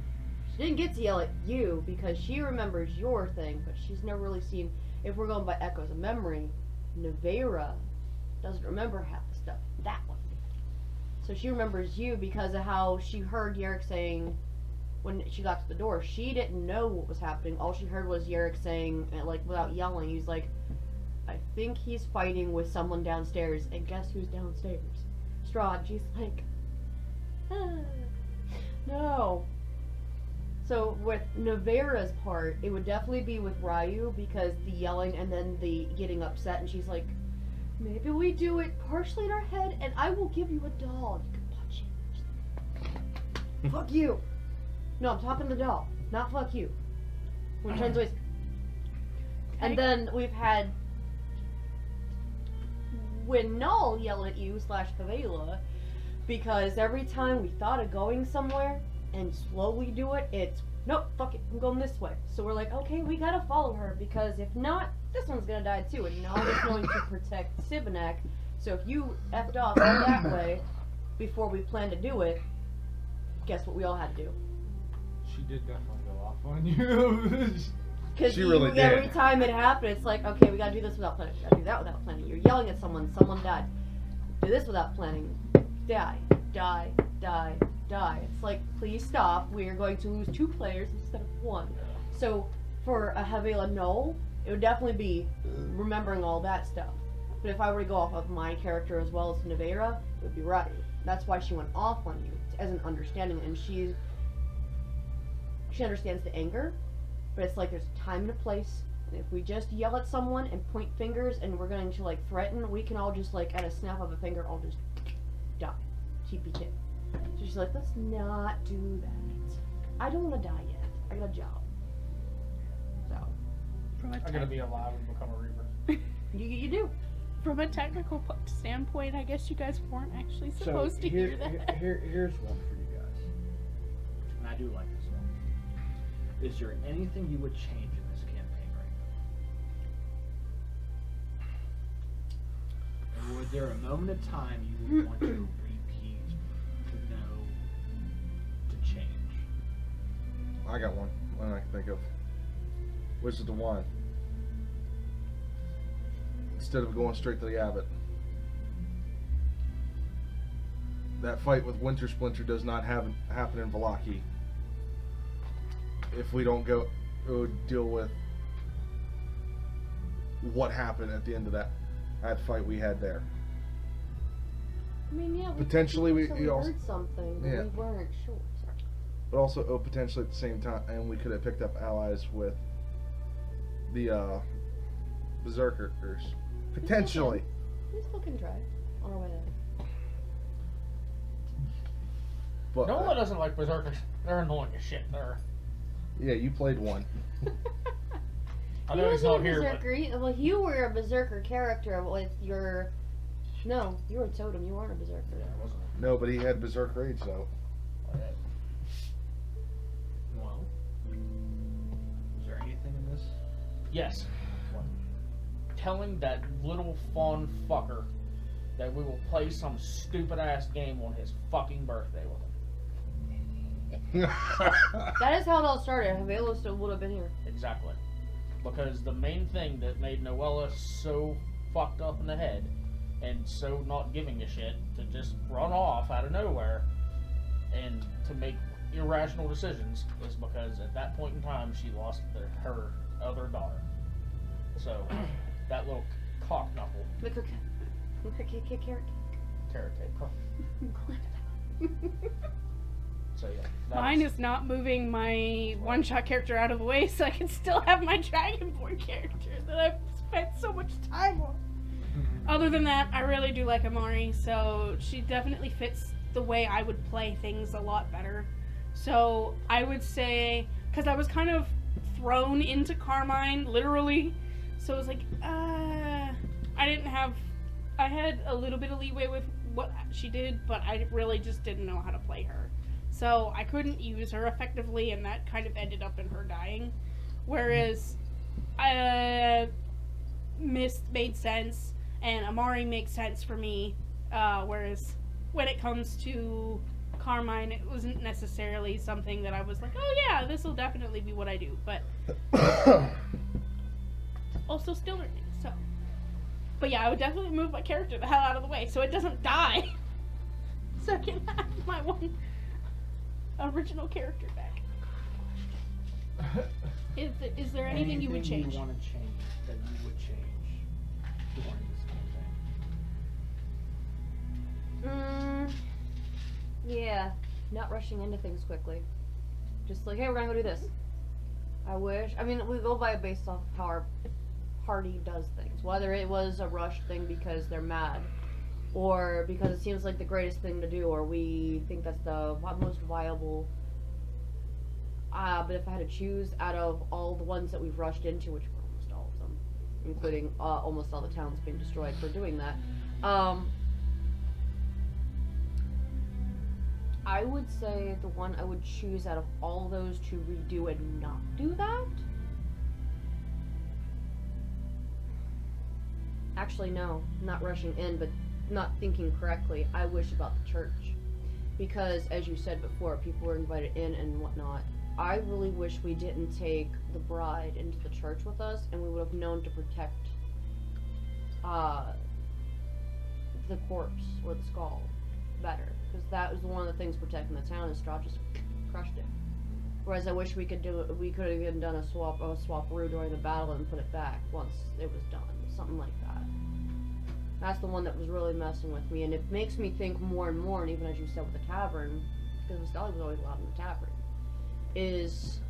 she didn't get to yell at you because she remembers your thing, but she's never really seen. If we're going by echoes of memory, Nevera doesn't remember half the stuff that one did. So she remembers you because of how she heard Yerrick saying. When she got to the door, she didn't know what was happening. All she heard was Yerrick saying, like, without yelling, he's like, I think he's fighting with someone downstairs, and guess who's downstairs? Strahd. She's like, no. So with Nevera's part, it would definitely be with Ryu, because the yelling and then the getting upset, and she's like, maybe we do it partially in our head, and I will give you a doll. You can punch it. Fuck you. No, I'm talking to the doll, not fuck you. When turns away. And then we've had when Null yelled at you / Favela, because every time we thought of going somewhere and slowly do it, it's nope, fuck it, I'm going this way. So we're like, okay, we gotta follow her, because if not, this one's gonna die too. And Null is going to protect Sivanak. So if you effed off that way before we planned to do it, guess what we all had to do? She did definitely go off on you. Because She really every did. time it happened, it's like, okay, we gotta do this without planning. We gotta do that without planning. You're yelling at someone died. Do this without planning. Die. It's like, please stop. We are going to lose 2 players instead of 1. So for a Havela Null, it would definitely be remembering all that stuff. But if I were to go off of my character as well as Nevera, it would be Ryu. That's why she went off on you, as an understanding, and she understands the anger, but it's like there's a time and a place If we just yell at someone and point fingers and we're going to like threaten, we can all just like at a snap of a finger all just die. TPK. So she's like, let's not do that. I don't want to die yet. I got a job. So From a I gotta be alive and become a reaper. you do. From a technical standpoint, I guess you guys weren't actually So supposed to hear that. here's one for you guys, and I do like this one. Is there anything you would change in this campaign right now? And was there a moment of time you would want to repeat, to know, to change? I got one I can think of. Wizard of Wine. Instead of going straight to the abbot. That fight with Winter Splinter does not happen in Valaki. If we don't go deal with what happened at the end of that fight we had there. I mean, yeah. Potentially we heard also, something, but yeah. we weren't sure. Sorry. but also potentially at the same time, and we could have picked up allies with the Berserkers. Potentially. We still can try on our way there. But No one doesn't like berserkers. They're annoying as shit. They're. yeah, you played one. I know he's not here, but Berserker. Well, you were a berserker character with your. No, you were a totem. You weren't a berserker. yeah, it wasn't. No, but he had Berserk Rage though. Alright. Well, is there anything in this? Yes. Telling that little fawn fucker that we will play some stupid ass game on his fucking birthday with him. That is how it all started. Havelo still would have been here. Exactly. Because the main thing that made Noella so fucked up in the head and so not giving a shit to just run off out of nowhere and to make irrational decisions is because at that point in time she lost her other daughter. So that little cock knuckle. Carrot cake. So yeah. Mine is not moving my one-shot character out of the way so I can still have my Dragonborn character that I've spent so much time on. Other than that, I really do like Amari, so she definitely fits the way I would play things a lot better. So I would say, because I was kind of thrown into Carmine, literally, so it was like, I had a little bit of leeway with what she did, but I really just didn't know how to play her. So I couldn't use her effectively, and that kind of ended up in her dying. Whereas, Mist made sense, and Amari makes sense for me. Whereas, when it comes to Carmine, it wasn't necessarily something that I was like, oh yeah, this will definitely be what I do. But also still learning, so. But yeah, I would definitely move my character the hell out of the way so it doesn't die. So I can have my one original character back. Is there anything you would change? You want to change that you would change during this campaign? Yeah, not rushing into things quickly. Just like, hey, we're gonna go do this. I mean, we go by based off how our party does things. Whether it was a rush thing because they're mad, or because it seems like the greatest thing to do, or we think that's the most viable. But if I had to choose out of all the ones that we've rushed into, which were almost all of them, including almost all the towns being destroyed for doing that, I would say the one I would choose out of all those to redo and not do that. Actually, no, not rushing in, but not thinking correctly. I wish about the church. Because, as you said before, people were invited in and whatnot. I really wish we didn't take the bride into the church with us, and we would have known to protect the corpse or the skull better. Because that was one of the things protecting the town, and Strahd just crushed it. Whereas I wish we could have even done a swap-roo during the battle and put it back once it was done. Something like that. That's the one that was really messing with me, and it makes me think more and more, and even as you said with the tavern, because Vistali was always allowed in the tavern, is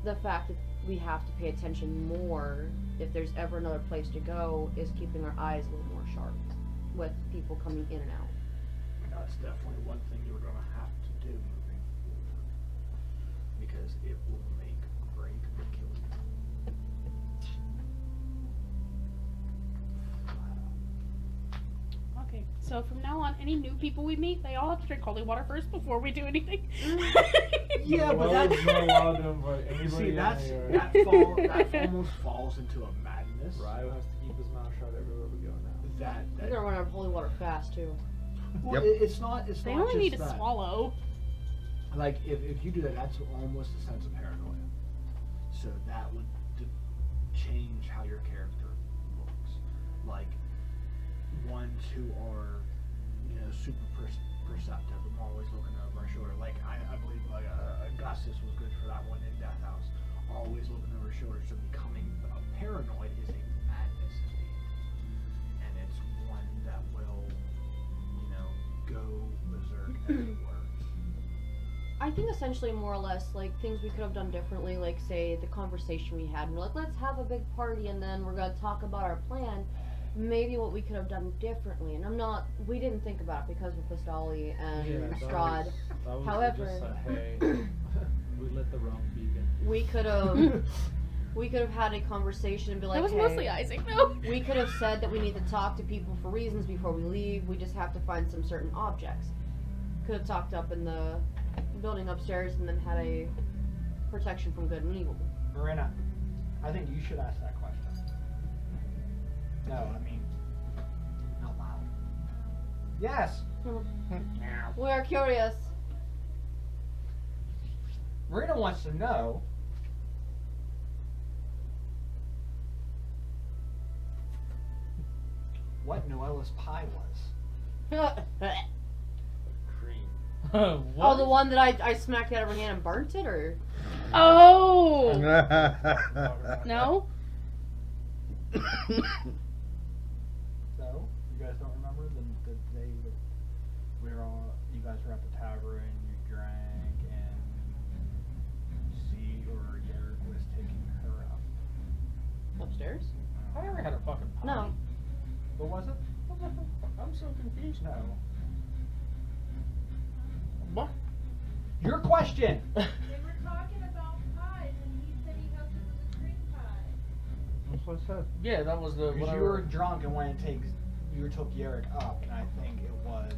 the fact that we have to pay attention more if there's ever another place to go, is keeping our eyes a little more sharp with people coming in and out. That's definitely one thing you're going to have to do moving forward, because it will make, break, or kill you. Okay, so from now on, any new people we meet, they all have to drink holy water first before we do anything. Yeah, but Well, that's you're not allowed to invite you anybody see, in that's here. that almost falls into a madness. Ryo has to keep his mouth shut everywhere we go now. That We're gonna run out of holy water fast too. well, Yep. it's not. It's They not only just need to that. swallow. Like if you do that, that's almost a sense of paranoia. So that would change how your character looks. Like ones who are, super perceptive. I'm always looking over my shoulder. Like I believe like Augustus was good for that one in Death House. Always looking over his shoulder. So becoming paranoid is a madness to me, and it's one that will, go berserk as it were. I think essentially more or less like things we could have done differently, like say the conversation we had and we're like, let's have a big party and then we're gonna talk about our plan. Maybe what we could have done differently, and we didn't think about it because of Pistoli and Strahd. That was However- just a, hey, we lit the wrong beacon. We could have had a conversation and be like, That was hey, mostly Isaac, though. we could have said that we need to talk to people for reasons before we leave. We just have to find some certain objects. Could have talked up in the building upstairs and then had a protection from good and evil. Marina, I think you should ask that question. No, I mean, out loud. Yes. We're curious. Marina wants to know. What Noella's pie was. Cream. Oh, the one that I smacked out of her hand and burnt it, or? Oh! No? So, you guys don't remember the day that we were all, you guys were at the tavern, you drank, and Garrick was taking her up. Upstairs? I never had a fucking pie. No. What was it? I'm so confused now. What? Your question! They were talking about pies, and he said he hoped it was a cream pie. That's what I said. Yeah, that was the Because you whatever. were drunk and went and you took Garrick up, and I think it was...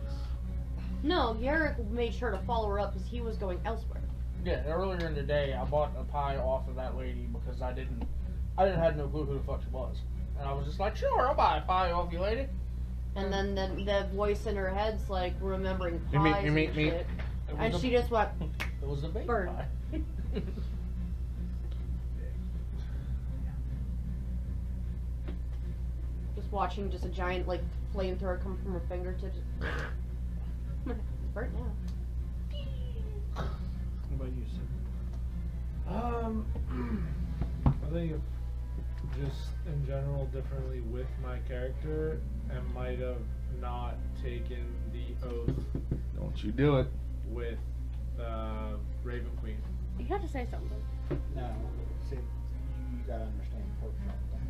No, Garrick made sure to follow her up because he was going elsewhere. Yeah, earlier in the day, I bought a pie off of that lady because I didn't have no clue who the fuck she was, and I was just like, sure, I'll buy a pie off you, lady. And then the voice in her head's like remembering You mean- pies you mean and me? shit. It was And a- she just went, It was a baby Bird. pie. just watching just a giant like flamethrower come from her fingertips. It's burnt now. What about you, Sid? I think if just in general differently with my character and might have not taken the oath Don't you do it. with Raven Queen. You have to say something. No, see, you gotta understand pork chop at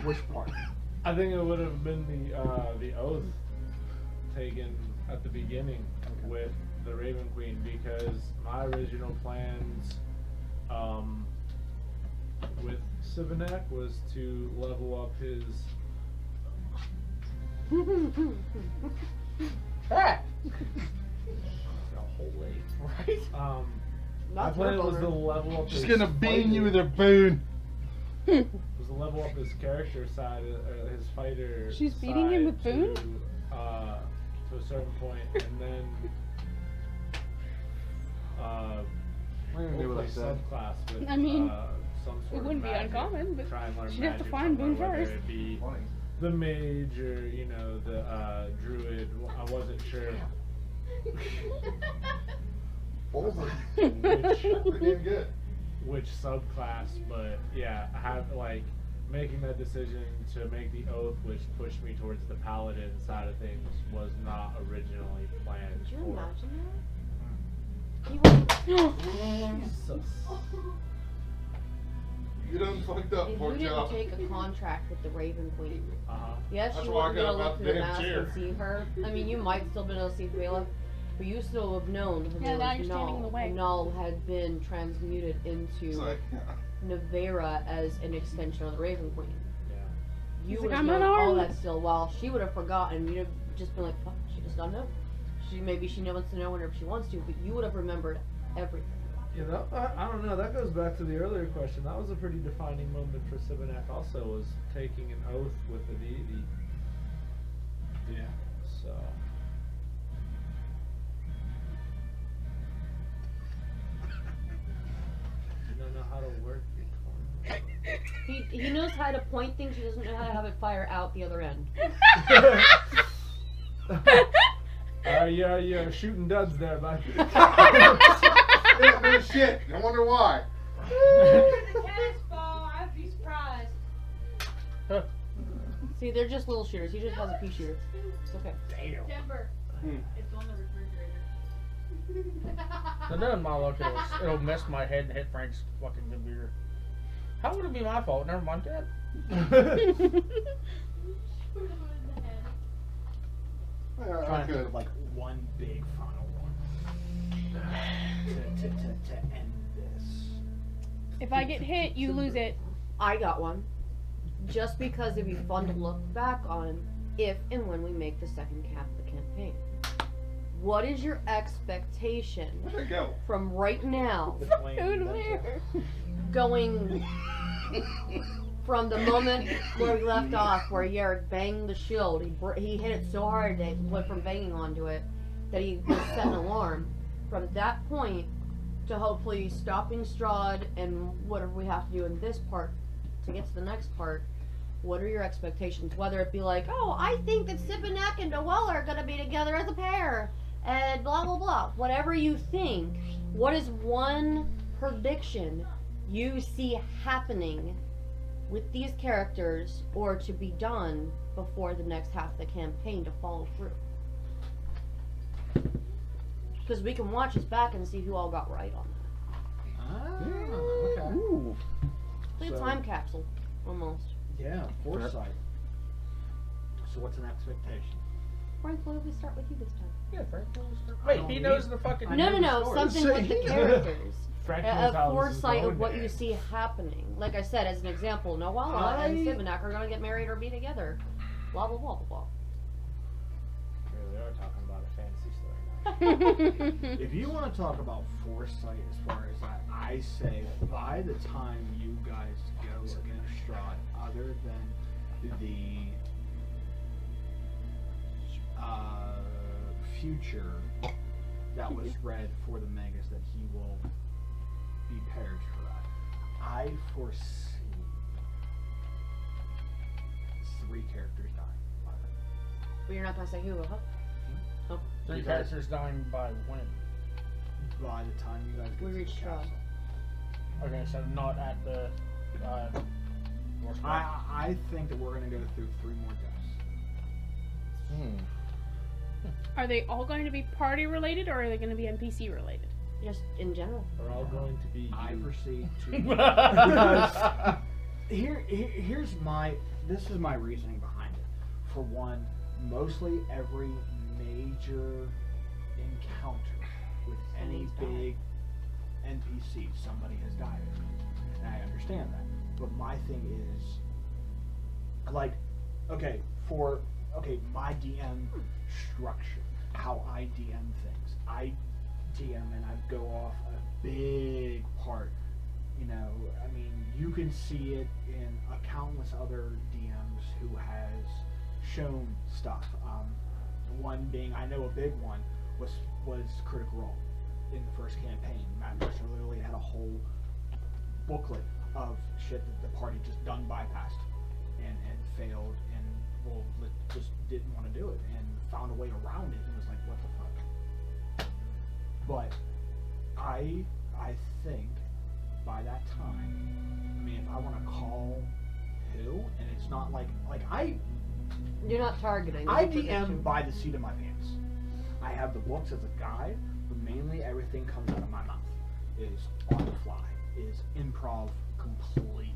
Which part? I think it would have been the oath taken at the beginning with the Raven Queen, because my original plans with Sivanek was to level up his Ah! Right? my Not plan was her to level up Just his gonna beam you with fighter- a boon. was to level up his character side, his fighter. She's beating him with side boon? to a certain point, and then What do you do with hopefully that? subclass with I mean, some it sort wouldn't of be magic. uncommon, but Try and learn she'd have to magic find somewhere, Boone whether first. it be the mage or the druid. I wasn't sure Pretty damn good. which subclass, but yeah, I have like making that decision to make the oath, which pushed me towards the paladin side of things, was not originally planned Could you for. imagine that? Jesus. You done fucked up, If poor you didn't job. take a contract with the Raven Queen, Uh-huh. yes, That's you why I wouldn't be got able to about look the through the damn mask chair. and see her. I mean, you might still be able to see Vela, but you still would have known who Yeah, was now you're standing in the way. Null had been transmuted into It's like, Nevera as an extension of the Raven Queen. Yeah. You He's would like, have "I'm known all unarmed." that still, while she would have forgotten. You'd have just been like, fuck, she does not know. Maybe she wants to know whenever she wants to, but you would have remembered everything. You know, I don't know. That goes back to the earlier question. That was a pretty defining moment for Sibinak. Also, was taking an oath with the deity. Yeah. So. You don't know how to work it. He knows how to point things, he doesn't know how to have it fire out the other end. You're shooting duds there, bud. yeah, no shit. I wonder why. The tennis ball, I'd be surprised. See, they're just little shooters. He just has a pea shooter. It's okay. Damn. Timber. It's on the refrigerator. So then my luck, it'll miss my head and hit Frank's fucking computer. How would it be my fault? Never mind that. Yeah, I Trying to think could. of like one big final one to end this. If I get hit, you lose it. I got one. Just because it'd be fun to look back on if and when we make the second half of the campaign. What is your expectation Where'd it go? from right now, Between Who'd them wear? going from the moment where we left off, where Yerrick banged the shield, he hit it so hard that it went from banging onto it that he was set an alarm. From that point to hopefully stopping Strahd and whatever we have to do in this part to get to the next part, what are your expectations? Whether it be like, oh, I think that Sibinak and Noelle are going to be together as a pair, and blah blah blah. Whatever you think, what is one prediction you see happening with these characters or to be done before the next half of the campaign to follow through? Because we can watch this back and see who all got right on that. Ah, okay. Ooh. It's like a So- time capsule, almost. Yeah, foresight. So what's an expectation? Frank, why don't we start with you this time? Yeah, Frank. I Wait, don't he need- knows the fucking. I No, know no, the story. something with the characters. Frank A knows how this is foresight going of what to you end. see happening. Like I said, as an example, Noella and Sibinak are going to get married or be together. Blah, blah, blah, blah, blah. We really are talking about a fantasy story now. If you want to talk about foresight as far as that, I say by the time you guys go against Strahd, other than the future that was read for the Magus, that he will be paired for that, I foresee 3 characters dying by then. But you're not going to say who, huh? 3 Because- characters dying by when? By the time you guys get We to reach the Strahd. castle. Okay, so not at the. North Star. I think that we're going to go through 3 more deaths. Are they all going to be party related or are they going to be NPC related? Just in general. We're all going to be. I you. proceed to here's my this is my reasoning behind it. For one, mostly every major encounter with any Somebody's big NPC, somebody has died. And I understand that. But my thing is, like, my DM structure, how I DM things. I DM and I go off a big part. You know, I mean, you can see it in countless other DMs who has shown stuff. One being, I know a big one was Critical Role in the first campaign. Matt Mercer literally had a whole booklet of shit that the party just done bypassed and failed and just didn't want to do it and found a way around it and was like, what the fuck? But I think by that time, I mean, if I want to call who, and it's not like You're not targeting. I the prediction. DM by the seat of my pants. I have the books as a guide, but mainly everything comes out of my mouth. Is on the fly. Is improv completely.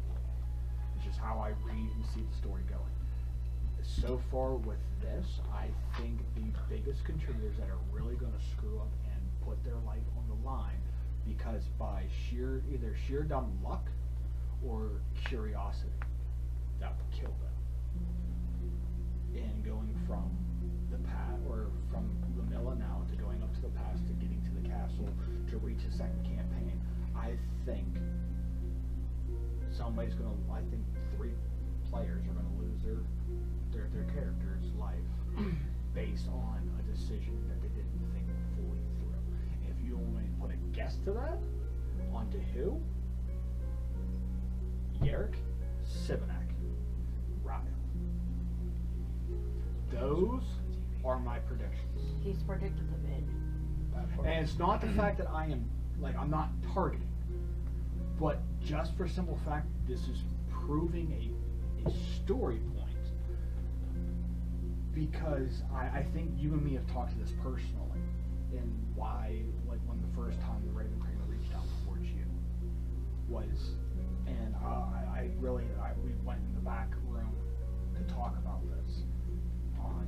It's just how I read and see the story going. So far with this, I think the biggest contributors that are really going to screw up and put their life on the line, because by either sheer dumb luck or curiosity, that will kill them. And going from the past, or from Lamilla now to going up to the past to getting to the castle to reach a second campaign, I think somebody's gonna. I think 3 players are gonna lose their character's life based on a decision that they didn't think fully through. And if you want me to put a guess to that, onto who? Yerrick, Sivanak, Rado. Those are my predictions. He's predicted them in. And it's not the fact that I'm not targeting, but just for simple fact, this is proving a story point. Because I think you and me have talked to this personally, and why, like when the first time the Raven Kramer reached out towards you was, and we went in the back room to talk about this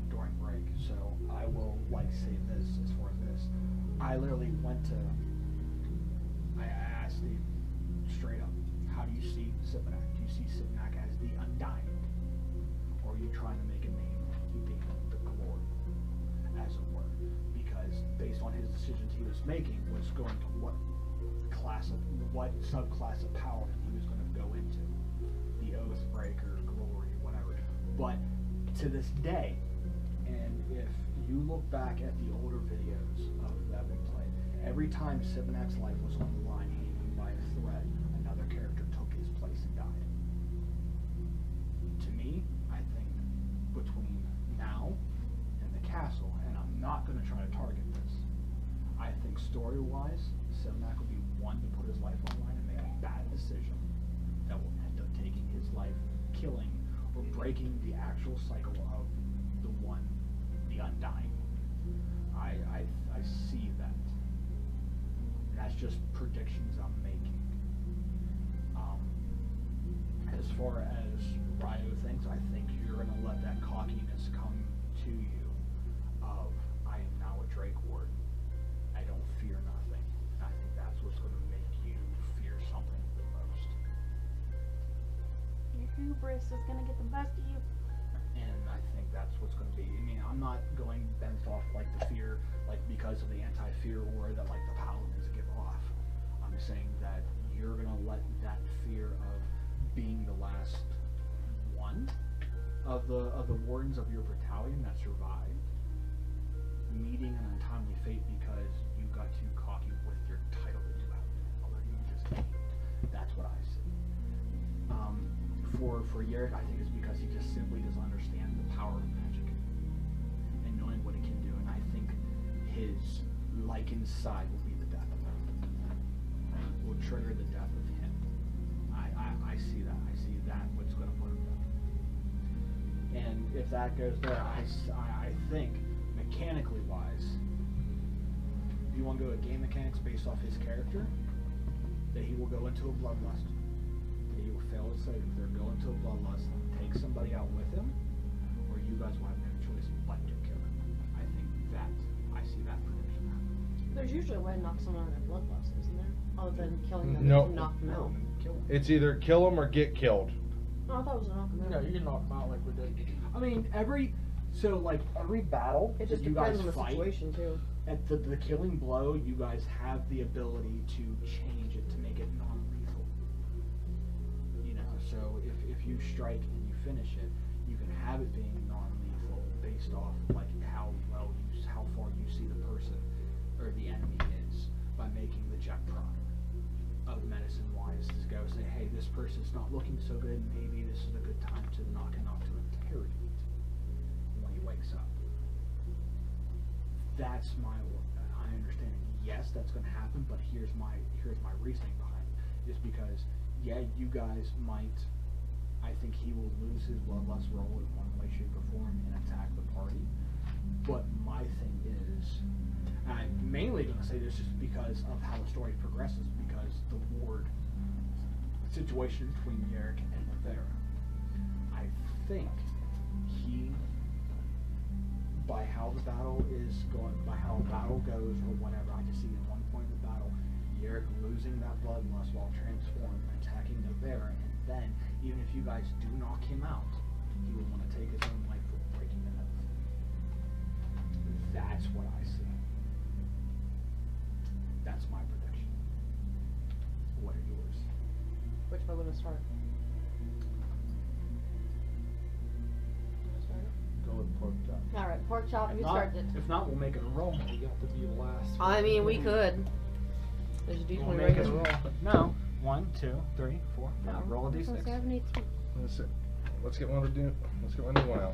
during break. So I will say this as far as this. I literally I asked Steve straight up, how do you see Sivanak? Do you see Sivanak as the Undying? Or are you trying to make a name keeping the glory, as it were? Because based on his decisions he was making was going to what subclass of power he was going to go into. The Oathbreaker, glory, whatever. But to this day, and if you look back at the older videos of that we played, every time Sivanak's life was on the line hanging by a thread, another character took his place and died. To me, I think between now and the castle, and I'm not going to try to target this, I think story-wise, Sivanak will be one to put his life on the line and make a bad decision that will end up taking his life, killing or breaking the actual cycle of the Undying. I see that. And that's just predictions I'm making. As far as Ryo thinks, I think you're going to let that cockiness come to you of, I am now a Drake Ward. I don't fear nothing. And I think that's what's going to make you fear something the most. Your hubris is gonna get the best of you. And I think that's what's going to be. I mean, I'm not going bent off like the fear, like because of the anti-fear aura that like the paladins give off. I'm saying that you're going to let that fear of being the last one of the wardens of your battalion that survived, meeting an untimely fate because you got too cocky with your title that you have, although you just gained. That's what I see. For Yerrick, I think it's because he just simply doesn't understand the power of magic and knowing what it can do, and I think his Lycan side will be the death of him. Will trigger the death of him. I see that. I see that what's going to put him down. And if that goes there, I think mechanically wise, if you want to go to game mechanics based off his character, that he will go into a bloodlust. He will fail his save. They're going to a bloodlust, take somebody out with him, or you guys will have no choice but to kill him. I see that prediction happening. There's usually a way to knock someone out of bloodlust, isn't there? Other than killing them No. to knock them out. Kill him. It's either kill them or get killed. Oh, I thought it was a knock them out. No, you can knock them out like we did. I mean, every battle It that just you guys depends on the fight, situation too. at the killing blow, you guys have the ability to change it to make it non-lethal. You know, so if you strike and you finish it, you can have it being non-lethal based off like how far you see the person or the enemy is by making the jet prod of medicine wise to go say, hey, this person's not looking so good, maybe this is a good time to knock him out to interrogate when he wakes up. That's my understanding. Yes, that's going to happen, but here's my reasoning behind it. Is because yeah, you guys might. I think he will lose his bloodlust roll in one way, shape, or form and attack the party. But my thing is, and I'm mainly going to say this just because of how the story progresses, because the ward situation between Yerrick and Lavera. I think he, by how the battle is going, by how the battle goes, or whatever, I just see in one point of the battle, Yerrick losing that bloodlust while transformed, attacking Lavera, and then, even if you guys do knock him out, he will want to take his own life for breaking the oath. That's what I see. That's my prediction. What are yours? Which one would I start? Go with pork chop. Alright, pork chop, If you not, started it. if not, we'll make it a roll. You have to be last. I mean, we could. There's a We'll D20 make it a right roll. here. No. 1, 2, 3, 4. No. Roll a d6. Let's get one of the let's get one of the one out.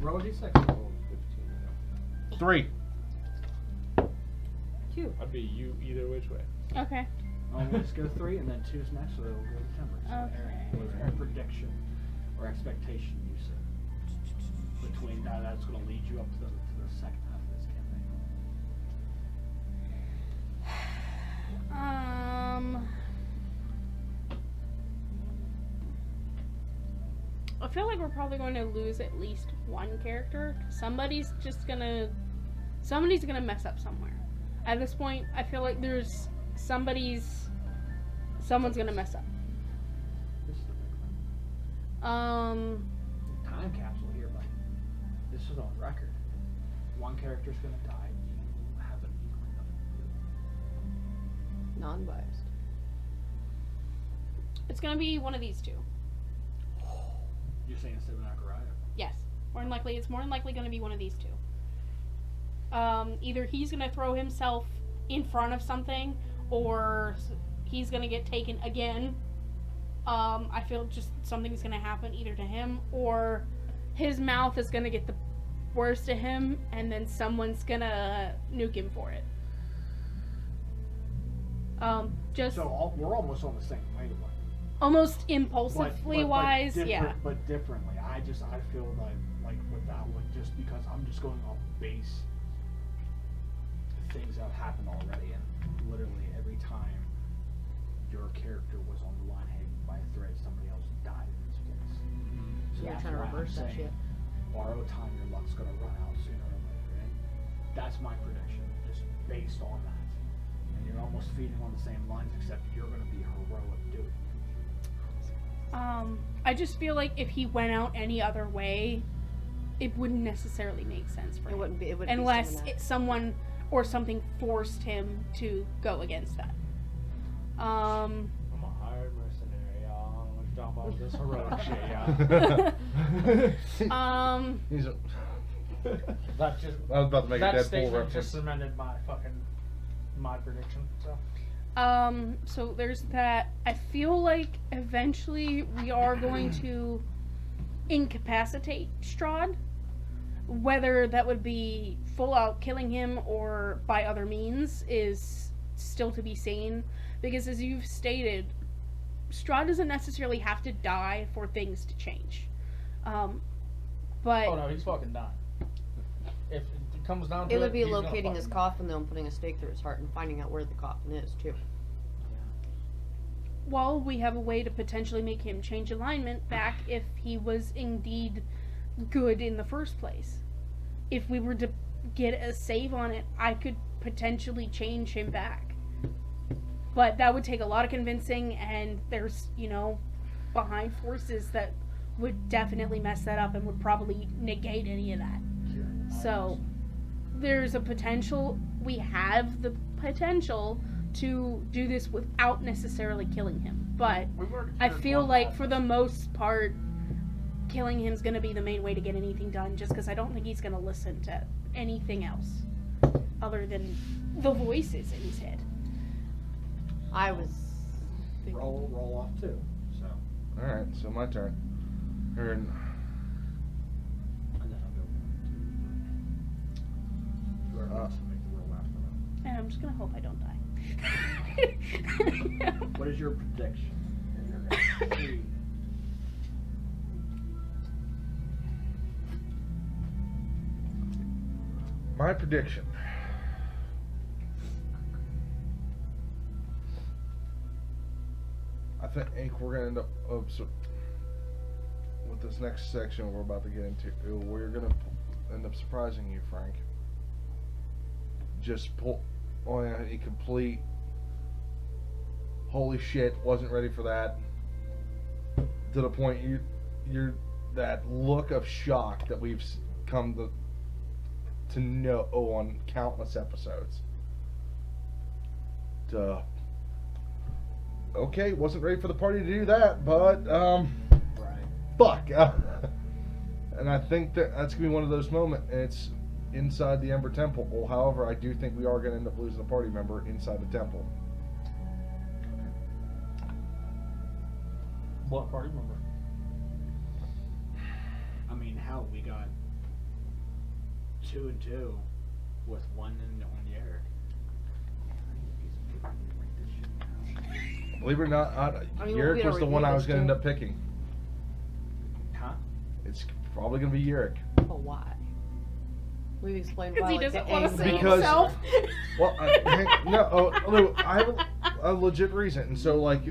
Roll a d6. Roll 15. 3. Two. I'd be you either which way. Okay. We'll just go 3 and then 2's next, so it'll go to Timber. So Okay. Aaron, what was your prediction or expectation you said between that's going to lead you up to the second half of this campaign? I feel like we're probably going to lose at least one character. Somebody's gonna mess up somewhere. At this point, I feel like someone's gonna mess up. This is the big one. Time capsule here, buddy. This is on record. One character's going to die. You have an inkling of it. Non-biased. It's gonna be one of these two. You're saying instead of Nakaraya? Yes. It's more than likely going to be one of these two. Either he's going to throw himself in front of something, or he's going to get taken again. I feel just something's going to happen either to him, or his mouth is going to get the worst of him, and then someone's going to nuke him for it. So we're almost on the same wavelength. Almost impulsively wise, yeah. But differently. I feel like with that one, just because I'm just going off base things that have happened already, and literally every time your character was on the line hanging by a thread, somebody else died in its place. So Yeah, that's trying to why I'm reverse that saying, shit. borrow time, your luck's gonna run out sooner or later, and that's my prediction, just based on that. And you're almost feeding on the same lines, except you're gonna be heroic doing it. I just feel like if he went out any other way, it wouldn't necessarily make sense for him. It would Unless be someone or something forced him to go against that. I'm a hired mercenary, y'all. I don't know what you're talking about this heroic shit, y'all. He's a, That just I was about to make a that Deadpool statement reference. just cemented my prediction. So So there's that. I feel like eventually we are going to incapacitate Strahd. Whether that would be full out killing him or by other means is still to be seen. Because as you've stated, Strahd doesn't necessarily have to die for things to change. But oh no, he's fucking dying. If it comes down to It would be he's gonna locating his fucking coffin though and putting a stake through his heart and finding out where the coffin is too. well, we have a way to potentially make him change alignment back if he was indeed good in the first place. If we were to get a save on it, I could potentially change him back. But that would take a lot of convincing, and there's, behind forces that would definitely mess that up and would probably negate any of that. So, there's a potential, we have the potential to do this without necessarily killing him. But We've already I cured feel one like bad for the most part, killing him's going to be the main way to get anything done, just because I don't think he's going to listen to anything else other than the voices in his head. I was Roll off too. So Alright, so my turn. and then I'll go 1, 2, 3. Whoever wants to make the roll after that. And I'm just going to hope I don't die. What is your prediction? 3, My prediction. I think we're gonna end up with this next section we're about to get into. We're gonna end up surprising you, Frank. Just pull on a complete. Holy shit! Wasn't ready for that. To the point you're that look of shock that we've come to know on countless episodes. Okay, wasn't ready for the party to do that, but Right. fuck. And I think that's gonna be one of those moments. It's inside the Ember Temple. Well, however, I do think we are gonna end up losing a party member inside the temple. What party member? I mean, hell, we got 2 and 2 with one and on Yerrick. Believe it or not, I mean, Yurik we was the don't one I review was this gonna end too. up picking. Huh? It's probably gonna be Yurik. But why? We've explained Because why. he like, doesn't the want to anger. see Because- himself. Well, I have a legit reason, and so like,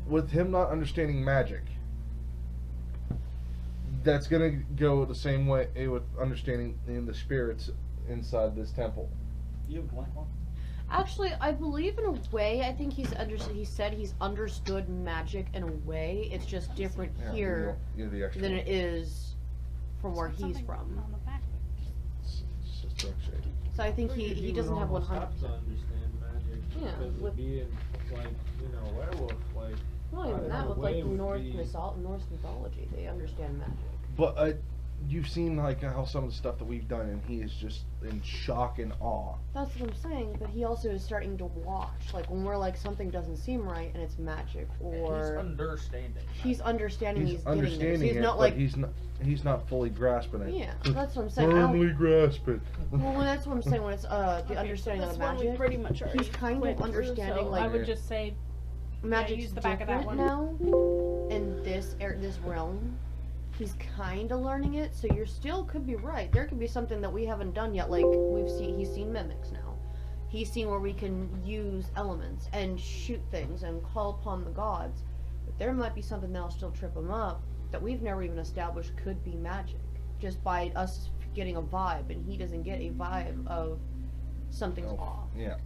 with him not understanding magic, that's gonna go the same way with understanding in the spirits inside this temple. You have a blank one? Actually, I believe in a way. I think he said he's understood magic in a way. It's just different Yeah, here you're the extra than one. it is from where he's Something from. on the back. It's just dark shade. So I think he doesn't have 100%. Have to understand magic Yeah, because with- of being like werewolf like. Not even in that, a with way like would Norse be- mythology, they understand magic. But you've seen like how some of the stuff that we've done, and he is just in shock and awe. That's what I'm saying, but he also is starting to watch. Like when we're like something doesn't seem right and it's magic, He's or understanding. he's understanding he's getting there. So understanding he's it, not but like he's not fully grasping it. yeah. That's what I'm saying. I don't- Firmly grasp it. Well, when that's what I'm saying when it's the Okay, understanding this of the one we magic. pretty much already He's kind of went through, understanding, so like- I would just say Magic's use the back of that different now in this realm. He's kind of learning it, so you're still could be right. There could be something that we haven't done yet. Like he's seen mimics now. He's seen where we can use elements and shoot things and call upon the gods. But there might be something that'll still trip him up that we've never even established could be magic, just by us getting a vibe, and he doesn't get a vibe of something's Oh, off. Yeah.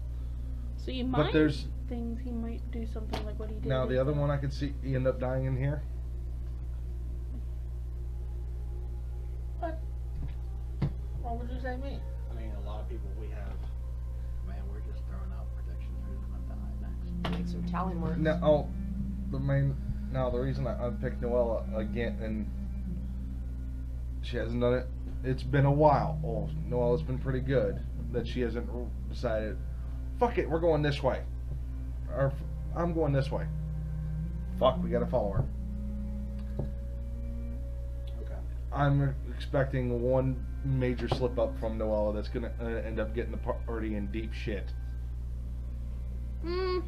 so you But might there's things he might do something like what he did. now the in other one I could see he end up dying in here. What would you say me? I mean, a lot of people we have, man, we're just throwing out predictions. Who's going to die next? Make some talent work. Now, the reason I picked Noella again, and she hasn't done it. It's been a while. Oh, Noella's been pretty good. That she hasn't decided. Fuck it, we're going this way. Or I'm going this way. Fuck, we gotta follow her. Okay. I'm expecting one major slip up from Noella that's gonna end up getting the party in deep shit. Mm.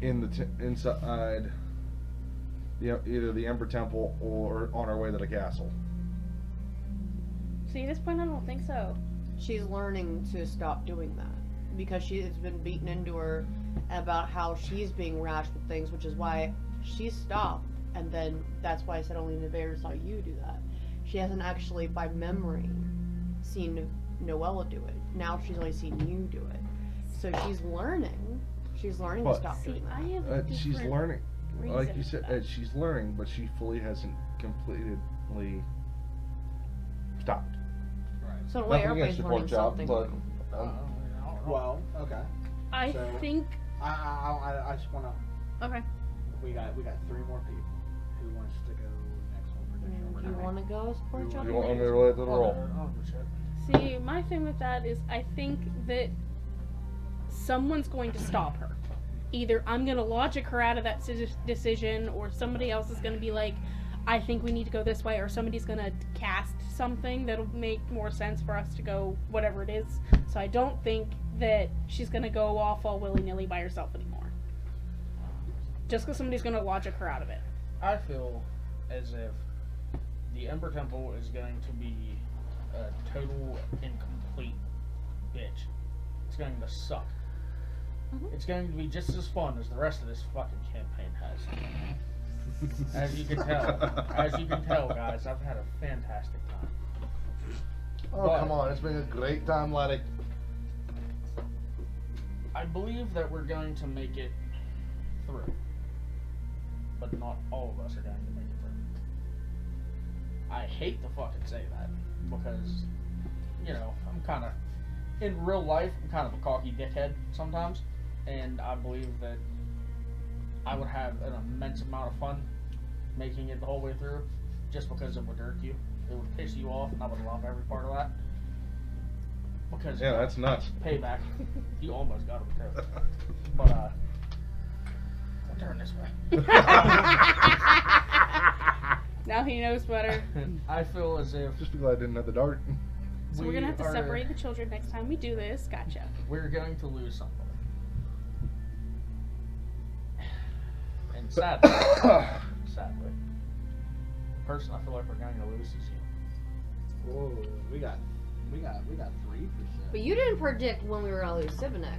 In the inside, either the Ember Temple or on our way to the castle. See, at this point, I don't think so. She's learning to stop doing that because it's been beaten into her about how she's being rash with things, which is why she stopped. And then that's why I said only Nevaeh saw you do that. She hasn't actually, by memory, seen Noella do it. Now she's only seen you do it. So she's learning. She's learning to But- stop See, doing I that. have a different She's learning. Like you reason said, for that. she's learning, but she fully hasn't completely stopped. Right. So in a way, Nothing everybody's against your learning pork chop, something. but Well, okay. I So- think. I just want to. Okay. We got 3 more people. Who wants to go next one prediction? Do you want to go as pork chop? you want me to relate to the roll? Oh, shit. See, my thing with that is I think that someone's going to stop her. Either I'm going to logic her out of that decision, or somebody else is going to be like, I think we need to go this way, or somebody's going to cast something that'll make more sense for us to go whatever it is. So I don't think that she's going to go off all willy-nilly by herself anymore. Just because somebody's going to logic her out of it. I feel as if the Ember Temple is going to be a total and complete bitch. It's going to suck. Mhm. It's going to be just as fun as the rest of this fucking campaign has. As you can tell, guys, I've had a fantastic time. Oh, But- come on. It's been a great time, laddie. I believe that we're going to make it through. But not all of us are going to make it through. I hate to fucking say that because, you know, I'm kind of, in real life, I'm kind of a cocky dickhead sometimes. And I believe that I would have an immense amount of fun making it the whole way through just because it would irk you. It would piss you off, and I would love every part of that. Because Yeah, that's nuts. payback. You almost got him too. But I'll turn this way. Now he knows better. I feel as if Just because I didn't have the dart. So we're gonna have to are- separate the children next time we do this. Gotcha. We're going to lose somebody. And sadly, the person I feel like we're going to lose is you. Whoa, we got 3%. But you didn't predict when we were gonna lose Sivanek.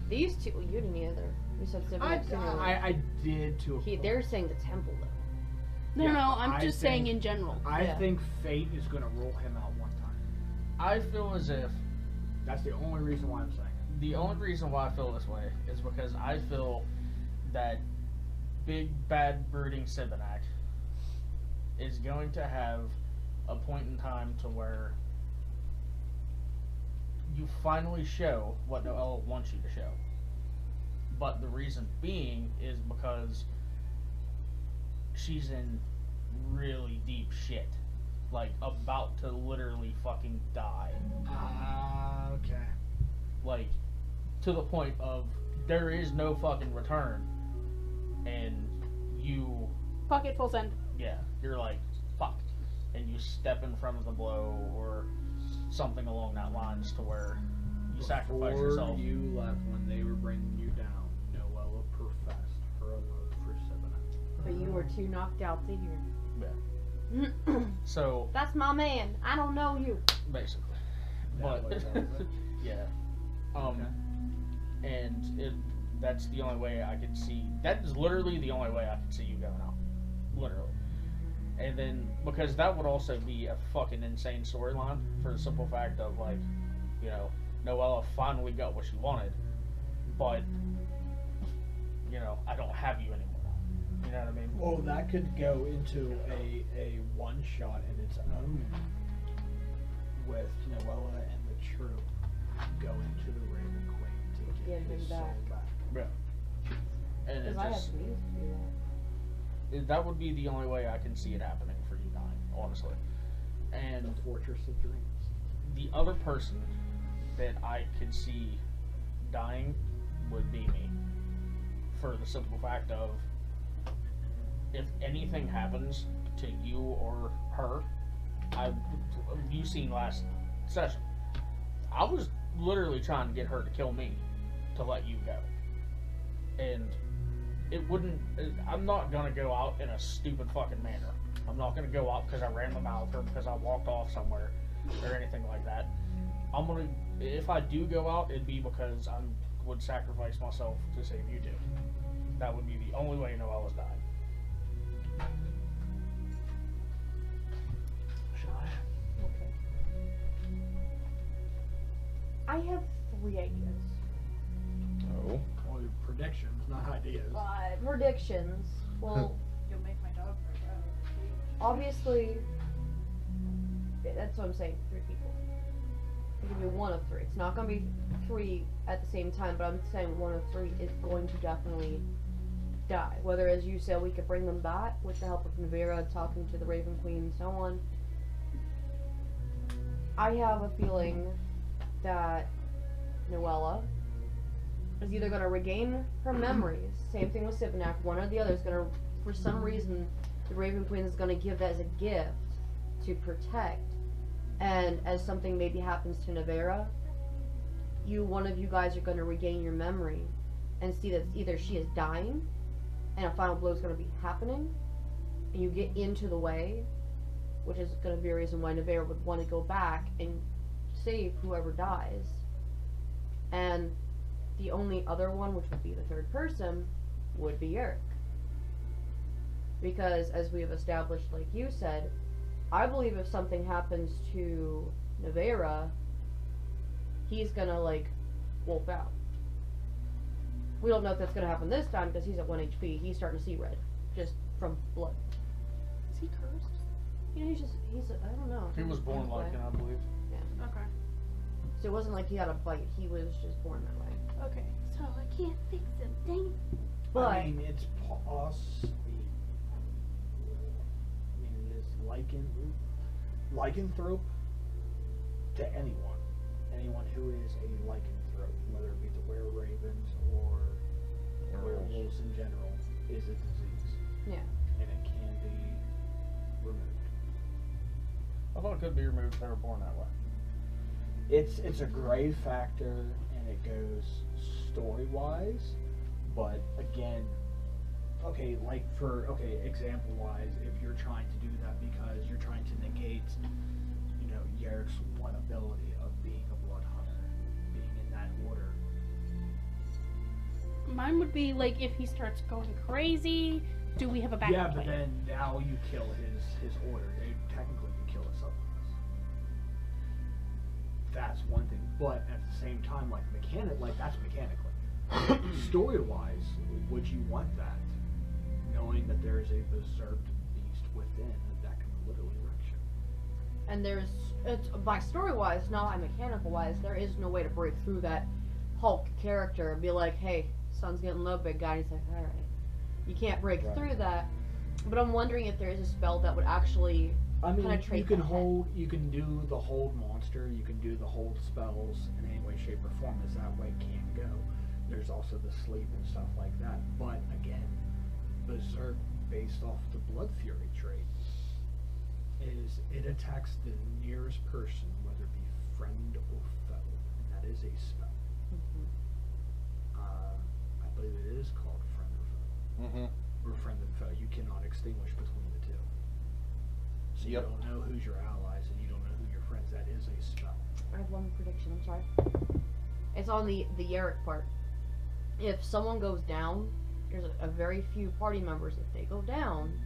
These two, well, you didn't either. You said Sivanek. I did to a point. They're saying the temple though. No, Yeah, no, I'm I just saying think- in general. I Yeah. think fate is gonna roll him out one time. I feel as if That's the only reason why I'm saying it. the only reason why I feel this way is because I feel that big bad brooding Sivanak is going to have a point in time to where you finally show what Noella wants you to show. But the reason being is because she's in really deep shit. Like, about to literally fucking die. Okay. Like, to the point of there is no fucking return. And you, Fuck it, full send. yeah, you're like, fuck. And you step in front of the blow or something along that lines to where you sacrifice Before yourself. you left, when they were bringing you down, Noella professed her love for Sivanek. But you were too knocked out to hear. So, That's my man. I don't know you. basically. That But, way, that was it? yeah. Okay. And that's the only way I could see, that is literally the only way I could see you going out. Literally. And then, because that would also be a fucking insane storyline for the simple fact of, like, you know, Noella finally got what she wanted, but, you know, I don't have you anymore. You know what I mean? Well, that could go into a one shot in its own with Noella and the troop going to the Raven Queen to Get get him his soul back. back. And it Because I have just, to use to do that. that would be the only way I can see it happening for you dying, honestly. And The Fortress of Dreams. the other person that I could see dying would be me. For the simple fact of, if anything happens to you or her, you seen last session, I was literally trying to get her to kill me to let you go. And it wouldn't, I'm not gonna go out in a stupid fucking manner. I'm not gonna go out because I ran my mouth or because I walked off somewhere or anything like that. I'm gonna, if I do go out, it'd be because I would sacrifice myself to save you two. That would be the only way Noella's dying. I have 3 ideas. Oh. Well, your predictions, not ideas. Predictions. Well, You'll make my dog break out. obviously, that's what I'm saying. 3 people. It could be one of 3. It's not gonna be 3 at the same time, but I'm saying one of 3 is going to definitely die. Whether, as you said, we could bring them back with the help of Navira, talking to the Raven Queen, and so on. I have a feeling that Noella is either going to regain her memories. Same thing with Sivanak. One or the other is going to, for some reason, the Raven Queen is going to give that as a gift to protect. And as something maybe happens to Navera, one of you guys are going to regain your memory and see that either she is dying and a final blow is going to be happening, and you get into the way, which is going to be a reason why Nevaeh would want to go back and save whoever dies. And the only other one, which would be the third person, would be Eric. Because, as we have established, like you said, I believe if something happens to Nevaeh, he's gonna, like, wolf out. We don't know if that's gonna happen this time because he's at 1 HP. He's starting to see red, just from blood. Is he cursed? You know, I don't know. He was born like it, I believe. Yeah. Okay. So it wasn't like he had a bite. He was just born that way. Okay. So I can't fix him. Dang it. But I mean, it's possible. I mean, it is lycanthrope to anyone who is a lycanthrope, whether it be the were-ravens or werewolves in general, is a disease. Yeah. And it can be removed. I thought it could be removed if they were born that way. It's a gray factor, and it goes story-wise, but again, example-wise, if you're trying to do that because you're trying to negate, Yarick's one ability of being a blood hunter, being in that order. Mine would be like if he starts going crazy. Do we have a backup Yeah, but plan? then now you kill his order. Technically, you kill his supplements. That's one thing, but at the same time, that's mechanically. Story-wise, would you want that? Knowing that there is a berserk beast within that can literally wreck you. and it's by story wise, not by mechanical wise. There is no way to break through that Hulk character and be like, "Hey, sun's getting low, big guy." And he's like, "All right." You can't break through that. But I'm wondering if there is a spell that would actually penetrate. You can the head. you can do the hold monster, you can do the hold spells in any way, shape, or form as that way can go. There's also the sleep and stuff like that. But again, berserk based off the blood fury trait is it attacks the nearest person, whether it be friend or foe, and that is a spell. Mhm. I believe it is called friend or foe. Mm-hmm. Or friend and foe. You cannot extinguish between the two. So you Yep. don't know who's your allies and you don't know who your friends. That is a spell. I have one prediction. I'm sorry. It's on the Yarick part. If someone goes down, there's a very few party members. If they go down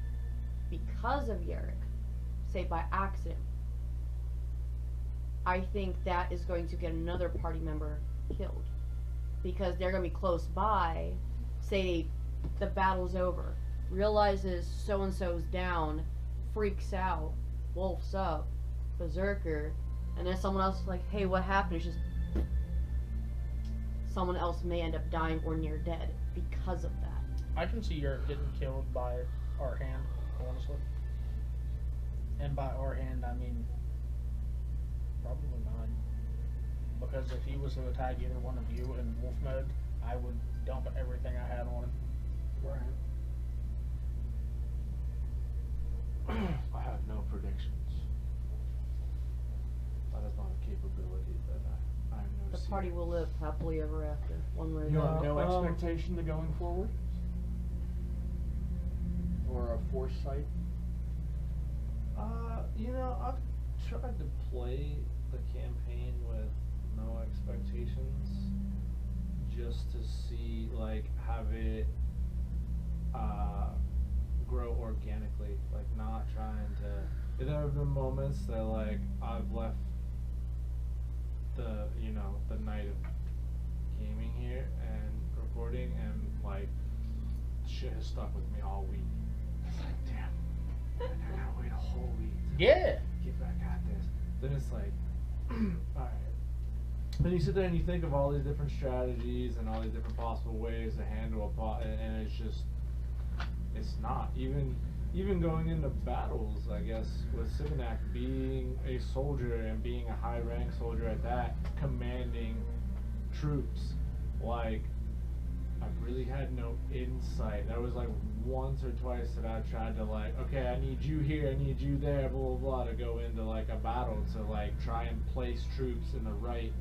because of Yarick, say by accident, I think that is going to get another party member killed because they're going to be close by. Say the battle's over, realizes so and so's down, freaks out, wolfs up, berserker, and then someone else is like, "Hey, what happened?" It's just someone else may end up dying or near dead because of that. I can see Yurt getting killed by our hand, honestly. And by our hand, I mean probably mine. Because if he was to attack either one of you in wolf mode, I would dump everything I had on him. Right. I have no predictions. That is not a capability that I know. The party will live happily ever after, one way or You the have other. no expectation to going forward? Or a foresight? I've tried to play the campaign with no expectations, just to see, have it grow organically, not trying to. There have been moments that, I've left the night of gaming here and recording, and, shit has stuck with me all week. It's like, damn, I gotta wait a whole week to Yeah! get back at this. Then it's like, alright. Then you sit there and you think of all these different strategies and all these different possible ways to handle a bot, and it's just, it's not. Even going into battles, I guess, with Sivanak, being a soldier and being a high rank soldier at that, commanding troops, I really had no insight. There was once or twice that I tried to okay, I need you here, I need you there, blah blah blah, to go into a battle to try and place troops in the right.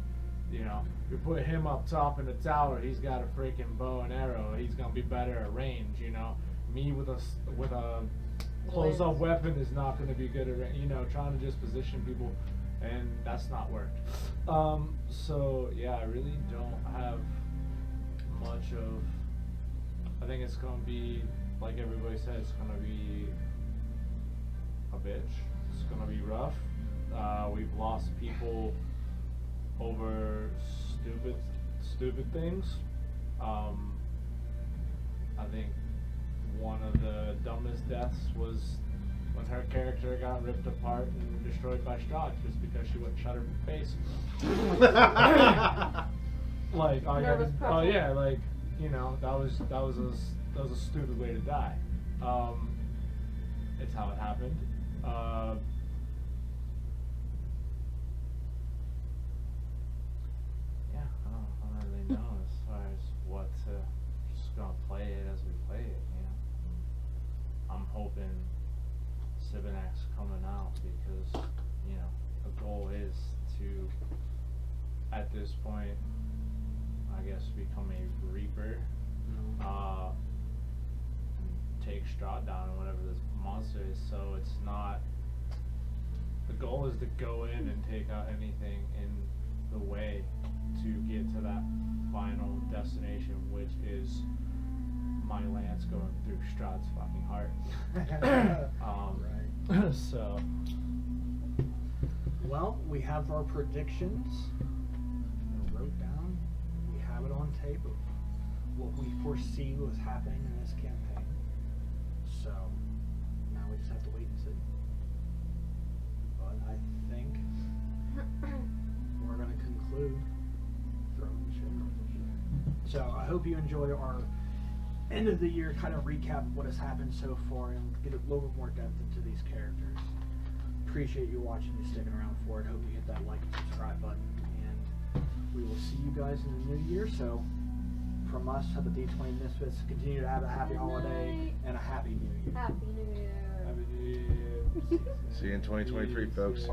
You put him up top in the tower, he's got a freaking bow and arrow, he's gonna be better at range. Me with a close up wins. weapon is not going to be good at, trying to just position people, and that's not worked. So yeah, I really don't have much of. I think it's going to be, like everybody said, it's going to be a bitch. It's going to be rough. We've lost people over stupid things. I think one of the dumbest deaths was when her character got ripped apart and destroyed by Strahd just because she wouldn't shut her face. Like, Nervous oh pretzel. yeah, like, that was a stupid way to die. It's how it happened. Yeah, I don't really know as far as what to. Just gonna play it as we play it, I'm hoping Sibonac's coming out because, the goal is to, at this point, I guess, become a Reaper, and take Strahd down and whatever this monster is. So it's not. The goal is to go in and take out anything in the way to get to that final destination, which is my lance going through Strahd's fucking heart. Right. So. Well, we have our predictions. They're wrote down. We have it on tape of what we foresee was happening in this campaign. So now we just have to wait and see. But I think we're going to conclude throwing the shit out. So I hope you enjoyed our end of the year kind of recap of what has happened so far and get a little bit more depth into these characters. Appreciate you watching and sticking around for it. Hope you hit that like and subscribe button, and we will see you guys in the new year. So from us at the D20 Misfits, continue to have a happy holiday and a happy new year. Happy New Year. Happy New Year. See you in 2023, folks.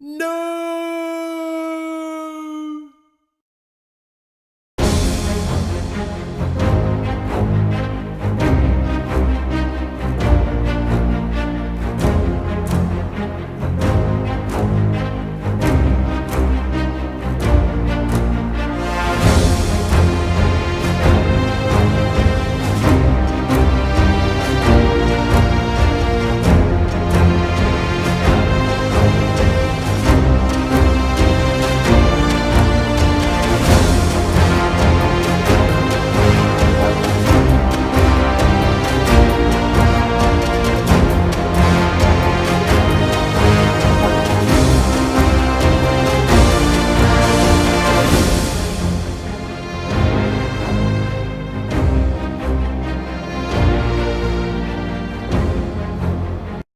No!